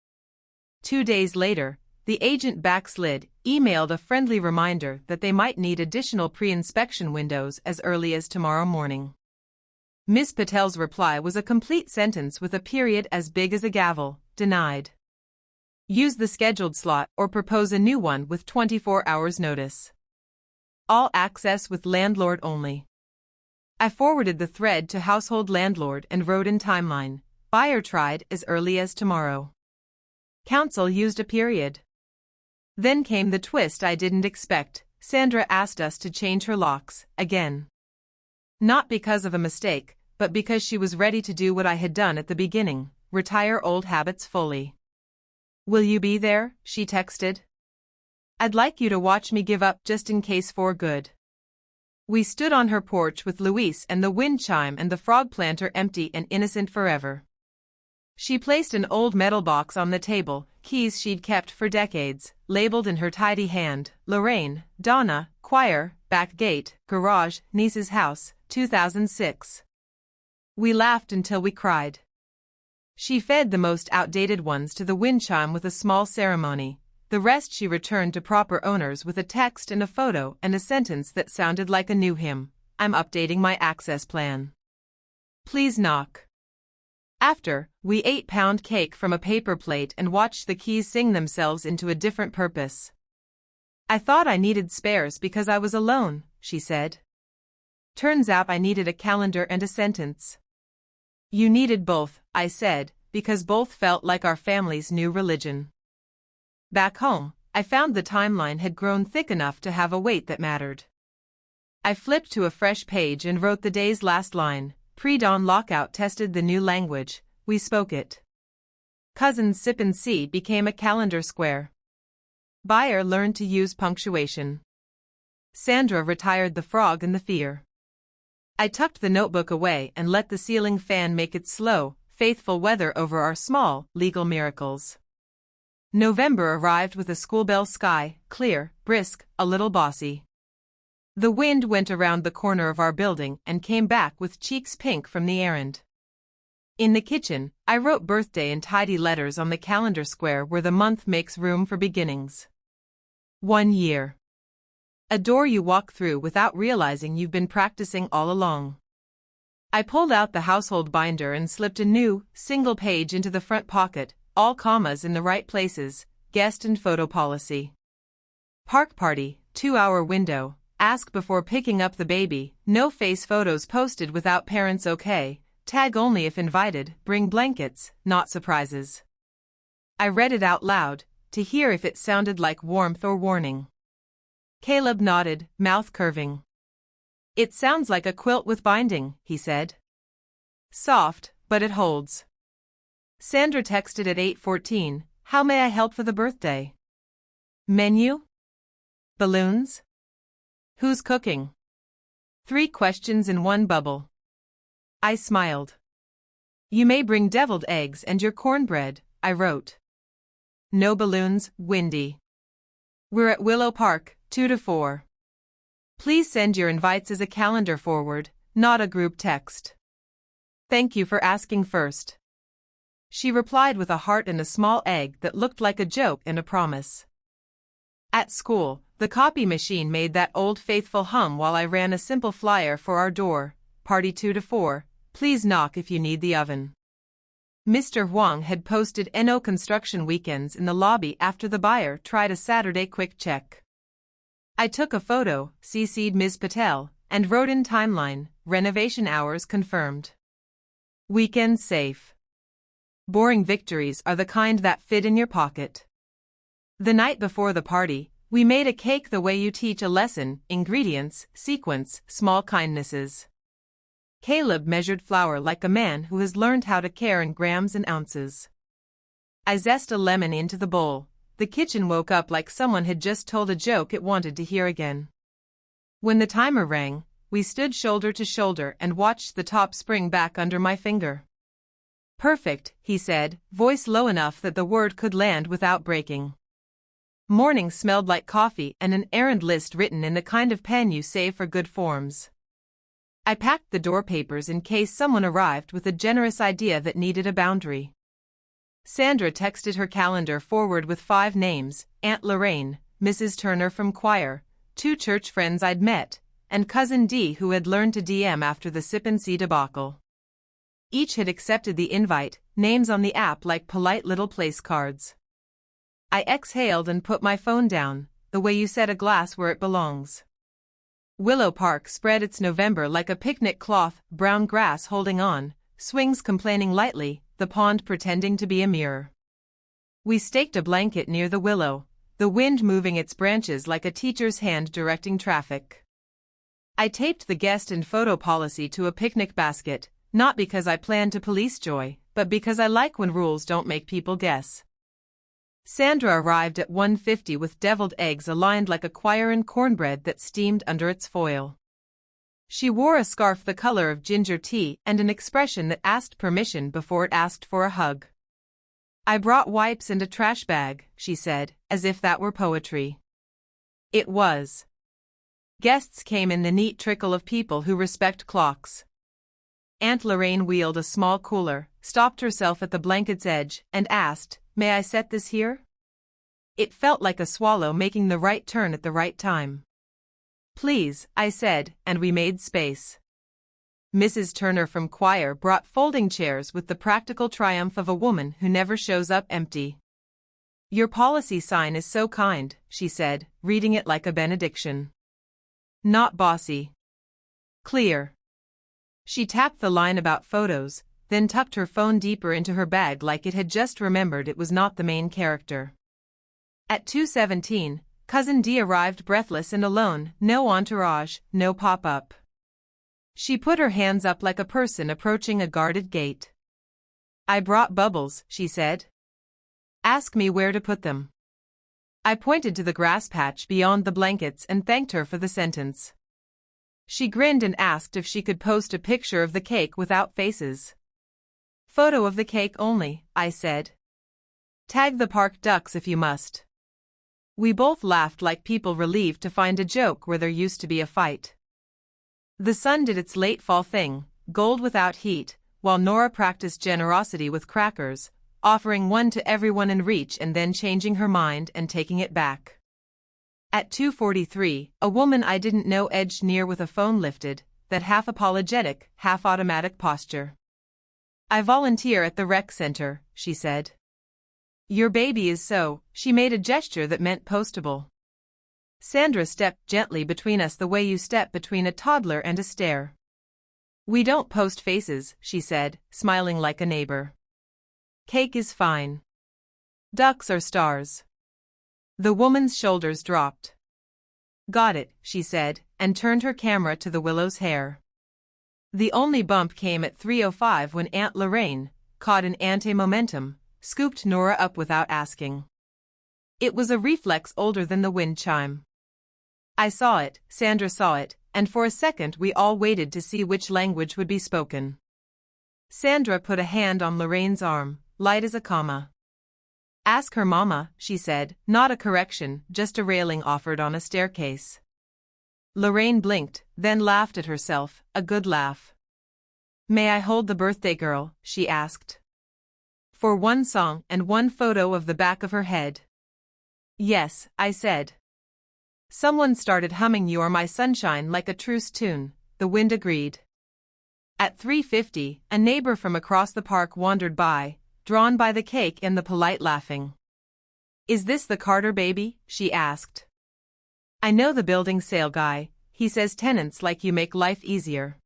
2 days later, the agent backslid, emailed a friendly reminder that they might need additional pre-inspection windows as early as tomorrow morning. Ms. Patel's reply was a complete sentence with a period as big as a gavel: denied. Use the scheduled slot or propose a new one with 24 hours notice. All access with landlord only. I forwarded the thread to household landlord and wrote in timeline: buyer tried as early as tomorrow. Council used a period. Then came the twist I didn't expect. Sandra asked us to change her locks, again. Not because of a mistake, but because she was ready to do what I had done at the beginning: retire old habits fully. Will you be there? She texted. I'd like you to watch me give up just in case for good. We stood on her porch with Luis and the wind chime and the frog planter empty and innocent forever. She placed an old metal box on the table, keys she'd kept for decades, labeled in her tidy hand: Lorraine, Donna, choir, back gate, garage, niece's house, 2006. We laughed until we cried. She fed the most outdated ones to the wind chime with a small ceremony. The rest she returned to proper owners with a text and a photo and a sentence that sounded like a new hymn: I'm updating my access plan. Please knock. After, we ate pound cake from a paper plate and watched the keys sing themselves into a different purpose. I thought I needed spares because I was alone, she said. Turns out I needed a calendar and a sentence. You needed both, I said, because both felt like our family's new religion. Back home, I found the timeline had grown thick enough to have a weight that mattered. I flipped to a fresh page and wrote the day's last line: pre-dawn lockout tested the new language, we spoke it. Cousins sip and see became a calendar square. Buyer learned to use punctuation. Sandra retired the frog and the fear. I tucked the notebook away and let the ceiling fan make its slow, faithful weather over our small, legal miracles. November arrived with a schoolbell sky, clear, brisk, a little bossy. The wind went around the corner of our building and came back with cheeks pink from the errand. In the kitchen, I wrote birthday in tidy letters on the calendar square where the month makes room for beginnings. 1 year. A door you walk through without realizing you've been practicing all along. I pulled out the household binder and slipped a new, single page into the front pocket, all commas in the right places: guest and photo policy. Park party, 2-hour window, ask before picking up the baby, no face photos posted without parents okay, tag only if invited, bring blankets, not surprises. I read it out loud, to hear if it sounded like warmth or warning. Caleb nodded, mouth curving. It sounds like a quilt with binding, he said. Soft, but it holds. Sandra texted at 8:14, how may I help for the birthday? Menu? Balloons? Who's cooking? 3 questions in one bubble. I smiled. You may bring deviled eggs and your cornbread, I wrote. No balloons, windy. We're at Willow Park, 2 to 4. Please send your invites as a calendar forward, not a group text. Thank you for asking first. She replied with a heart and a small egg that looked like a joke and a promise. At school, the copy machine made that old faithful hum while I ran a simple flyer for our door: party 2 to 4, please knock if you need the oven. Mr. Huang had posted NO construction weekends in the lobby after the buyer tried a Saturday quick check. I took a photo, CC'd Ms. Patel, and wrote in timeline: renovation hours confirmed. Weekend safe. Boring victories are the kind that fit in your pocket. The night before the party, we made a cake the way you teach a lesson: ingredients, sequence, small kindnesses. Caleb measured flour like a man who has learned how to care in grams and ounces. I zest a lemon into the bowl. The kitchen woke up like someone had just told a joke it wanted to hear again. When the timer rang, we stood shoulder to shoulder and watched the top spring back under my finger. Perfect, he said, voice low enough that the word could land without breaking. Morning smelled like coffee and an errand list written in the kind of pen you save for good forms. I packed the door papers in case someone arrived with a generous idea that needed a boundary. Sandra texted her calendar forward with 5 names: Aunt Lorraine, Mrs. Turner from choir, 2 church friends I'd met, and Cousin D who had learned to DM after the sip and see debacle. Each had accepted the invite, names on the app like polite little place cards. I exhaled and put my phone down, the way you set a glass where it belongs. Willow Park spread its November like a picnic cloth, brown grass holding on, swings complaining lightly, the pond pretending to be a mirror. We staked a blanket near the willow, the wind moving its branches like a teacher's hand directing traffic. I taped the guest and photo policy to a picnic basket, not because I planned to police joy, but because I like when rules don't make people guess. Sandra arrived at 1:50 with deviled eggs aligned like a choir and cornbread that steamed under its foil. She wore a scarf the color of ginger tea and an expression that asked permission before it asked for a hug. "I brought wipes and a trash bag," she said, as if that were poetry. It was. Guests came in the neat trickle of people who respect clocks. Aunt Lorraine wheeled a small cooler, stopped herself at the blanket's edge, and asked, "May I set this here?" It felt like a swallow making the right turn at the right time. "Please," I said, and we made space. Mrs. Turner from choir brought folding chairs with the practical triumph of a woman who never shows up empty. "Your policy sign is so kind," she said, reading it like a benediction. "Not bossy. Clear." She tapped the line about photos, then tucked her phone deeper into her bag like it had just remembered it was not the main character. At 2:17, Cousin D arrived breathless and alone, no entourage, no pop-up. She put her hands up like a person approaching a guarded gate. "I brought bubbles," she said. "Ask me where to put them." I pointed to the grass patch beyond the blankets and thanked her for the sentence. She grinned and asked if she could post a picture of the cake without faces. "Photo of the cake only," I said. "Tag the park ducks if you must." We both laughed like people relieved to find a joke where there used to be a fight. The sun did its late fall thing, gold without heat, while Nora practiced generosity with crackers, offering one to everyone in reach and then changing her mind and taking it back. At 2:43, a woman I didn't know edged near with a phone lifted, that half-apologetic, half-automatic posture. "I volunteer at the rec center," she said. "Your baby is so," she made a gesture that meant postable. Sandra stepped gently between us the way you step between a toddler and a stare. "We don't post faces," she said, smiling like a neighbor. "Cake is fine. Ducks are stars." The woman's shoulders dropped. "Got it," she said, and turned her camera to the willow's hair. The only bump came at 3:05 when Aunt Lorraine, caught in anti-momentum, scooped Nora up without asking. It was a reflex older than the wind chime. I saw it, Sandra saw it, and for a second we all waited to see which language would be spoken. Sandra put a hand on Lorraine's arm, light as a comma. "Ask her mama," she said, not a correction, just a railing offered on a staircase. Lorraine blinked, then laughed at herself, a good laugh. "May I hold the birthday girl?" she asked. "For one song and one photo of the back of her head." "Yes," I said. Someone started humming "You're My Sunshine" like a truce tune, the wind agreed. At 3:50, a neighbor from across the park wandered by, drawn by the cake and the polite laughing. "Is this the Carter baby?" she asked. "I know the building sale guy, he says tenants like you make life easier."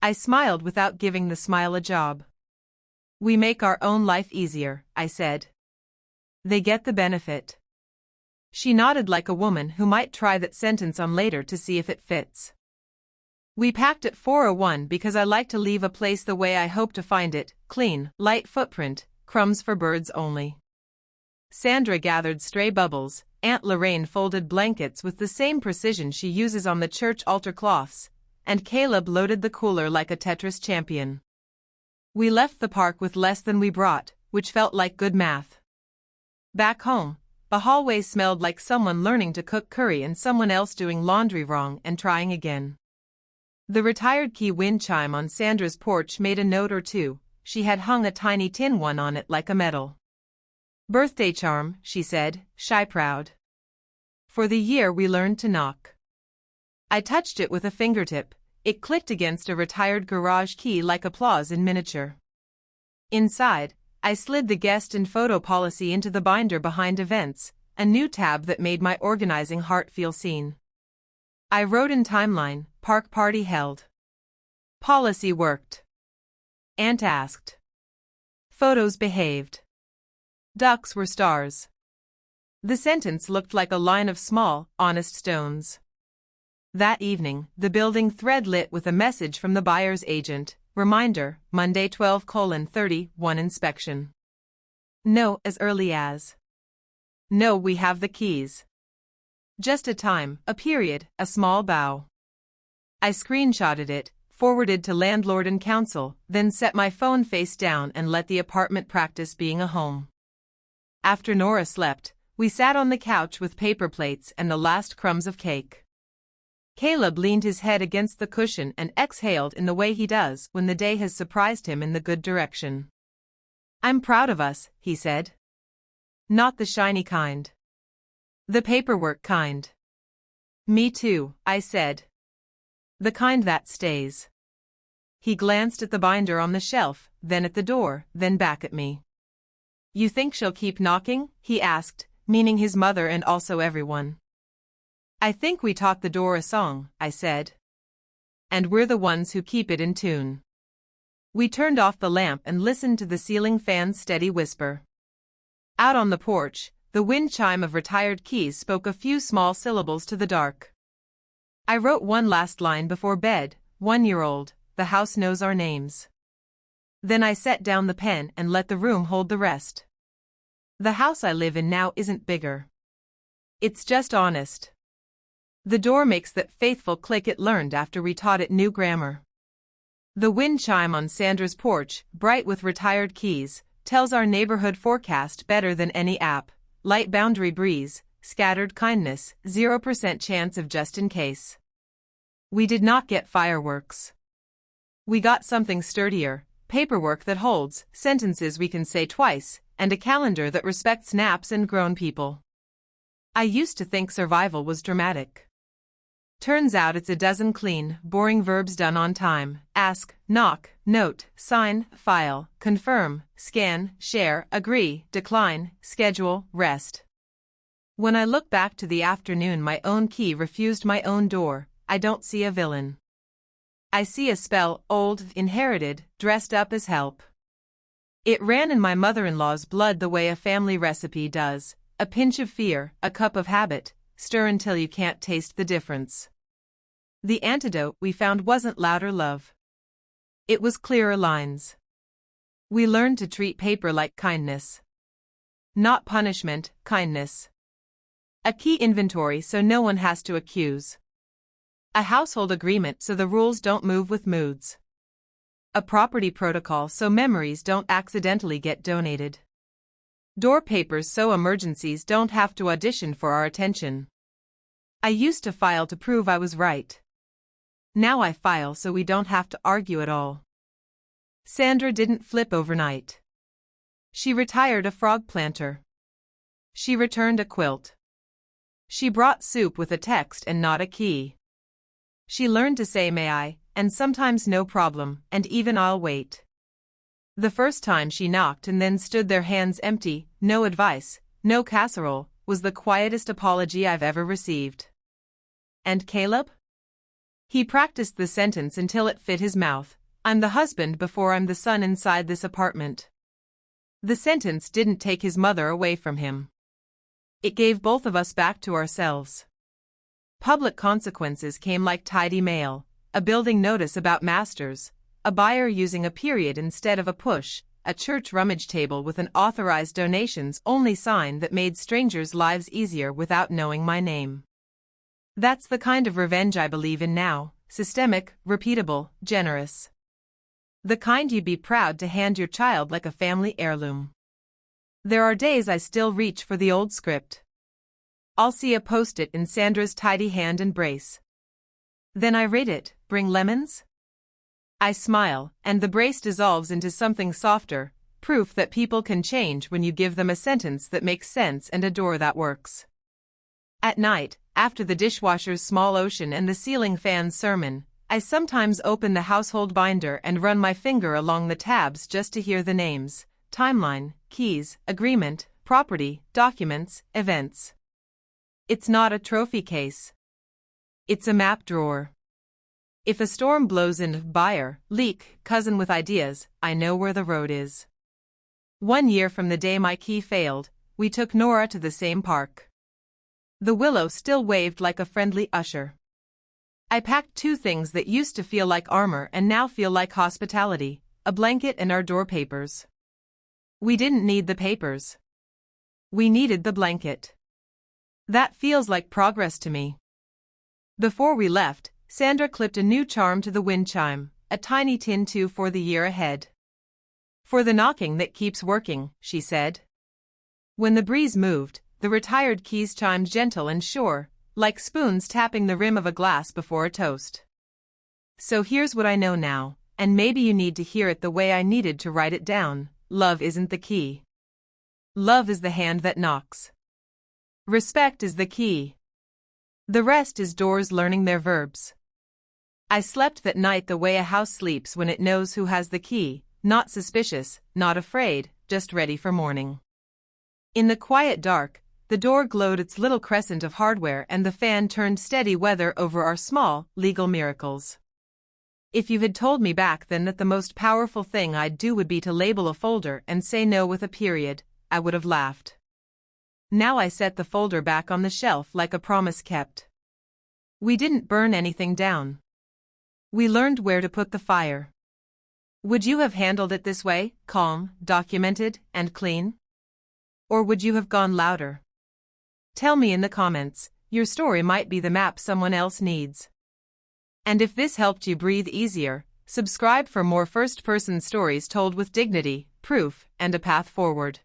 I smiled without giving the smile a job. "We make our own life easier," I said. "They get the benefit." She nodded like a woman who might try that sentence on later to see if it fits. We packed at 4:01 because I like to leave a place the way I hope to find it, clean, light footprint, crumbs for birds only. Sandra gathered stray bubbles, Aunt Lorraine folded blankets with the same precision she uses on the church altar cloths, and Caleb loaded the cooler like a Tetris champion. We left the park with less than we brought, which felt like good math. Back home, the hallway smelled like someone learning to cook curry and someone else doing laundry wrong and trying again. The retired key wind chime on Sandra's porch made a note or two. She had hung a tiny tin one on it like a medal. "Birthday charm," she said, shy proud. For the year we learned to knock. I touched it with a fingertip. It clicked against a retired garage key like applause in miniature. Inside, I slid the guest and photo policy into the binder behind events, a new tab that made my organizing heart feel seen. I wrote in timeline, park party held. Policy worked. Ant asked. Photos behaved. Ducks were stars. The sentence looked like a line of small, honest stones. That evening, the building thread lit with a message from the buyer's agent. Reminder, Monday 12:31 inspection. No, as early as. No, we have the keys. Just a time, a period, a small bow. I screenshotted it, forwarded to landlord and council, then set my phone face down and let the apartment practice being a home. After Nora slept, we sat on the couch with paper plates and the last crumbs of cake. Caleb leaned his head against the cushion and exhaled in the way he does when the day has surprised him in the good direction. I'm proud of us, he said. Not the shiny kind. The paperwork kind. Me too, I said. The kind that stays. He glanced at the binder on the shelf, then at the door, then back at me. You think she'll keep knocking? He asked, meaning his mother and also everyone. I think we taught the door a song, I said. And we're the ones who keep it in tune. We turned off the lamp and listened to the ceiling fan's steady whisper. Out on the porch, the wind chime of retired keys spoke a few small syllables to the dark. I wrote one last line before bed, 1-year-old, the house knows our names. Then I set down the pen and let the room hold the rest. The house I live in now isn't bigger. It's just honest. The door makes that faithful click it learned after we taught it new grammar. The wind chime on Sandra's porch, bright with retired keys, tells our neighborhood forecast better than any app. Light boundary breeze, scattered kindness, 0% chance of just in case. We did not get fireworks. We got something sturdier, paperwork that holds, sentences we can say twice, and a calendar that respects naps and grown people. I used to think survival was dramatic. Turns out it's a dozen clean, boring verbs done on time: ask, knock, note, sign, file, confirm, scan, share, agree, decline, schedule, rest. When I look back to the afternoon my own key refused my own door, I don't see a villain. I see a spell, old, inherited, dressed up as help. It ran in my mother-in-law's blood the way a family recipe does: a pinch of fear, a cup of habit, stir until you can't taste the difference. The antidote we found wasn't louder love. It was clearer lines. We learned to treat paper like kindness. Not punishment, kindness. A key inventory so no one has to accuse. A household agreement so the rules don't move with moods. A property protocol so memories don't accidentally get donated. Door papers so emergencies don't have to audition for our attention. I used to file to prove I was right. Now I file so we don't have to argue at all. Sandra didn't flip overnight. She retired a frog planter. She returned a quilt. She brought soup with a text and not a key. She learned to say may I, and sometimes no problem, and even I'll wait. The first time she knocked and then stood there hands empty, no advice, no casserole, was the quietest apology I've ever received. And Caleb? He practiced the sentence until it fit his mouth: I'm the husband before I'm the son inside this apartment. The sentence didn't take his mother away from him. It gave both of us back to ourselves. Public consequences came like tidy mail: a building notice about masters, a buyer using a period instead of a push, a church rummage table with an authorized donations only sign that made strangers' lives easier without knowing my name. That's the kind of revenge I believe in now: systemic, repeatable, generous. The kind you'd be proud to hand your child like a family heirloom. There are days I still reach for the old script. I'll see a post-it in Sandra's tidy hand and brace. Then I read it: bring lemons? I smile, and the brace dissolves into something softer, proof that people can change when you give them a sentence that makes sense and a door that works. At night, after the dishwasher's small ocean and the ceiling fan's sermon, I sometimes open the household binder and run my finger along the tabs just to hear the names, timeline, keys, agreement, property, documents, events. It's not a trophy case. It's a map drawer. If a storm blows in, buyer, leak, cousin with ideas, I know where the road is. 1 year from the day my key failed, we took Nora to the same park. The willow still waved like a friendly usher. I packed 2 things that used to feel like armor and now feel like hospitality, a blanket and our door papers. We didn't need the papers. We needed the blanket. That feels like progress to me. Before we left, Sandra clipped a new charm to the wind chime, a tiny tin too for the year ahead. For the knocking that keeps working, she said. When the breeze moved, the retired keys chimed gentle and sure, like spoons tapping the rim of a glass before a toast. So here's what I know now, and maybe you need to hear it the way I needed to write it down. Love isn't the key. Love is the hand that knocks. Respect is the key. The rest is doors learning their verbs. I slept that night the way a house sleeps when it knows who has the key, not suspicious, not afraid, just ready for morning. In the quiet dark, the door glowed its little crescent of hardware and the fan turned steady weather over our small, legal miracles. If you had told me back then that the most powerful thing I'd do would be to label a folder and say no with a period, I would have laughed. Now I set the folder back on the shelf like a promise kept. We didn't burn anything down. We learned where to put the fire. Would you have handled it this way, calm, documented, and clean? Or would you have gone louder? Tell me in the comments, your story might be the map someone else needs. And if this helped you breathe easier, subscribe for more first-person stories told with dignity, proof, and a path forward.